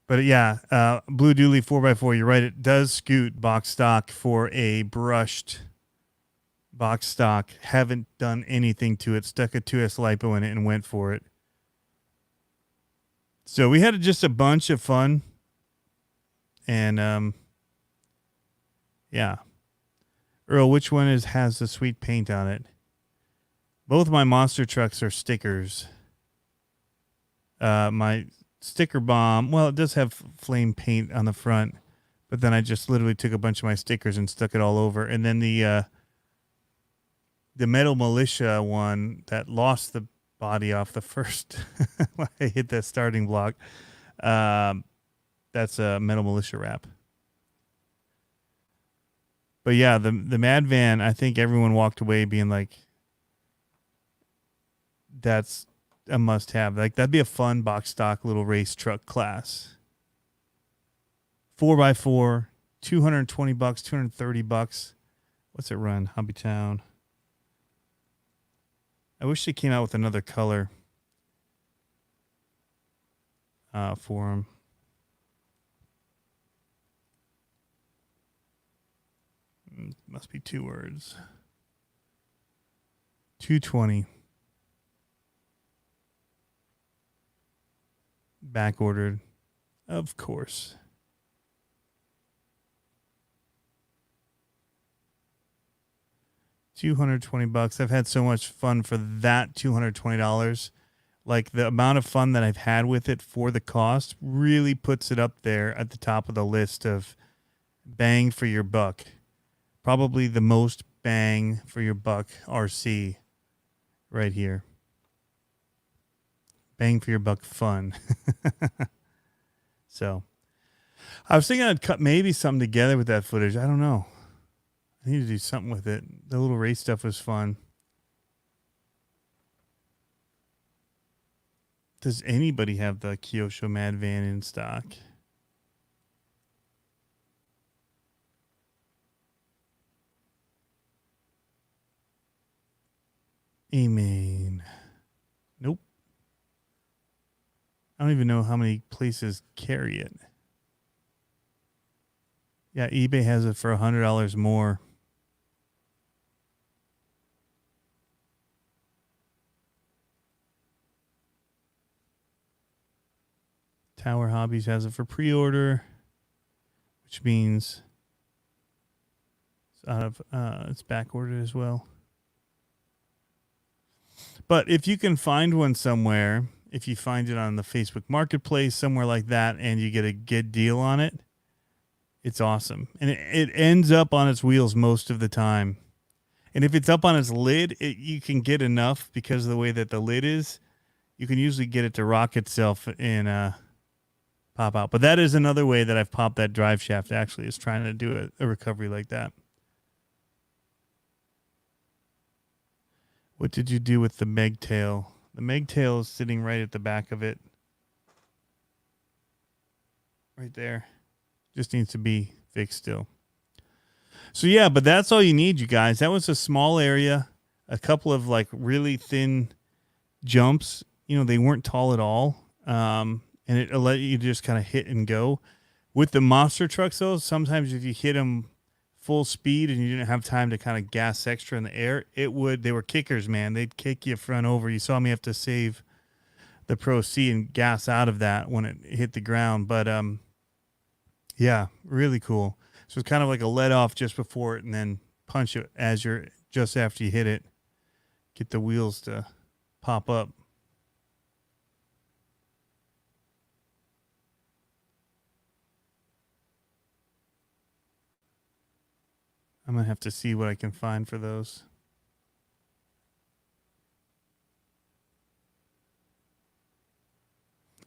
But yeah, Blue Dooley 4x4, you're right. It does scoot box stock for a brushed box stock. Haven't done anything to it. Stuck a 2S LiPo in it and went for it. So we had just a bunch of fun. And yeah. Earl, which one has the sweet paint on it? Both my monster trucks are stickers. My sticker bomb, well, it does have flame paint on the front, but then I just literally took a bunch of my stickers and stuck it all over. And then the Metal Militia one that lost the body off the first when I hit that starting block, that's a Metal Militia wrap. But yeah, the Mad Van, I think everyone walked away being like, that's a must-have. Like, that'd be a fun box stock little race truck class. 4x4, $220, $230. What's it run? Hobbytown. I wish they came out with another color for them. Must be 2 words. 220. Back ordered, of course. $220. I've had so much fun for that $220. Like, the amount of fun that I've had with it for the cost really puts it up there at the top of the list of bang for your buck. Probably the most bang for your buck RC right here. Bang for your buck fun. So I was thinking I'd cut maybe something together with that footage. I don't know. I need to do something with it. The little race stuff was fun. Does anybody have the Kyosho Mad Van in stock? Amen. Nope. I don't even know how many places carry it. Yeah, eBay has it for $100 more. Tower Hobbies has it for pre-order, which means it's out of it's back ordered as well. But if you can find one somewhere, if you find it on the Facebook Marketplace, somewhere like that, and you get a good deal on it, it's awesome. And it ends up on its wheels most of the time. And if it's up on its lid, you can get enough because of the way that the lid is. You can usually get it to rock itself and pop out. But that is another way that I've popped that drive shaft, actually, is trying to do a recovery like that. What did you do with the Megtail? The Megtail is sitting right at the back of it. Right there. Just needs to be fixed still. So yeah, but that's all you need, you guys. That was a small area. A couple of like really thin jumps. You know, they weren't tall at all. And it let you just kind of hit and go. With the monster trucks, though, sometimes if you hit them full speed and you didn't have time to kind of gas extra in the air, they were kickers, man. They'd kick you front over. You saw me have to save the Pro C and gas out of that when it hit the ground. But yeah, really cool. So it's kind of like a let off just before it and then punch it as you're just after you hit it. Get the wheels to pop up. I'm going to have to see what I can find for those.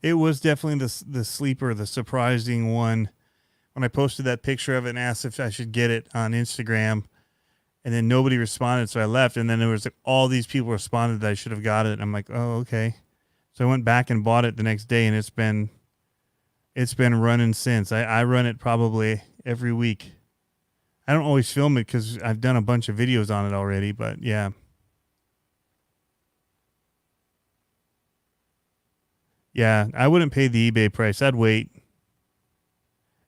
It was definitely the sleeper, the surprising one. When I posted that picture of it and asked if I should get it on Instagram, and then nobody responded, so I left. And then there was like, all these people responded that I should have got it. And I'm like, oh, okay. So I went back and bought it the next day, and it's been running since. I run it probably every week. I don't always film it because I've done a bunch of videos on it already, but yeah. Yeah, I wouldn't pay the eBay price. I'd wait.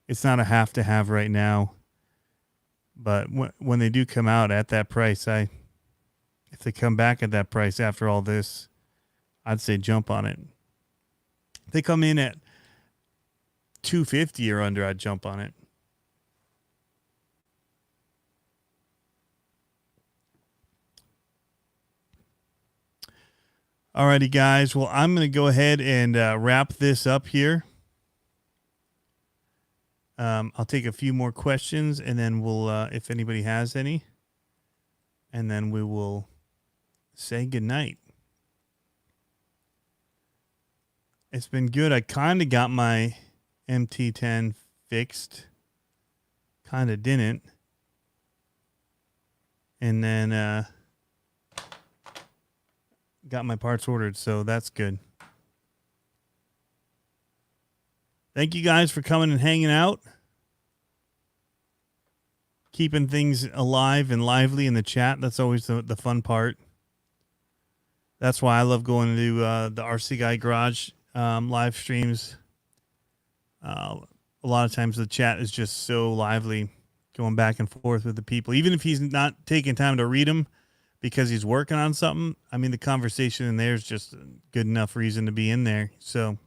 It's not a have to have right now. But when they do come out at that price, if they come back at that price after all this, I'd say jump on it. If they come in at $250 or under, I'd jump on it. Alrighty, guys. Well, I'm going to go ahead and wrap this up here. I'll take a few more questions, and then we'll, if anybody has any, and then we will say goodnight. It's been good. I kind of got my MT10 fixed. Kind of didn't. And then got my parts ordered, so that's good. Thank you guys for coming and hanging out. Keeping things alive and lively in the chat. That's always the fun part. That's why I love going to the RC Guy Garage live streams. A lot of times the chat is just so lively, going back and forth with the people. Even if he's not taking time to read them because he's working on something, I mean, the conversation in there is just a good enough reason to be in there. So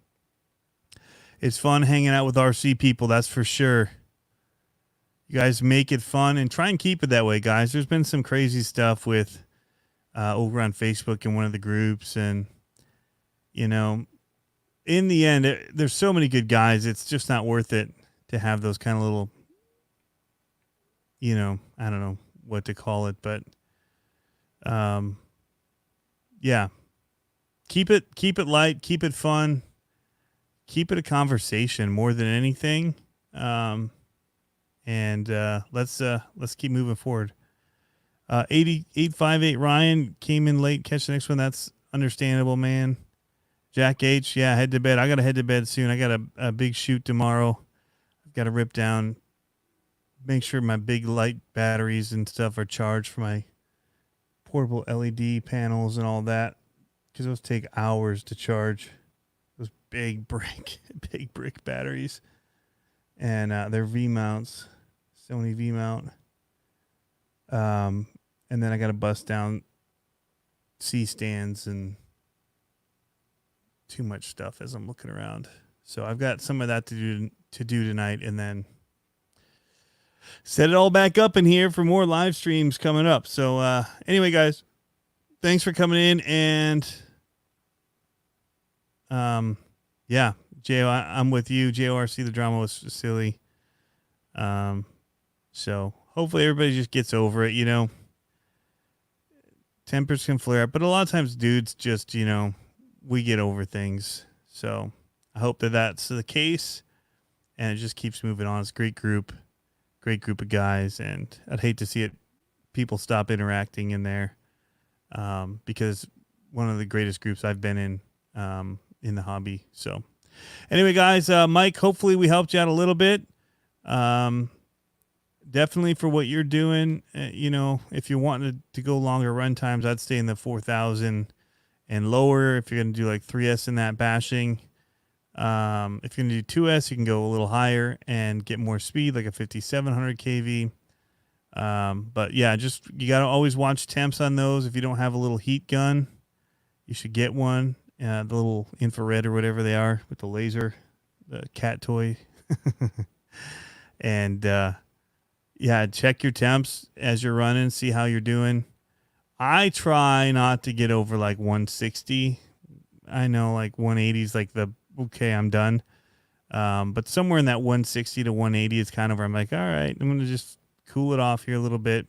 it's fun hanging out with RC people, that's for sure. You guys make it fun and try and keep it that way, guys. There's been some crazy stuff with over on Facebook in one of the groups, and you know, in the end, there's so many good guys. It's just not worth it to have those kind of little, you know, I don't know what to call it, but yeah, keep it light, keep it fun, keep it a conversation more than anything. And let's keep moving forward. 8858 Ryan came in late. Catch the next one. That's understandable, man. Jack H, yeah, head to bed. I got to head to bed soon. I got a big shoot tomorrow. I've got to rip down, make sure my big light batteries and stuff are charged for my portable LED panels and all that, because those take hours to charge. Those big brick batteries, and they're V mounts, Sony V mount. And then I got to bust down C stands and too much stuff as I'm looking around. So I've got some of that to do tonight, and then set it all back up in here for more live streams coming up. So anyway, guys, thanks for coming in, and yeah, Jo, I'm with you. JORC, the drama was silly. So hopefully everybody just gets over it, you know. Tempers can flare up, but a lot of times dudes just, you know, we get over things. So I hope that that's the case, and it just keeps moving on. It's a great group of guys, and I'd hate to see it, people stop interacting in there, because one of the greatest groups I've been in the hobby. So anyway, guys, Mike, hopefully we helped you out a little bit. Definitely for what you're doing, you know, if you're wanting to go longer run times, I'd stay in the 4,000 and lower. If you're going to do like 3S in that bashing, if you're going to do 2S, you can go a little higher and get more speed, like a 5,700 kV. But yeah, just, you got to always watch temps on those. If you don't have a little heat gun, you should get one. The little infrared or whatever they are with the laser, the cat toy. And, yeah, check your temps as you're running, see how you're doing. I try not to get over like 160. I know like 180 is like okay, I'm done. But somewhere in that 160 to 180 is kind of where I'm like, all right, I'm going to just cool it off here a little bit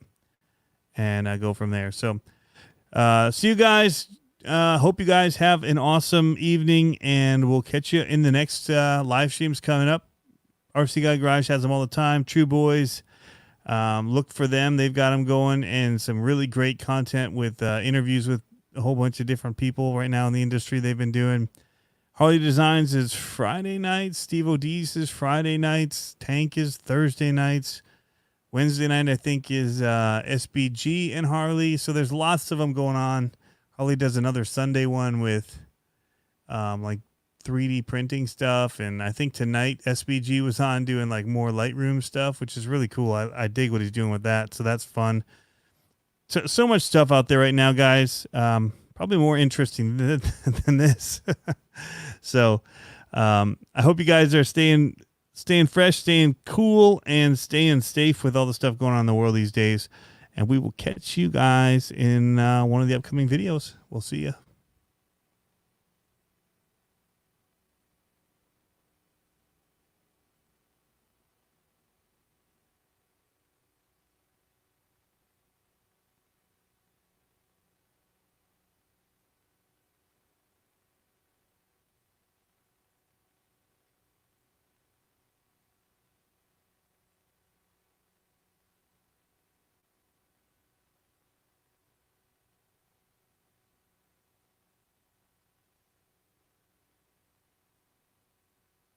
and go from there. So see you guys. Hope you guys have an awesome evening, and we'll catch you in the next live streams coming up. RC Guy Garage has them all the time. True Boys. Look for them. They've got them going, and some really great content with interviews with a whole bunch of different people right now in the industry they've been doing. Harley Designs is Friday nights. Steve O'Dees is Friday nights. Tank is Thursday nights. Wednesday night, I think, is SBG and Harley. So there's lots of them going on. Harley does another Sunday one with like 3D printing stuff. And I think tonight SBG was on doing like more Lightroom stuff, which is really cool. I dig what he's doing with that. So that's fun. So much stuff out there right now, guys. Probably more interesting than this. So I hope you guys are staying fresh, staying cool, and staying safe with all the stuff going on in the world these days. And we will catch you guys in one of the upcoming videos. We'll see you.